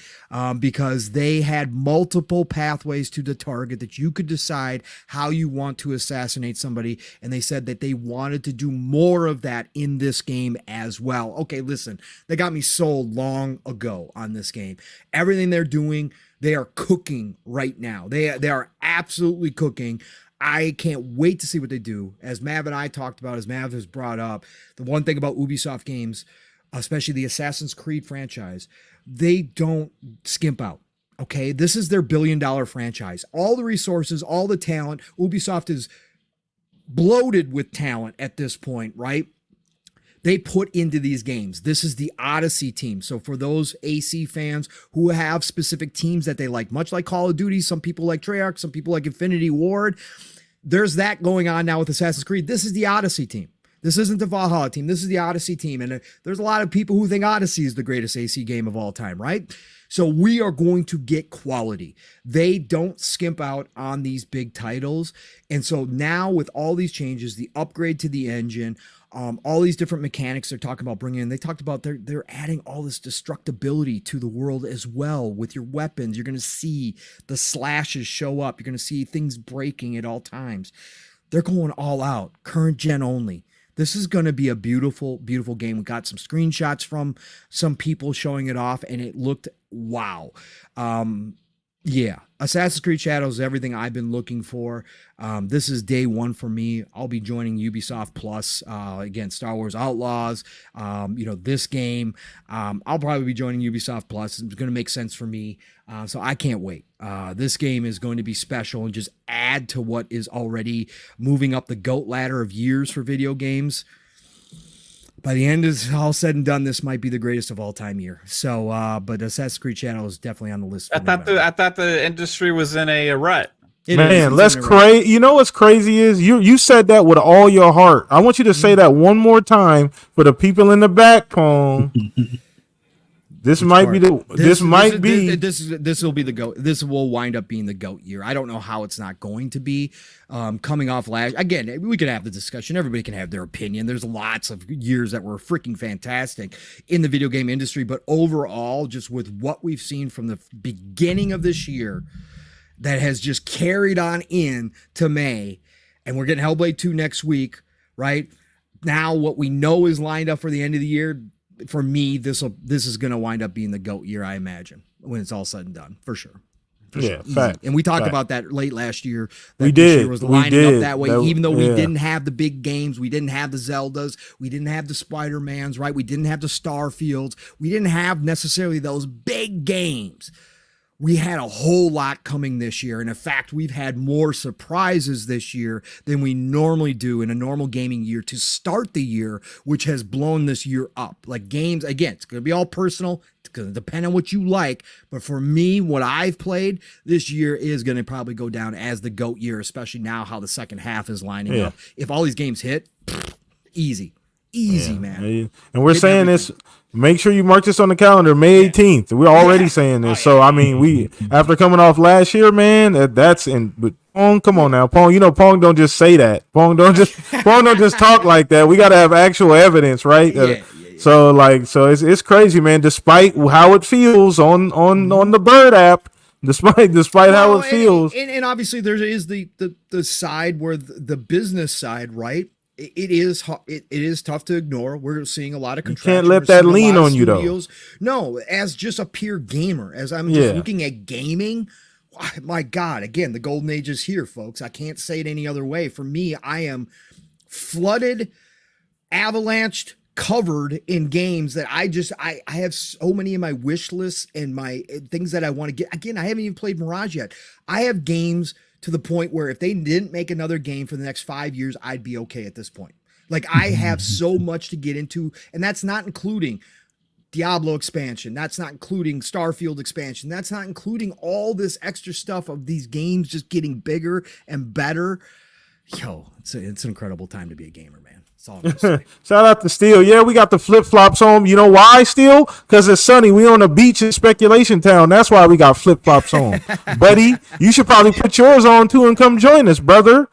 because they had multiple pathways to the target that you could decide how you want to assassinate somebody, and they said that they wanted to do more of that in this game as well. Okay, listen, they got me sold long ago on this game. Everything they're doing, they are cooking right now. They are absolutely cooking. I can't wait to see what they do. As Mav and I talked about, as Mav has brought up, the one thing about Ubisoft games, especially the Assassin's Creed franchise, they don't skimp out. Okay, this is their billion-dollar franchise. All the resources, all the talent. Ubisoft is bloated with talent at this point, right? They put into these games. This is the Odyssey team. So for those AC fans who have specific teams that they like, much like Call of Duty, some people like Treyarch, some people like Infinity Ward, there's that going on now with Assassin's Creed. This is the Odyssey team. This isn't the Valhalla team. This is the Odyssey team. And there's a lot of people who think Odyssey is the greatest AC game of all time, right? So we are going to get quality. They don't skimp out on these big titles. And so now with all these changes, the upgrade to the engine, all these different mechanics they're talking about bringing in. They talked about they're adding all this destructibility to the world as well with your weapons. You're going to see the slashes show up. You're going to see things breaking at all times. They're going all out, current gen only. This is going to be a beautiful, beautiful game. We got some screenshots from some people showing it off, and it looked wow. Yeah, Assassin's Creed Shadows is everything I've been looking for. This is day one for me. I'll be joining Ubisoft Plus, again, Star Wars Outlaws, this game. I'll probably be joining Ubisoft Plus. It's going to make sense for me. So I can't wait. This game is going to be special and just add to what is already moving up the GOAT ladder of years for video games. By the end is all said and done, this might be the greatest of all time year. So, but Assassin's Creed Shadow is definitely on the list. I thought the industry was in a rut. Man, let's crazy. You know what's crazy is you said that with all your heart. I want you to say that one more time for the people in the back, Pong. This might be the. This will be the GOAT. This will wind up being the GOAT year. I don't know how it's not going to be. Coming off last, again, we can have the discussion. Everybody can have their opinion. There's lots of years that were freaking fantastic in the video game industry, but overall, just with what we've seen from the beginning of this year, that has just carried on in to May, and we're getting Hellblade 2 next week, right? Now, what we know is lined up for the end of the year. For me, this is going to wind up being the GOAT year, I imagine, when it's all said and done, for sure. Fact. And we talked about that late last year. We did. Was lining up that way, even though we didn't have the big games, we didn't have the Zeldas, we didn't have the Spider-Mans, right? We didn't have the Starfields, we didn't have necessarily those big games. We had a whole lot coming this year. And in fact, we've had more surprises this year than we normally do in a normal gaming year to start the year, which has blown this year up. Like games, again, it's going to be all personal. It's going to depend on what you like. But for me, what I've played this year is going to probably go down as the GOAT year, especially now how the second half is lining up. If all these games hit, easy, man. And we're saying this. Make sure you mark this on the calendar, May 18th. We're already saying this. So, I mean, we after coming off last year, man, that's in. But Pong, come on now, Pong. You know, Pong don't just say that. Pong don't just talk like that. We got to have actual evidence, right? So it's crazy, man. Despite how it feels on the Bird app, despite how it feels, and obviously there is the side where the business side, right? It is tough to ignore. We're seeing a lot of contraction. You can't let that lean on you, though. No, as just a pure gamer, as I'm just looking at gaming, my God, again, the golden age is here, folks. I can't say it any other way. For me, I am flooded, avalanched, covered in games that I have so many in my wish list and my things that I want to get. Again, I haven't even played Mirage yet. I have games to the point where if they didn't make another game for the next 5 years, I'd be okay at this point. Like, I have so much to get into, and that's not including Diablo expansion. That's not including Starfield expansion. That's not including all this extra stuff of these games just getting bigger and better. Yo, it's an incredible time to be a gamer, man. That's all I'm gonna say. Shout out to Steel. Yeah, we got the flip-flops on. You know why, Steel? Because it's sunny. We on the beach in Speculation Town. That's why we got flip-flops on. Buddy, you should probably put yours on, too, and come join us, brother.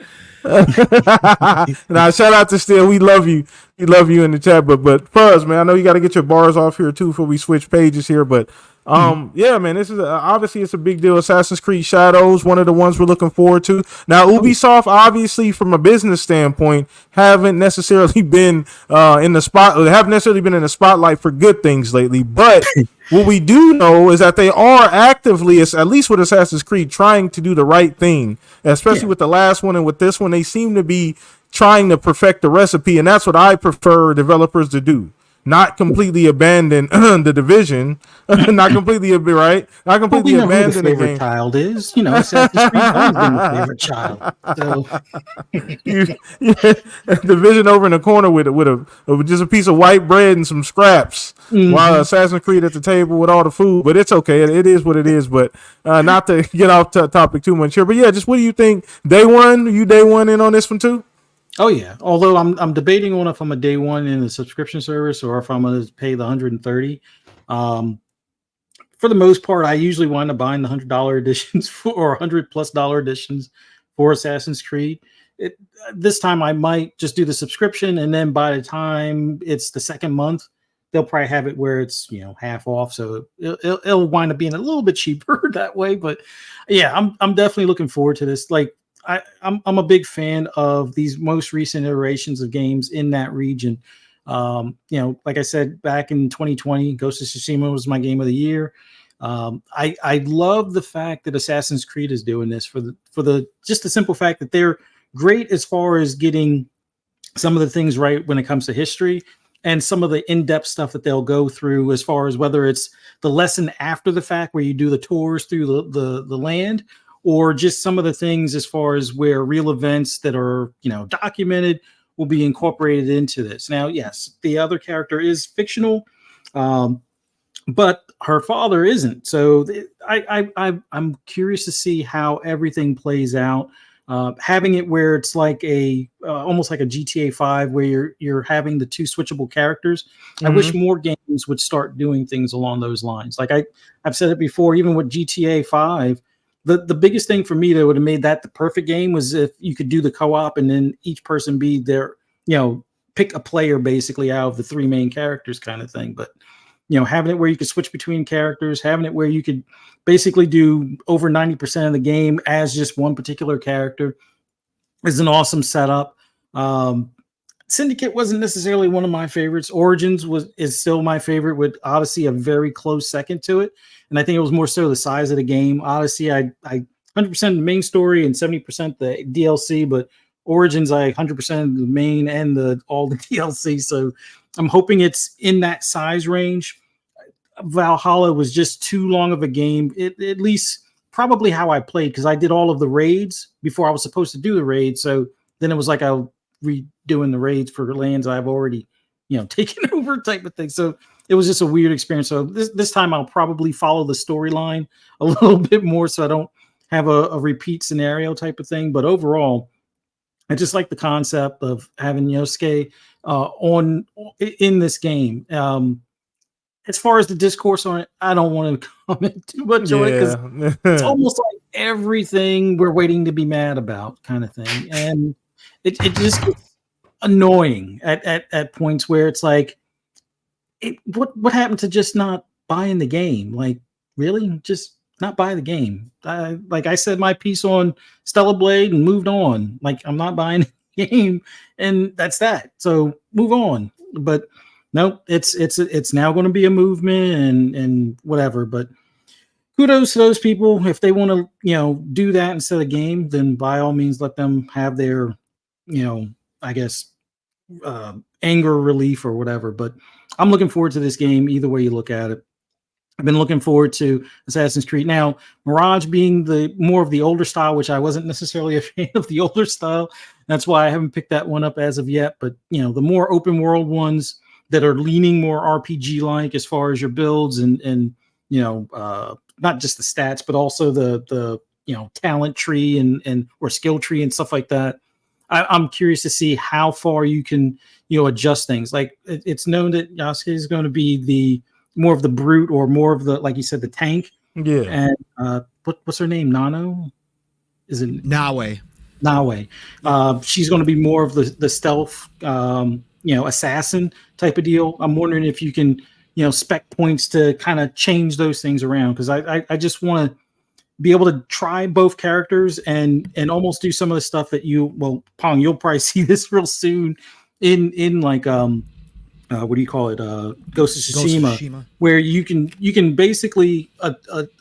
Now, shout out to Steel. We love you. We love you in the chat. But Fuzz, man, I know you got to get your bars off here, too, before we switch pages here. But yeah, man, this is obviously it's a big deal. Assassin's Creed Shadows, one of the ones we're looking forward to. Now, Ubisoft, obviously, from a business standpoint, haven't necessarily been in the spotlight for good things lately. But what we do know is that they are actively, at least with Assassin's Creed, trying to do the right thing, especially with the last one and with this one. They seem to be trying to perfect the recipe, and that's what I prefer developers to do. Not completely abandon the division, not completely abandon the favorite child is. You know, Assassin's Creed has been my favorite child. So division over in the corner with just a piece of white bread and some scraps, while Assassin's Creed at the table with all the food. But it's okay, it is what it is. But not to get off topic too much here. But yeah, just what do you think? Day one in on this one too? Oh yeah. Although I'm debating on if I'm a day one in the subscription service or if I'm going to pay the $130. For the most part, I usually wind up buying the $100 editions or $100+ editions for Assassin's Creed. This time I might just do the subscription, and then by the time it's the second month, they'll probably have it where it's half off, so it'll wind up being a little bit cheaper that way. But yeah, I'm definitely looking forward to this. Like, I'm a big fan of these most recent iterations of games in that region. Like I said, back in 2020, Ghost of Tsushima was my game of the year. I love the fact that Assassin's Creed is doing this for the just the simple fact that they're great as far as getting some of the things right when it comes to history and some of the in-depth stuff that they'll go through as far as whether it's the lesson after the fact where you do the tours through the land, or just some of the things as far as where real events that are, documented will be incorporated into this. Now, yes, the other character is fictional, but her father isn't. So I'm curious to see how everything plays out. Having it where it's like almost like a GTA 5 where you're having the two switchable characters. Mm-hmm. I wish more games would start doing things along those lines. Like I've said it before, even with GTA 5, the biggest thing for me that would have made that the perfect game was if you could do the co-op and then each person be their, pick a player basically out of the three main characters kind of thing. But, having it where you could switch between characters, having it where you could basically do over 90% of the game as just one particular character is an awesome setup. Syndicate wasn't necessarily one of my favorites. Origins is still my favorite, with Odyssey a very close second to it. And I think it was more so the size of the game. Odyssey, I 100% the main story and 70% the DLC, but Origins, I 100% the main and all the DLC. So I'm hoping it's in that size range. Valhalla was just too long of a game. At least probably how I played, because I did all of the raids before I was supposed to do the raids. So then it was like I redoing the raids for lands I've already, taken over type of thing. So it was just a weird experience. So this time I'll probably follow the storyline a little bit more, so I don't have a repeat scenario type of thing. But overall, I just like the concept of having Yosuke in this game. As far as the discourse on it, I don't want to comment too much on it, because it's almost like everything we're waiting to be mad about kind of thing. And it just gets annoying at points where it's like, what happened to just not buying the game? Like, really, just not buy the game. Like I said my piece on Stellar Blade and moved on. Like, I'm not buying the game, and that's that. So move on. But no, it's now going to be a movement and whatever. But kudos to those people. If they want to, do that instead of game, then by all means let them have their, I guess, anger relief or whatever. But I'm looking forward to this game either way you look at it. I've been looking forward to Assassin's Creed. Now, Mirage being the more of the older style, which I wasn't necessarily a fan of the older style. That's why I haven't picked that one up as of yet. But, the more open world ones that are leaning more RPG-like as far as your builds and not just the stats, but also the talent tree and or skill tree and stuff like that. I'm curious to see how far you can, adjust things. Like it's known that Yasuke is going to be the more of the brute or more of the, like you said, the tank. Yeah. And what's her name? Nano? Is it Nawe? She's going to be more of the stealth, assassin type of deal. I'm wondering if you can, spec points to kind of change those things around, because I just want to be able to try both characters and almost do some of the stuff that Pong, you'll probably see this real soon in like what do you call it? Ghost of Tsushima, where you can basically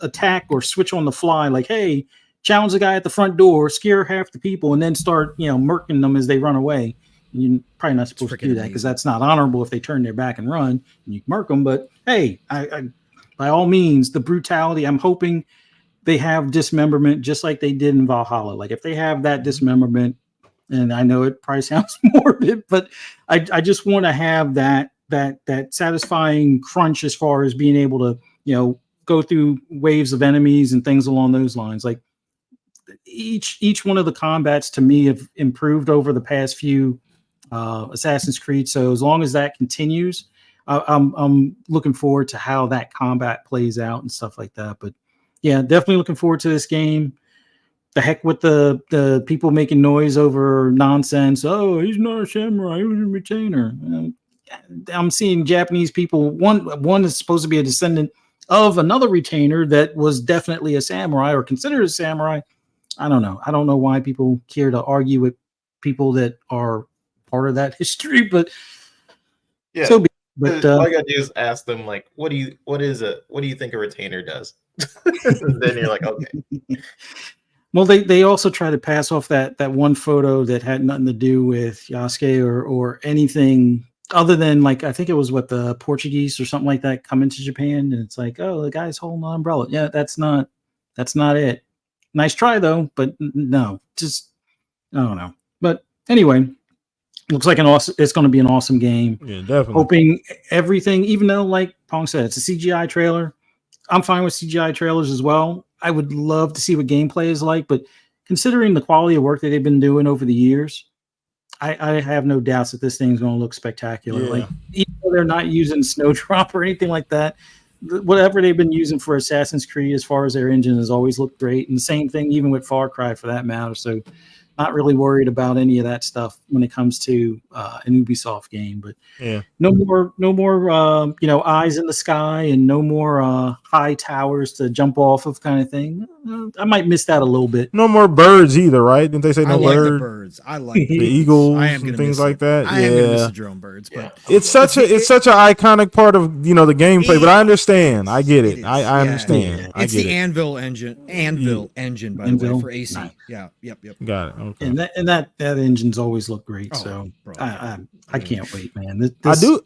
attack or switch on the fly. Like, hey, challenge the guy at the front door, scare half the people, and then start murking them as they run away. And you're probably not supposed to do that because that's not honorable if they turn their back and run and you murk them. But hey, I by all means, the brutality. I'm hoping they have dismemberment just like they did in Valhalla. Like if they have that dismemberment. And I know it probably sounds morbid, but I just want to have that satisfying crunch as far as being able to, go through waves of enemies and things along those lines. Like each one of the combats to me have improved over the past few Assassin's Creed. So as long as that continues, I'm looking forward to how that combat plays out and stuff like that. But yeah, definitely looking forward to this game. The heck with the people making noise over nonsense. Oh, he's not a samurai, he was a retainer. I'm seeing Japanese people. One is supposed to be a descendant of another retainer that was definitely a samurai or considered a samurai. I don't know. I don't know why people care to argue with people that are part of that history, but yeah. So but all I gotta do is ask them, like, what do you think a retainer does? Then you're like, okay. Well, they also try to pass off that one photo that had nothing to do with Yasuke or anything other than, like, I think it was the Portuguese or something like that come into Japan, and it's like, oh, the guy's holding an umbrella. Yeah, that's not it. Nice try though, but no, just I don't know. But anyway, looks like it's going to be an awesome game. Yeah, definitely. Hoping everything, even though, like Pong said, it's a CGI trailer. I'm fine with CGI trailers as well. I would love to see what gameplay is like, but considering the quality of work that they've been doing over the years, I have no doubts that this thing's going to look spectacular. Yeah. Like, even though they're not using Snowdrop or anything like that, whatever they've been using for Assassin's Creed as far as their engine has always looked great. And the same thing even with Far Cry for that matter. So not really worried about any of that stuff when it comes to an Ubisoft game. But yeah, no more eyes in the sky and no more high towers to jump off of kind of thing. I might miss that a little bit. No more birds either, right? Didn't they say no I like bird? the birds. I like the eagles I am and things like that. I am gonna miss the drone birds, but it's such an iconic part of the gameplay. But I understand. I get it. I understand. Yeah. I it's get the it. Anvil engine, by the way, for AC. Nice. Yeah. Yep. Got it. Okay. And that engine's always looked great. Oh, So bro. I can't wait, man. I do.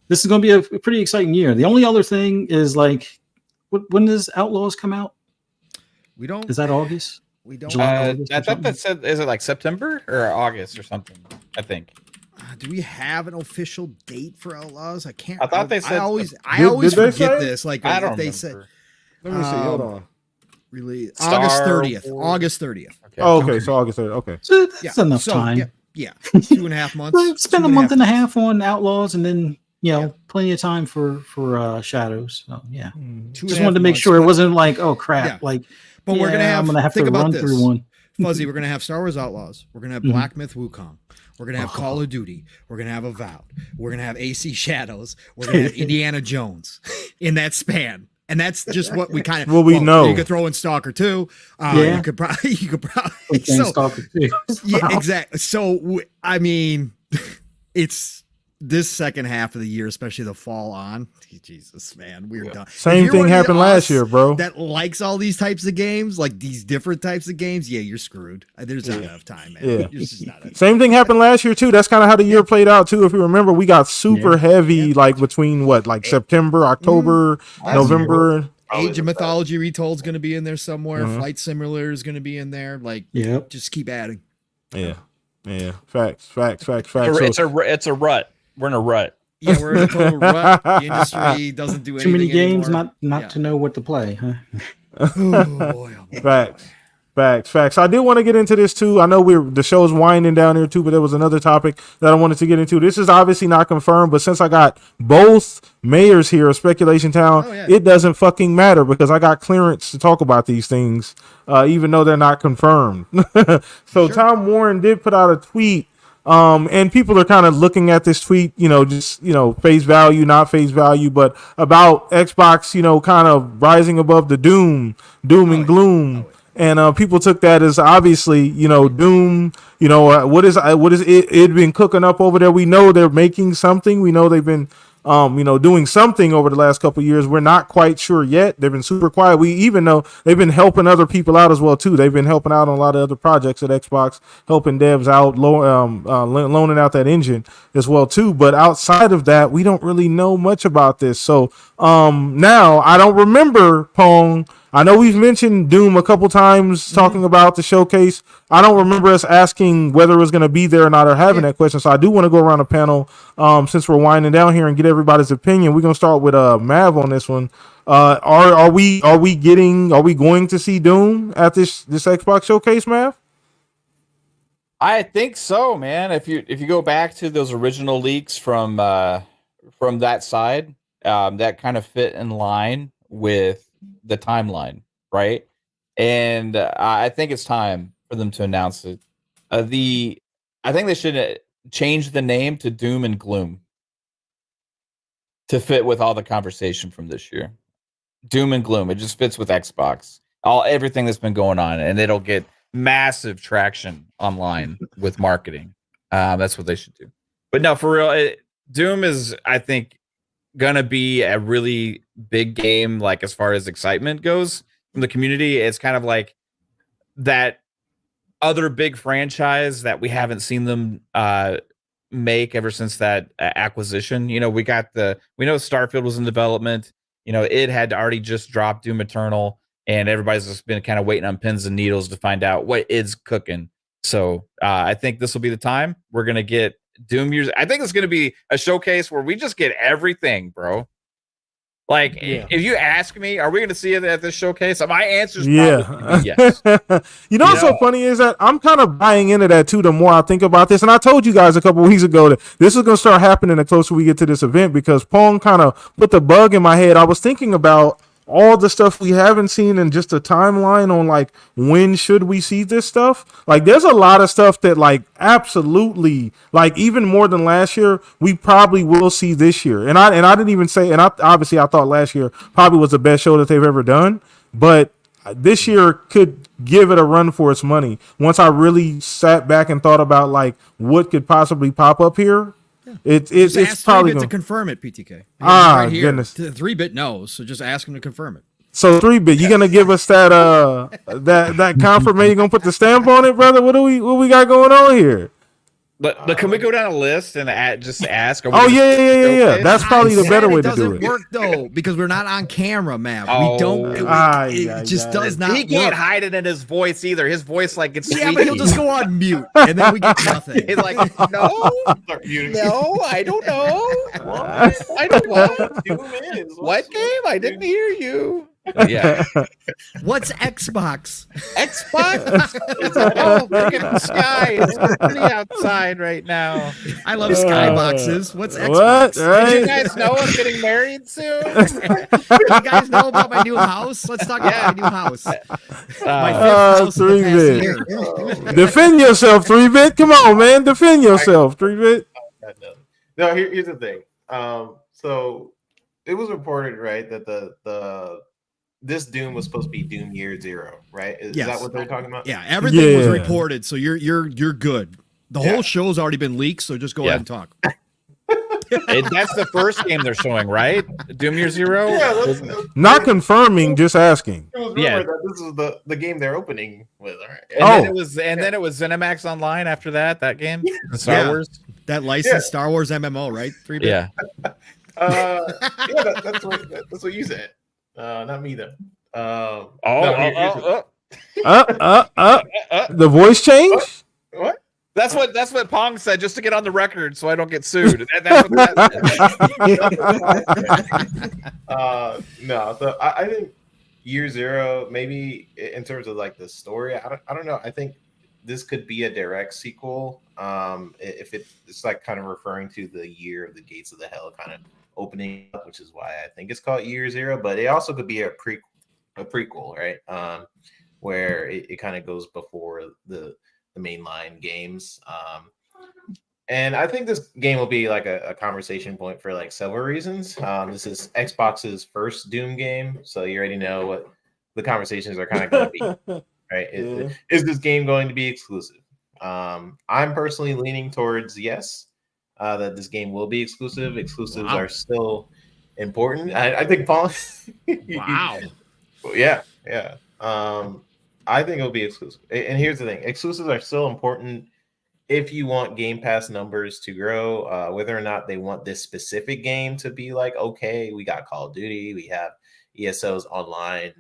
This is going to be a pretty exciting year. The only other thing is, like, when does Outlaws come out? We don't. Is that August? We don't. July, I thought that said, is it like September or August or something? I think. Do we have an official date for Outlaws? I can't. I thought they said. I always did they forget say? this. Like, I don't they remember. said. Let me see. Hold on. Really, Star August 30th. Wars. August 30th. Okay. Oh, okay. So August 3rd. Okay. So that's enough time. Yeah. 2.5 months. Spend a month and a half on Outlaws, and then Yeah. plenty of time for Shadows. So yeah, Mm. just wanted to make sure it wasn't like, oh crap, like. But we're gonna have. I'm gonna have to think about run this. through one. Fuzzy, we're gonna have Star Wars Outlaws. We're gonna have Black Myth Wukong. We're gonna have Call of Duty. We're gonna have Avowed. We're gonna have AC Shadows. We're gonna have Indiana Jones in that span. And that's just what we kind of we know. You could throw in Stalker 2. You could probably Stalker 2. Yeah, exactly. So I mean, it's this second half of the year, especially the fall on. Jesus, man, we're done. Same thing happened last year, bro. That likes all these types of games, like these different types of games. Yeah, you're screwed. There's not enough time, man. Yeah. Just not Same thing happened last year too. That's kind of how the year played out too. If you remember, we got super heavy, like between September, October, November. Age of Mythology Retold's going to be in there somewhere. Flight Simulator is going to be in there. Like, just keep adding. Yeah. Facts. It's a rut. We're in a rut. Yeah, we're in a total rut. The industry doesn't do anything. Too many games, anymore. not to know what to play, huh? Oh, boy. Facts. I did want to get into this too. I know the show's winding down here too, but there was another topic that I wanted to get into. This is obviously not confirmed, but since I got both mayors here of Speculation Town, it doesn't fucking matter because I got clearance to talk about these things, even though they're not confirmed. So Tom Warren did put out a tweet. And people are kind of looking at this tweet, just, face value, not face value, but about Xbox, kind of rising above the doom and gloom. And people took that as obviously, Doom, what is it been cooking up over there? We know they're making something. We know they've been, doing something over the last couple of years. We're not quite sure yet. They've been super quiet. We even know they've been helping other people out as well, too. They've been helping out on a lot of other projects at Xbox, helping devs out, loaning out that engine as well, too. But outside of that, we don't really know much about this. So now I don't remember, Pong. I know we've mentioned Doom a couple times talking about the showcase. I don't remember us asking whether it was going to be there or not or having that question. So I do want to go around the panel since we're winding down here and get everybody's opinion. We're going to start with Mav on this one. Are we going to see Doom at this Xbox showcase, Mav? I think so, man. If you go back to those original leaks from that side, that kind of fit in line with the timeline, right? And I think it's time for them to announce it. I think they should change the name to Doom and Gloom to fit with all the conversation from this year. Doom and Gloom. It just fits with Xbox. Everything that's been going on, and it'll get massive traction online with marketing. That's what they should do. But no, for real, Doom is, I think, gonna be a really big game, like as far as excitement goes from the community. It's kind of like that other big franchise that we haven't seen them make ever since that acquisition. We know Starfield was in development. It had already just dropped Doom Eternal, and everybody's just been kind of waiting on pins and needles to find out what is cooking. So I think this will be the time we're gonna get Doom users. I think it's going to be a showcase where we just get everything, bro. Like, if you ask me, are we going to see it at this showcase? My answer is probably yes. What's so funny is that I'm kind of buying into that too. The more I think about this, and I told you guys a couple weeks ago that this is going to start happening the closer we get to this event, because Pong kind of put the bug in my head. I was thinking about all the stuff we haven't seen and just a timeline on like when should we see this stuff. Like there's a lot of stuff that like absolutely, like even more than last year, we probably will see this year. And I didn't even say, and I thought last year probably was the best show that they've ever done, but this year could give it a run for its money. Once I really sat back and thought about like what could possibly pop up here. It's probably to confirm it, PTK. Goodness. 3-bit knows, so just ask him to confirm it. So 3-bit, you gonna give us that that confirmation? You gonna put the stamp on it, brother? What we got going on here? But can we go down a list and just ask? Yeah. That's probably the better way to do it. It doesn't work though because we're not on camera, man. We don't. It just does not. He can't hide it in his voice either. His voice like gets squeaky. Yeah, but he'll just go on mute, and then we get nothing. He's like, no, I don't know. What? I don't know. What game? I didn't hear you. Yeah. What's Xbox? Xbox? Oh, look at the sky. It's pretty outside right now. I love skyboxes. What's Xbox? What? Right? Did you guys know I'm getting married soon? You guys know about my new house? Let's talk about my new house. My fifth house in the 3-bit. past year. Defend yourself, 3-bit. Come on, man. Defend yourself, 3-bit. No, here's the thing. So it was reported, right, that this Doom was supposed to be Doom Year Zero, right? Is that what they're talking about? Yeah, everything was reported, so you're good. The whole show's already been leaked, so just go ahead and talk. That's the first game they're showing, right? Doom Year Zero? Yeah, Not confirming, just asking. it was rumored that this is the game they're opening with, all right? And then it was ZeniMax Online after that game, Star Wars. That licensed Star Wars MMO, right? 3-bit. Yeah. That's what you said. Not me though. The voice change? What? That's what Pong said, just to get on the record, so I don't get sued. That's what that No, so I think Year Zero, maybe in terms of like the story, I don't know. I think this could be a direct sequel. If it's like kind of referring to the year of the Gates of the Hell kind of opening up, which is why I think it's called Year Zero. But it also could be a prequel, right? Where it kind of goes before the mainline games. And I think this game will be like a conversation point for like several reasons. This is Xbox's first Doom game, so you already know what the conversations are kind of going to be, right? Is this game going to be exclusive? I'm personally leaning towards yes, that this game will be exclusive. Exclusives are still important. I think Paul. Wow. Yeah. I think it'll be exclusive. And here's the thing: exclusives are still important if you want Game Pass numbers to grow. Whether or not they want this specific game to be like, okay, we got Call of Duty, we have ESO's online.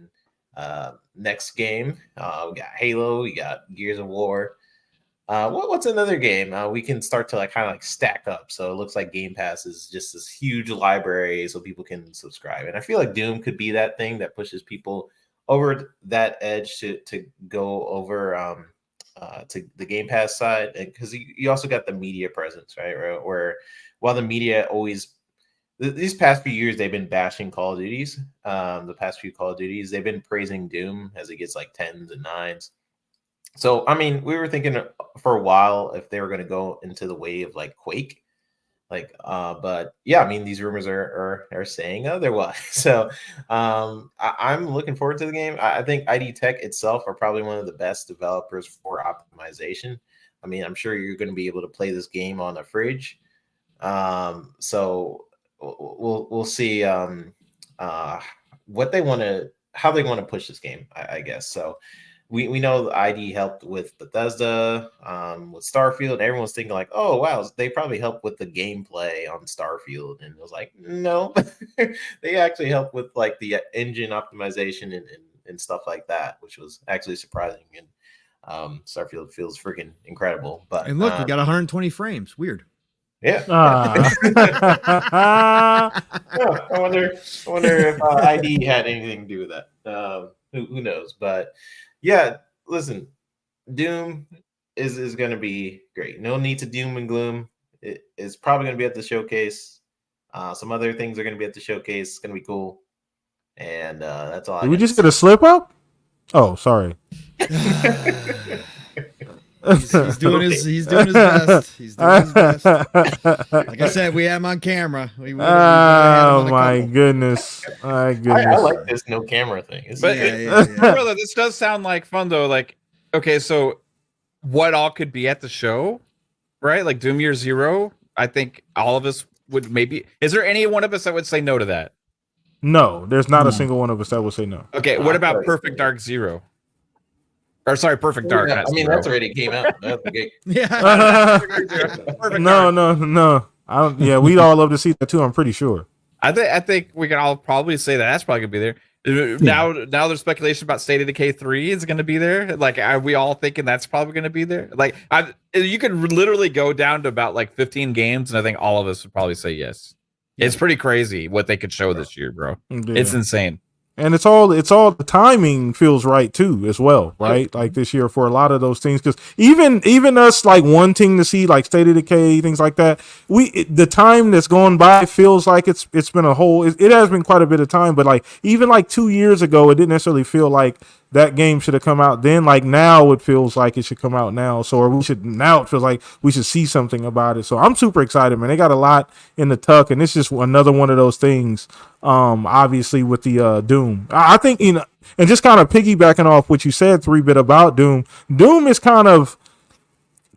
Next game, we got Halo, we got Gears of War. What's another game we can start to like kind of like stack up? So it looks like Game Pass is just this huge library, so people can subscribe. And I feel like Doom could be that thing that pushes people over that edge to go over to the Game Pass side, because you also got the media presence, right? Where while the media always these past few years they've been bashing Call of Duties, the past few Call of Duties they've been praising Doom as it gets like 10s and 9s. So I mean, we were thinking for a while if they were going to go into the way of like Quake, like but yeah, I mean these rumors are saying otherwise. So I'm looking forward to the game. I think ID Tech itself are probably one of the best developers for optimization. I mean, I'm sure you're going to be able to play this game on a fridge. So we'll see what they want to, how they want to push this game, I guess. So we know the ID helped with Bethesda, with Starfield, and everyone's thinking like, oh wow, they probably helped with the gameplay on Starfield, and it was like, no, they actually helped with like the engine optimization and stuff like that, which was actually surprising. And Starfield feels freaking incredible. But and look, we got 120 frames. Weird. Yeah. I wonder if ID had anything to do with that. Who knows? But yeah, listen, Doom is going to be great. No need to doom and gloom. It's probably going to be at the showcase. Some other things are going to be at the showcase. It's going to be cool. And that's all. Did we just get a slip up? Oh, sorry. He's doing his best. He's doing his best. Like I said, we have him on camera. Oh my goodness! My goodness! I like this no camera thing. But brother, this does sound like fun though. Like, okay, so what all could be at the show, right? Like Doom Year Zero. I think all of us would maybe. Is there any one of us that would say no to that? No, there's not a single one of us that would say no. Okay, what about Perfect Dark Zero? Or sorry, Perfect Dark. I mean, that's already came out. Yeah. No. I don't. Yeah, we'd all love to see that too. I'm pretty sure. I think we can all probably say that that's probably gonna be there. Now there's speculation about State of Decay 3 is gonna be there. Like, are we all thinking that's probably gonna be there? Like, you could literally go down to about like 15 games, and I think all of us would probably say yes. It's pretty crazy what they could show this year, bro. Yeah. It's insane. And it's all the timing feels right too as well, right? Like this year for a lot of those things, because even us like wanting to see like State of Decay, things like that, the time that's gone by feels like it's been it has been quite a bit of time, but like even like 2 years ago, it didn't necessarily feel like that game should have come out then. Like now it feels like it should come out now. So now it feels like we should see something about it. So I'm super excited, man. They got a lot in the tuck, and it's just another one of those things. Obviously with the Doom, I think, and just kind of piggybacking off what you said 3-bit about Doom is kind of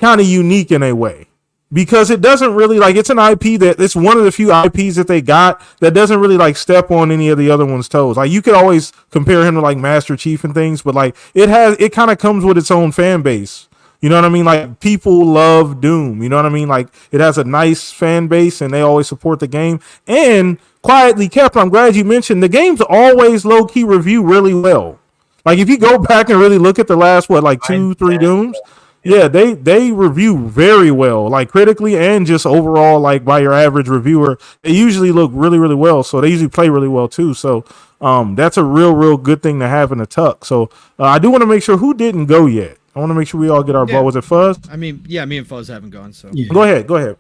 unique in a way, because it doesn't really like, it's an IP that it's one of the few IPs that they got that doesn't really like step on any of the other one's toes. Like you could always compare him to like Master Chief and things, but like it kind of comes with its own fan base. You know what I mean? Like people love Doom. You know what I mean? Like it has a nice fan base and they always support the game. And quietly kept, I'm glad you mentioned, the game's always low key review really well. Like if you go back and really look at the last 2-3 Dooms, yeah, they review very well, like critically and just overall, like by your average reviewer, they usually look really, really well. So they usually play really well too. So that's a real good thing to have in the tuck. So I do want to make sure who didn't go yet. I want to make sure we all get our ball. Was it Fuzz? I mean, yeah, me and Fuzz haven't gone. So Go ahead.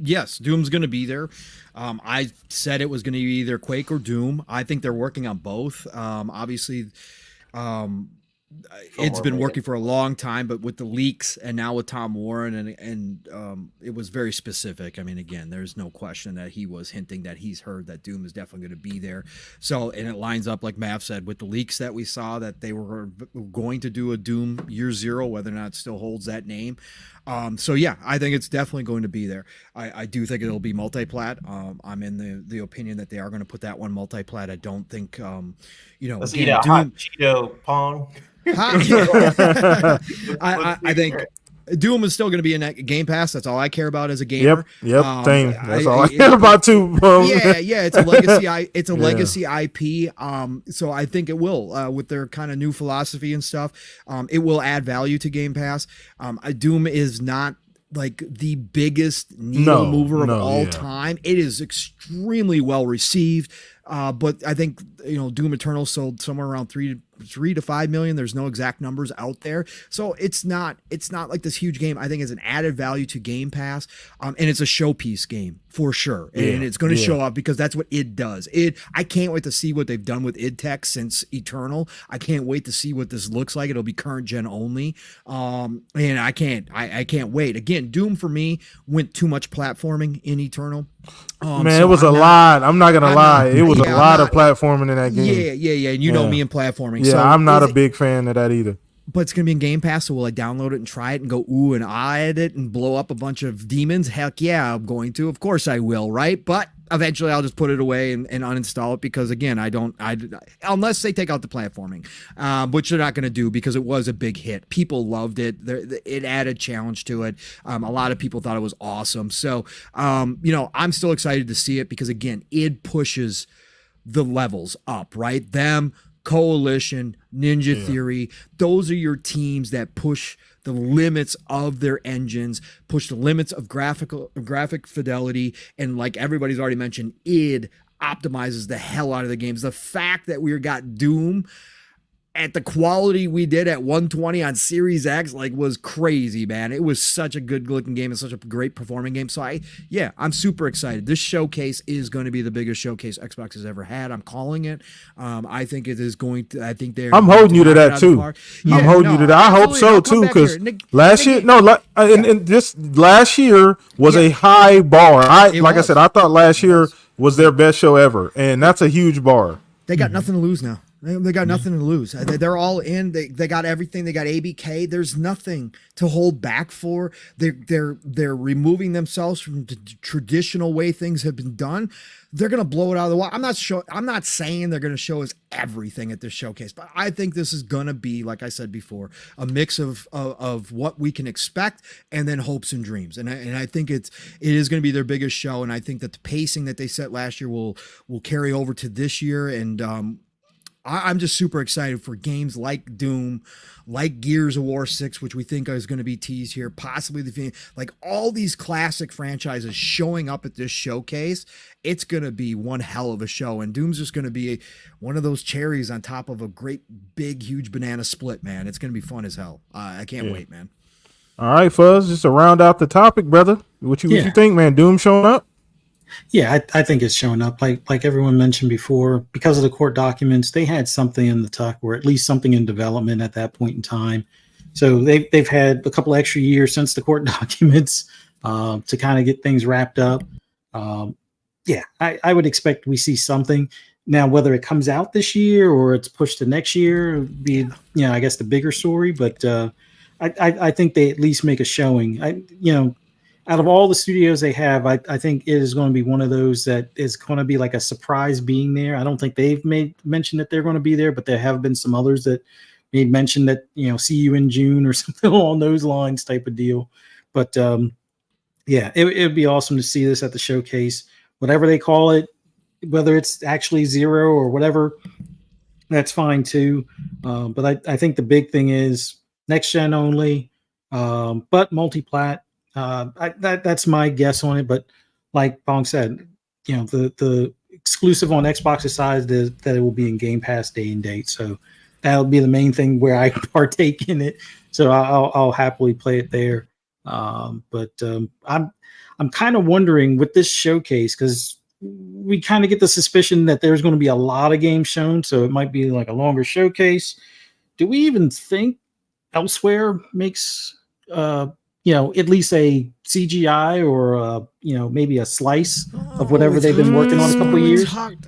Yes, Doom's going to be there. I said it was going to be either Quake or Doom. I think they're working on both. Obviously, it's been working for a long time, but with the leaks and now with Tom Warren and it was very specific. I mean, again, there's no question that he was hinting that he's heard that Doom is definitely going to be there. So, and it lines up, like Mav said, with the leaks that we saw that they were going to do a Doom Year Zero, whether or not it still holds that name. So yeah, I think it's definitely going to be there. I do think it'll be multi-plat. I'm in the opinion that they are going to put that one multi-plat. I don't think, let's eat a hot Cheeto Pong. I think Doom is still going to be in that Game Pass. That's all I care about as a gamer. Yep, same. That's all I care about too. Yeah, it's a legacy. It's a legacy IP. So I think it will, with their kind of new philosophy and stuff, it will add value to Game Pass. Doom is not like the biggest needle mover of all time. It is extremely well received. But I think Doom Eternal sold somewhere around 3 to 5 million. There's no exact numbers out there, so it's not like this huge game. I think it's an added value to Game Pass, and it's a showpiece game for sure. And it's going to show up because that's what id does. I can't wait to see what they've done with id Tech since Eternal. I can't wait to see what this looks like. It'll be current gen only, and I can't wait. Again, Doom for me went too much platforming in Eternal. Man, it was a lot. I'm not gonna lie. It was a lot of platforming in that game. Yeah. And you know me in platforming. Yeah, so I'm not a big fan of that either. But it's gonna be in Game Pass, so will I download it and try it and go ooh and ah at it and blow up a bunch of demons? Heck yeah, I'm going to. Of course I will, right? But eventually I'll just put it away and uninstall it because again, I unless they take out the platforming, which they're not going to do because it was a big hit. People loved it. It added challenge to it. A lot of people thought it was awesome. So, I'm still excited to see it because again, it pushes the levels up, right? Them, Coalition, Ninja Theory, those are your teams that push the limits of their engines, push the limits of graphic fidelity, and like everybody's already mentioned, id optimizes the hell out of the games. The fact that we got Doom at the quality we did at 120 on Series X was crazy, man. It was such a good looking game and such a great performing game. So I'm super excited. This showcase is going to be the biggest showcase Xbox has ever had. I'm calling it. I think it is going to. I think they're. I'm holding you to that too. I'm holding you to that. I hope so too, because last year, and this last year was a high bar. I said, I thought last year was their best show ever, and that's a huge bar. They got nothing to lose now. They got nothing to lose. They're all in. They got everything. They got ABK. There's nothing to hold back for. They're removing themselves from the traditional way things have been done. They're gonna blow it out of the water. I'm not saying they're gonna show us everything at this showcase, but I think this is gonna be, like I said before, a mix of what we can expect and then hopes and dreams. And I think it is gonna be their biggest show. And I think that the pacing that they set last year will carry over to this year. And I'm just super excited for games like Doom, like Gears of War 6, which we think is going to be teased here, possibly like all these classic franchises showing up at this showcase. It's going to be one hell of a show, and Doom's just going to be one of those cherries on top of a great, big, huge banana split, man. It's going to be fun as hell. I can't wait, man. All right, Fuzz, just to round out the topic, brother. What you think, man? Doom showing up? Yeah, I think it's showing up. Like everyone mentioned before, because of the court documents, they had something in the tuck, or at least something in development at that point in time. So they've had a couple extra years since the court documents to kind of get things wrapped up. I would expect we see something. Now, whether it comes out this year or it's pushed to next year, would be I guess the bigger story. But I think they at least make a showing. Out of all the studios they have, I think it is going to be one of those that is going to be like a surprise being there. I don't think they've made mention that they're going to be there, but there have been some others that made mention that, see you in June or something along those lines type of deal. But it would be awesome to see this at the showcase, whatever they call it, whether it's actually 0 or whatever, that's fine too. But I think the big thing is next gen only, but multi-plat. That's my guess on it, but like Bong said, the exclusive on Xbox's side is that it will be in Game Pass day and date, so that'll be the main thing where I partake in it. So I'll happily play it there. But I'm kind of wondering with this showcase, because we kind of get the suspicion that there's going to be a lot of games shown, so it might be like a longer showcase. Do we even think Elsewhere makes at least a CGI or maybe a slice of whatever they've been working on a couple of years?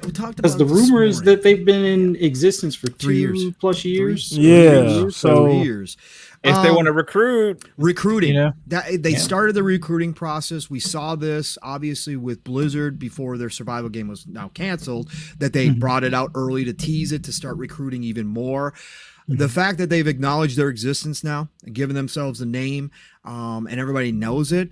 We talked because the rumor is that they've been in existence for 3 years plus years. 3 years. So 3 years. If they want to recruiting, they started the recruiting process. We saw this obviously with Blizzard before their survival game was now canceled, that they brought it out early to tease it, to start recruiting even more. The fact that they've acknowledged their existence now and given themselves a name, and everybody knows it.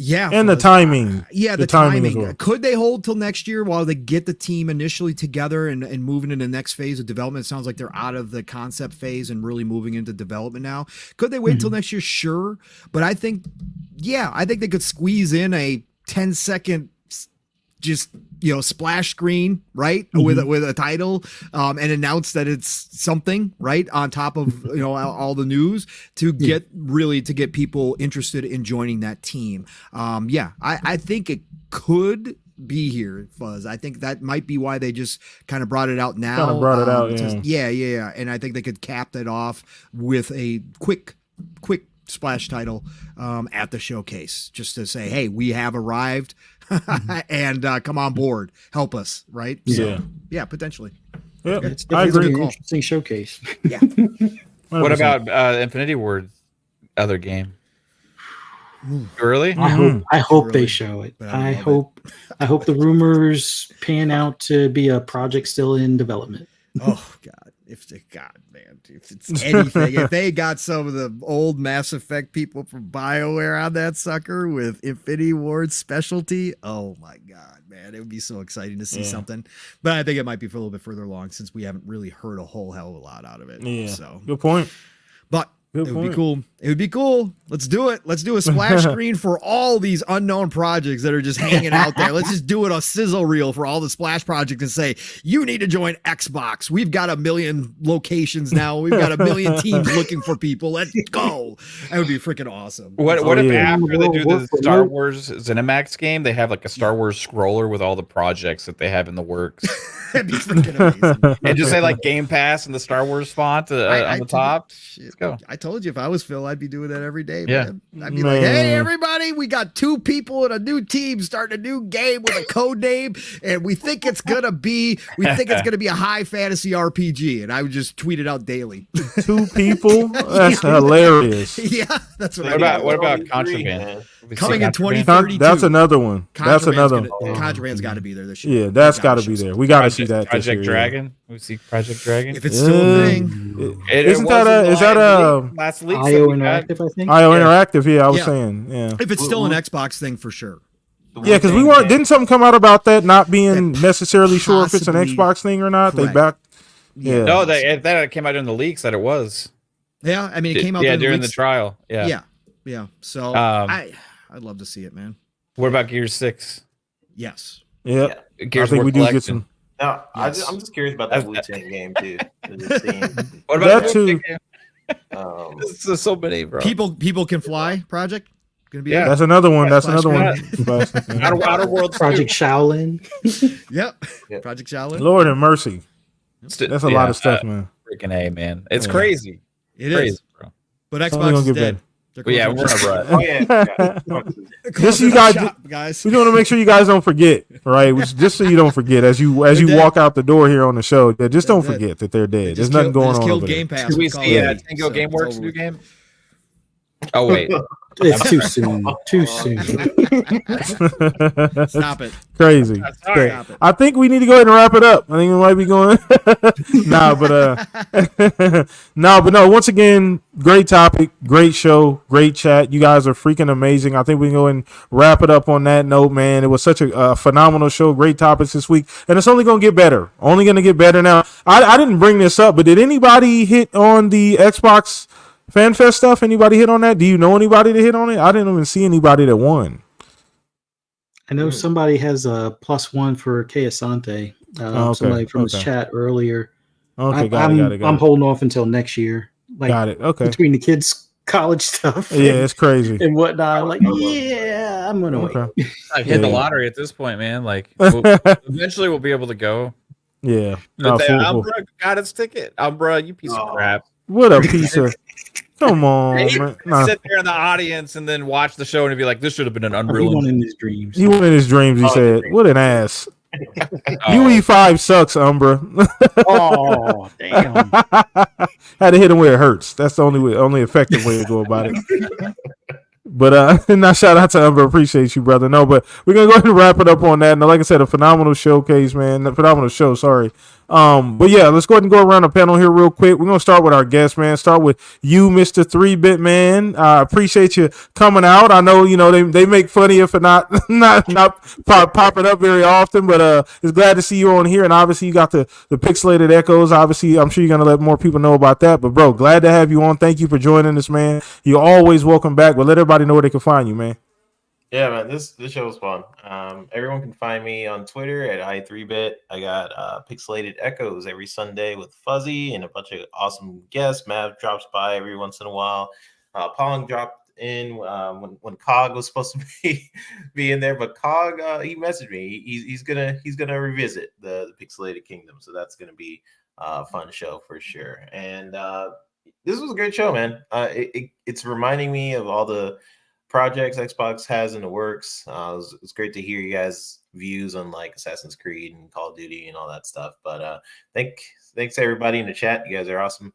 Yeah. And the timing. The timing. Well. Could they hold till next year while they get the team initially together and moving into the next phase of development? It sounds like they're out of the concept phase and really moving into development now. Could they wait until next year? Sure. But I think they could squeeze in a 10-second just splash screen, right, with a title, and announce that it's something right on top of all the news to get people interested in joining that team. I think it could be here, Fuzz. I think that might be why they just kind of brought it out now. And I think they could cap that off with a quick splash title at the showcase, just to say, hey, we have arrived. And come on board, help us, right? Yeah, potentially. Yeah, it's definitely an interesting showcase. Yeah. What about Infinity Ward's other game? Early? I hope they show it. I hope the rumors pan out to be a project still in development. Oh God. If it's anything, if they got some of the old Mass Effect people from BioWare on that sucker with Infinity Ward specialty, oh my God, man, it would be so exciting to see something. But I think it might be for a little bit further along since we haven't really heard a whole hell of a lot out of it. Yeah, so good point. But it would be cool. It would be cool. Let's do it. Let's do a splash screen for all these unknown projects that are just hanging out there. Let's just do it a sizzle reel for all the splash projects and say, you need to join Xbox. We've got 1 million locations now. We've got 1 million teams looking for people. Let's go. That would be freaking awesome. What if after they do the Star Wars ZeniMax game, they have like a Star Wars scroller with all the projects that they have in the works? That'd be freaking amazing. And just say like Game Pass and the Star Wars font on the top. Let's go. I told you if I was Phil, I'd be doing that every day. Yeah. Man. I'd be like, hey, everybody, we got 2 people in a new team starting a new game with a code name, and we think it's gonna be a high fantasy RPG. And I would just tweet it out daily. 2 people? That's hilarious. Yeah, that's what about Contraband? Coming in 2032. That's another one. Contraband's got to be there this year. Yeah, that's got to be there. We got to see that. Project Dragon. We see Project Dragon. If it's still a thing. Is that a last leak? IO Interactive, I think. IO Interactive. Yeah, I was saying. Yeah. If it's still an Xbox thing, for sure. Yeah, because we weren't. Didn't something come out about that not being necessarily sure if it's an Xbox thing or not? Correct. They backed. Yeah. No, that came out in the leaks that it was. Yeah, I mean, it came out during the trial. Yeah. So I'd love to see it, man. What about Gears 6? Yes. Yeah. Gears I think we do Collection. get some. No, Yes. I'm just curious about that Wu-Tang game too. What about That too. This is so many, bro. People Can Fly project. Gonna be That's another one. That's another one. Outer Worlds Project Shaolin. Yep. Project Shaolin. Lord have mercy. That's a lot of stuff, man. Freaking A, man. It's crazy. It crazy, is, bro. But only Xbox gonna is get dead. But yeah, we're a rut. Oh yeah. Just you guys, guys. we want to make sure you guys don't forget, right? Just so you don't forget as you walk out the door here on the show. Just don't forget that they're dead. There's nothing going on over there. Gamepass. Did we see Tango GameWorks new game? Oh wait, It's too soon. Too soon. Stop it. Crazy. Sorry. Stop it. I think we need to go ahead and wrap it up. I think we might be going. No. Once again, great topic, great show, great chat. You guys are freaking amazing. I think we can go and wrap it up on that note, man. It was such a phenomenal show. Great topics this week, and it's only going to get better. Only going to get better. Now, I didn't bring this up, but did anybody hit on the Xbox FanFest stuff? Anybody hit on that? Do you know anybody that hit on it? I didn't even see anybody that won. I know somebody has a +1 for Kay Asante. Somebody from his chat earlier. Okay, I'm holding off until next year. Like, got it. Okay. Between the kids' college stuff. Yeah, it's crazy. And whatnot. Like, yeah, I'm gonna wait. I've hit the lottery at this point, man. Like, eventually we'll be able to go. Yeah. But Umbra got its ticket. Umbra, you piece of crap. What a piece of. Come on, man. Nah. Sit there in the audience and then watch the show and be like, this should have been an Unreal. He won in his dreams. He won in his dreams, he said. What an ass. UE5 sucks, Umbra. Oh, damn. Had to hit him where it hurts. That's the only effective way to go about it. But now shout out to Umbra. Appreciate you, brother. No, but we're gonna go ahead and wrap it up on that. And like I said, a phenomenal showcase, man. A phenomenal show, sorry. But yeah, let's go ahead and go around the panel here real quick. We're gonna start with our guest, man. Start with you, Mr. 3-Bit Man. I appreciate you coming out. I know they make fun of you for not popping up very often, but it's glad to see you on here. And obviously you got the pixelated echoes. Obviously, I'm sure you're gonna let more people know about that. But bro, glad to have you on. Thank you for joining us, man. You're always welcome back. But let everybody know where they can find you, man. Yeah, man, this show is fun. Everyone can find me on Twitter at i3bit. I got Pixelated Echoes every Sunday with Fuzzy and a bunch of awesome guests. Mav drops by every once in a while. Pong dropped in when COG was supposed to be in there, but COG he messaged me. He's gonna revisit the Pixelated Kingdom, so that's gonna be a fun show for sure. And this was a great show, man. It's reminding me of all the projects Xbox has in the works. It's great to hear you guys' views on like Assassin's Creed and Call of Duty and all that stuff. But thanks to everybody in the chat. You guys are awesome.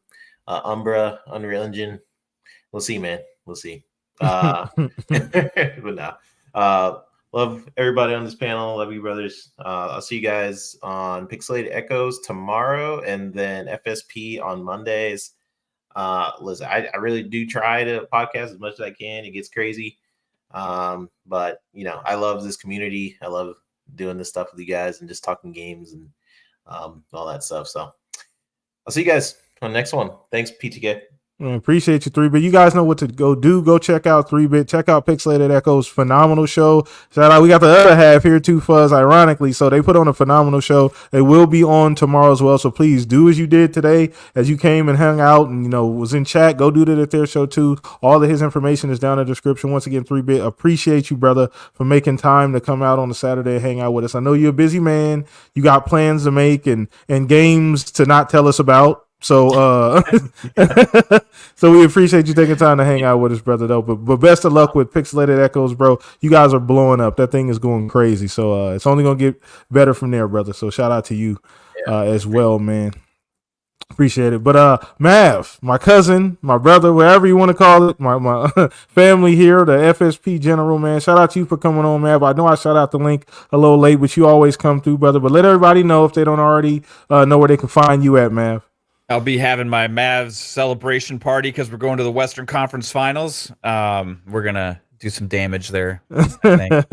Umbra, Unreal Engine. We'll see, man. We'll see. But no. Love everybody on this panel. Love you, brothers. I'll see you guys on Pixelated Echoes tomorrow, and then FSP on Mondays. Listen, I really do try to podcast as much as I can. It gets crazy. But I love this community. I love doing this stuff with you guys and just talking games and all that stuff. So I'll see you guys on the next one. Thanks, PTK. Appreciate you, 3-Bit. You guys know what to go do. Go check out 3-Bit. Check out Pixelated Echoes. Phenomenal show. Shout out. We got the other half here too, Fuzz, ironically. So they put on a phenomenal show. They will be on tomorrow as well. So please do as you did today, as you came and hung out and, was in chat. Go do that at their show too. All of his information is down in the description. Once again, 3-Bit, appreciate you, brother, for making time to come out on a Saturday and hang out with us. I know you're a busy man. You got plans to make and games to not tell us about. So so we appreciate you taking time to hang out with us, brother, though. But best of luck with Pixelated Echoes, bro. You guys are blowing up. That thing is going crazy. So it's only going to get better from there, brother. So shout out to you as well, man. Appreciate it. But Mav, my cousin, my brother, wherever you want to call it, my family here, the FSP general, man. Shout out to you for coming on, Mav. I know I shout out the link a little late, but you always come through, brother. But let everybody know if they don't already know where they can find you at, Mav. I'll be having my Mavs celebration party because we're going to the Western Conference Finals. We're going to do some damage there. I think.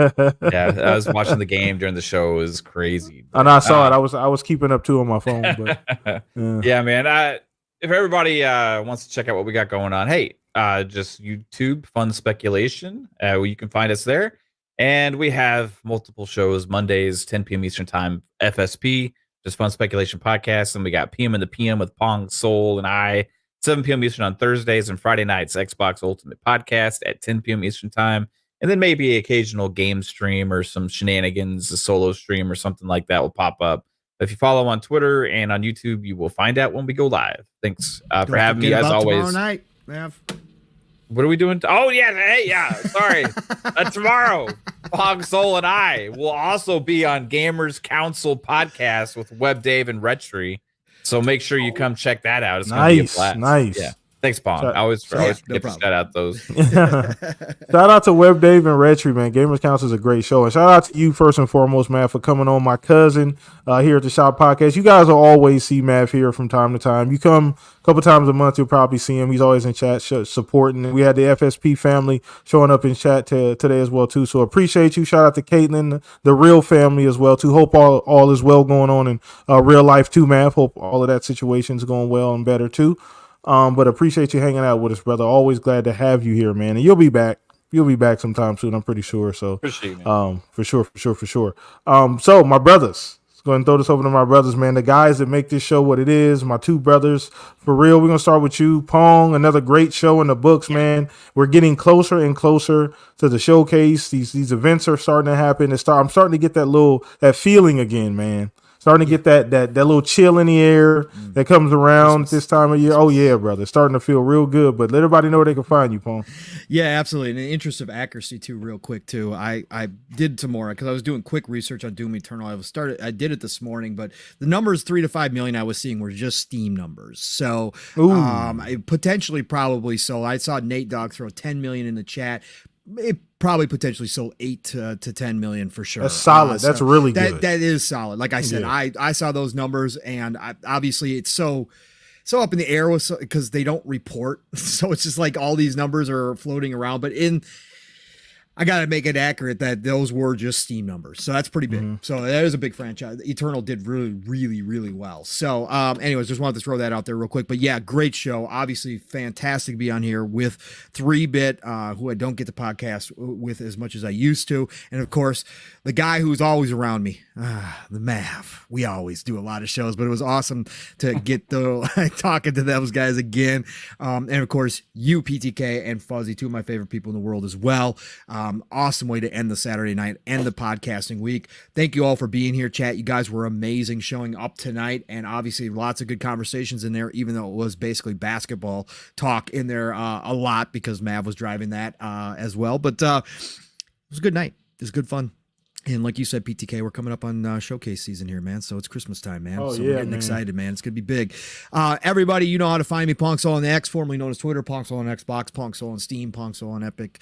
Yeah, I was watching the game during the show. It was crazy. And I saw it. I was keeping up too on my phone. But yeah, man. If everybody wants to check out what we got going on, hey, just YouTube Fun Speculation. You can find us there. And we have multiple shows Mondays, 10 p.m. Eastern Time, FSP, just Fun Speculation Podcast. And we got PM in the PM with Pong, Soul, and I, 7 p.m. Eastern on Thursdays, and Friday nights, Xbox Ultimate Podcast at 10 p.m. Eastern Time. And then maybe occasional game stream or some shenanigans, a solo stream or something like that will pop up. If you follow on Twitter and on YouTube, you will find out when we go live. Thanks for having me as always. Tomorrow night, Mav. What are we doing? Oh, yeah. Hey, yeah. Sorry. Tomorrow, Pog Soul and I will also be on Gamers Council podcast with Web Dave and Retry. So make sure you come check that out. It's going to be a blast. Nice. Yeah. Thanks, Pong. I always forget to shout out those. Shout out to Web Dave and Retry, man. Gamers Council is a great show. And shout out to you first and foremost, Mav, for coming on. My cousin here at the Shop Podcast. You guys will always see Mav here from time to time. You come a couple times a month, you'll probably see him. He's always in chat supporting. And we had the FSP family showing up in chat today as well, too. So appreciate you. Shout out to Caitlin, the real family as well, too. Hope all is well going on in real life, too, Mav. Hope all of that situation's going well and better, too. But appreciate you hanging out with us, brother. Always glad to have you here, man. And you'll be back. You'll be back sometime soon, I'm pretty sure. So appreciate it, for sure. So my brothers, let's go ahead and throw this over to my brothers, man. The guys that make this show what it is, my two brothers. For real, we're gonna start with you, Pong. Another great show in the books, man. We're getting closer and closer to the showcase. These events are starting to happen. I'm starting to get that feeling again, man. Starting to get that little chill in the air that comes around this time of year. Oh, yeah, brother. Starting to feel real good. But let everybody know where they can find you, Pong. Yeah, absolutely. In the interest of accuracy, too, real quick, too, I did tomorrow because I was doing quick research on Doom Eternal. I did it this morning, but the numbers 3 to 5 million I was seeing were just Steam numbers. So potentially probably so. I saw Nate Dogg throw 10 million in the chat. It probably potentially sold 8 to 10 million for sure. That's solid. That's really good. That is solid. Like I said, I saw those numbers, and obviously it's so up in the air because they don't report. So it's just like all these numbers are floating around. But I got to make it accurate that those were just Steam numbers. So that's pretty big. So that is a big franchise. Eternal did really, really, really well. So anyways, just wanted to throw that out there real quick. But yeah, great show. Obviously fantastic to be on here with 3-Bit, who I don't get the podcast with as much as I used to. And of course, the guy who's always around me, the Mav. We always do a lot of shows, but it was awesome to get talking to those guys again. And of course, you, PTK, and Fuzzy, two of my favorite people in the world as well. Awesome way to end the Saturday night and the podcasting week. Thank you all for being here, chat. You guys were amazing showing up tonight, and obviously lots of good conversations in there, even though it was basically basketball talk in there a lot because Mav was driving that as well. But it was a good night. It was good fun. And like you said, PTK, we're coming up on showcase season here, man. So it's Christmas time, man. So we're getting excited, man. It's going to be big. Everybody, you know how to find me. Pongsoul on the X, formerly known as Twitter. Pongsoul on Xbox. Pongsoul on Steam. Pongsoul on Epic.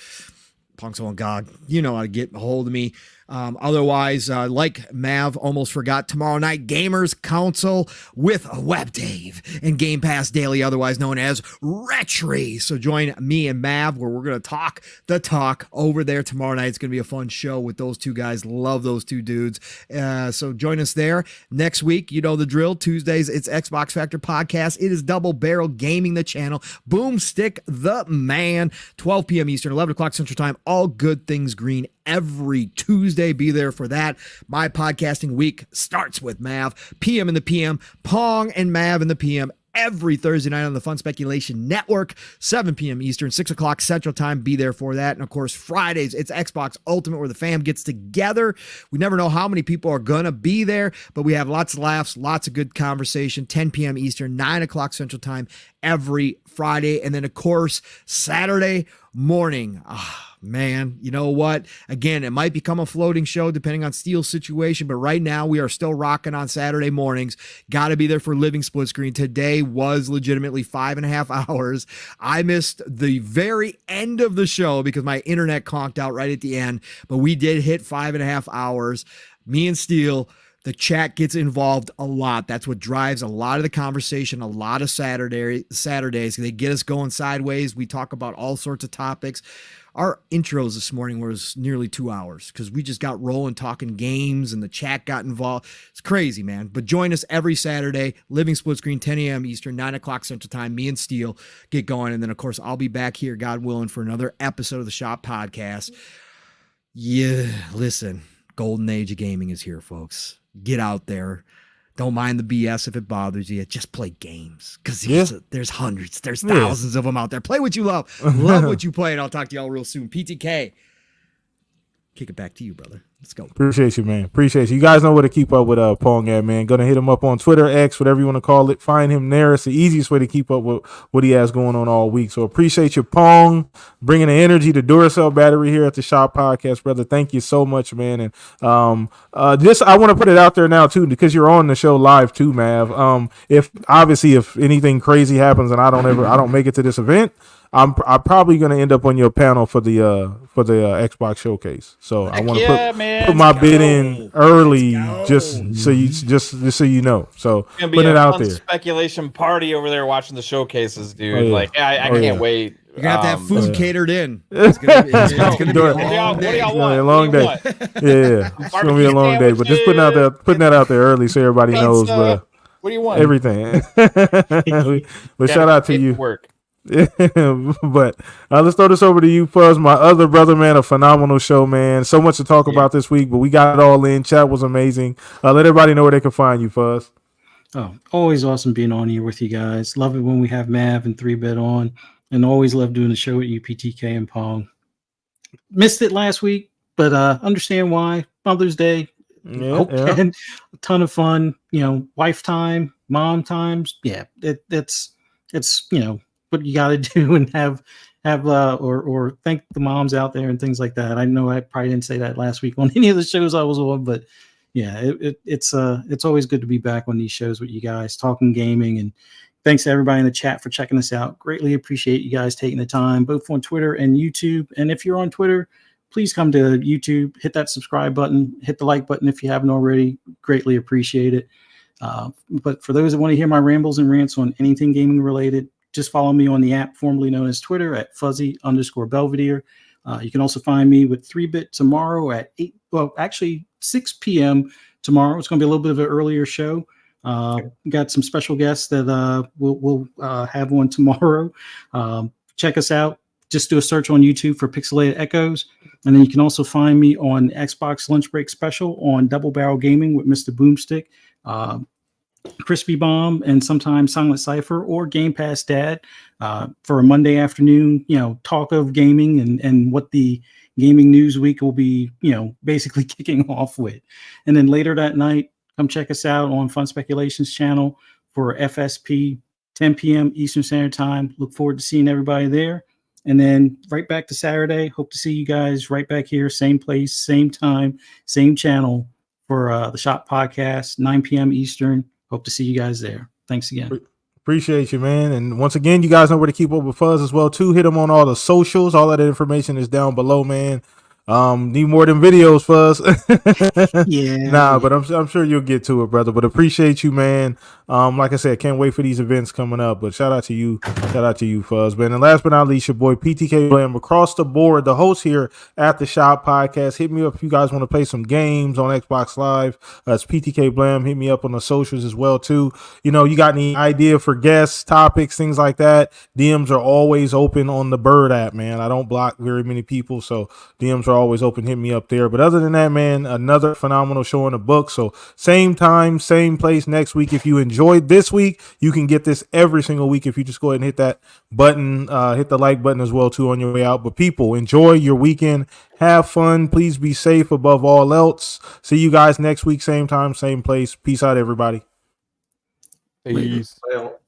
Pongsoul on GOG. You know how to get a hold of me. Otherwise, like Mav almost forgot, tomorrow night, Gamers Council with Web Dave and Game Pass Daily, otherwise known as Retry. So join me and Mav where we're going to talk the talk over there tomorrow night. It's going to be a fun show with those two guys. Love those two dudes. So join us there. Next week, you know the drill. Tuesdays, it's Xbox Factor Podcast. It is Double Barrel Gaming, the channel. Boomstick, the man. 12 p.m. Eastern, 11 o'clock Central Time. All good things green every Tuesday. Be there for that. My podcasting week starts with Mav, PM in the PM, Pong and Mav in the PM every Thursday night on the Fun Speculation Network, 7 p.m. Eastern, 6 o'clock Central Time. Be there for that. And of course, Fridays, it's Xbox Ultimate where the fam gets together. We never know how many people are going to be there, but we have lots of laughs, lots of good conversation, 10 p.m. Eastern, 9 o'clock Central Time every Friday. And then, of course, Saturday morning. Man, you know what? Again, it might become a floating show depending on Steel's situation, but right now we are still rocking on Saturday mornings. Got to be there for Living Split Screen. Today was legitimately 5.5 hours. I missed the very end of the show because my internet conked out right at the end, but we did hit 5.5 hours. Me and Steel. The chat gets involved a lot. That's what drives a lot of the conversation, a lot of Saturdays. They get us going sideways. We talk about all sorts of topics. our intros this morning was nearly 2 hours because we just got rolling talking games and the chat got involved. It's crazy, man. But join us every Saturday, Living Split Screen, 10 a.m. Eastern, 9 o'clock Central Time. Me and Steele get going. And then, of course, I'll be back here, God willing, for another episode of the Shop Podcast. Yeah, listen, golden age of gaming is here, folks. Get out there. Don't mind the BS if it bothers you. Just play games because there's hundreds, there's thousands of them out there. Play what you love. Love what you play, and I'll talk to y'all real soon. PTK, kick it back to you, brother. Let's go. Appreciate you, man. Appreciate you. You guys know where to keep up with Pong at, man. Gonna hit him up on Twitter, X, whatever you want to call it. Find him there. It's the easiest way to keep up with what he has going on all week. So appreciate you, Pong, bringing the energy to Duracell battery here at the Shop Podcast, brother. Thank you so much, man. And just I want to put it out there now too, because you're on the show live too, Mav. If anything crazy happens and I don't make it to this event, I'm probably gonna end up on your panel for the Xbox showcase. So I want to put my bid in early, just so you know. So put it out there. Speculation party over there watching the showcases, dude. Oh, yeah. Like I can't wait. You're gonna have food catered in. It's gonna be a long day. Yeah, it's gonna be a long day. But just putting that out there early so everybody knows. What do you want? Everything. But shout out to you. But let's throw this over to you, Fuzz, my other brother, man. A phenomenal show, man. So much to talk about this week, but we got it all in. Chat was amazing. Let everybody know where they can find you, Fuzz. Oh, always awesome being on here with you guys. Love it when we have Mav and 3-Bit on, and always love doing the show with you, PTK and Pong. Missed it last week, but understand why. Mother's Day. A ton of fun. Wife time, mom times. Yeah, it's what you got to do and have or thank the moms out there and things like that. I know I probably didn't say that last week on any of the shows I was on, but yeah, it's always good to be back on these shows with you guys talking gaming. And thanks to everybody in the chat for checking us out. Greatly appreciate you guys taking the time, both on Twitter and YouTube. And if you're on Twitter, please come to YouTube, hit that subscribe button, hit the like button if you haven't already. Greatly appreciate it. But for those that want to hear my rambles and rants on anything gaming related, just follow me on the app formerly known as Twitter at fuzzy_Belvedere. You can also find me with 3-Bit tomorrow at 6 p.m. tomorrow. It's going to be a little bit of an earlier show. Got some special guests that we'll have on tomorrow. Check us out. Just do a search on YouTube for Pixelated Echoes. And then you can also find me on Xbox Lunch Break Special on Double Barrel Gaming with Mr. Boomstick. Crispy Bomb and sometimes Silent Cypher or Gamepass Dad for a Monday afternoon, talk of gaming and what the gaming news week will be, basically kicking off with. And then later that night, come check us out on Fun Speculations channel for FSP, 10 p.m. Eastern Standard Time. Look forward to seeing everybody there. And then right back to Saturday. Hope to see you guys right back here, same place, same time, same channel for the Shop Podcast, 9 p.m. Eastern. Hope to see you guys there. Thanks again. Appreciate you, man. And once again, you guys know where to keep up with Fuzz as well, too. Hit him on all the socials. All that information is down below, man. Need more than videos, Fuzz. But I'm sure you'll get to it, brother. But appreciate you, man. Like I said, can't wait for these events coming up. But shout out to you, Fuzz, man. And last but not least, your boy PTK Blam across the board, the host here at the Shop Podcast. Hit me up if you guys want to play some games on Xbox Live. It's PTK Blam. Hit me up on the socials as well, too. You got any idea for guests, topics, things like that? DMs are always open on the Bird app, man. I don't block very many people, so DMs are always open. Hit me up there. But other than that, man, another phenomenal show in the book. So same time, same place next week. If you enjoyed this week, you can get this every single week if you just go ahead and hit that button, hit the like button as well too on your way out. But people, enjoy your weekend. Have fun. Please be safe above all else. See you guys next week, same time, same place. Peace out, everybody. Peace. Well,